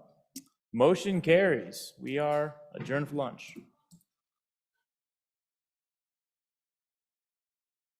Motion carries. We are adjourned for lunch.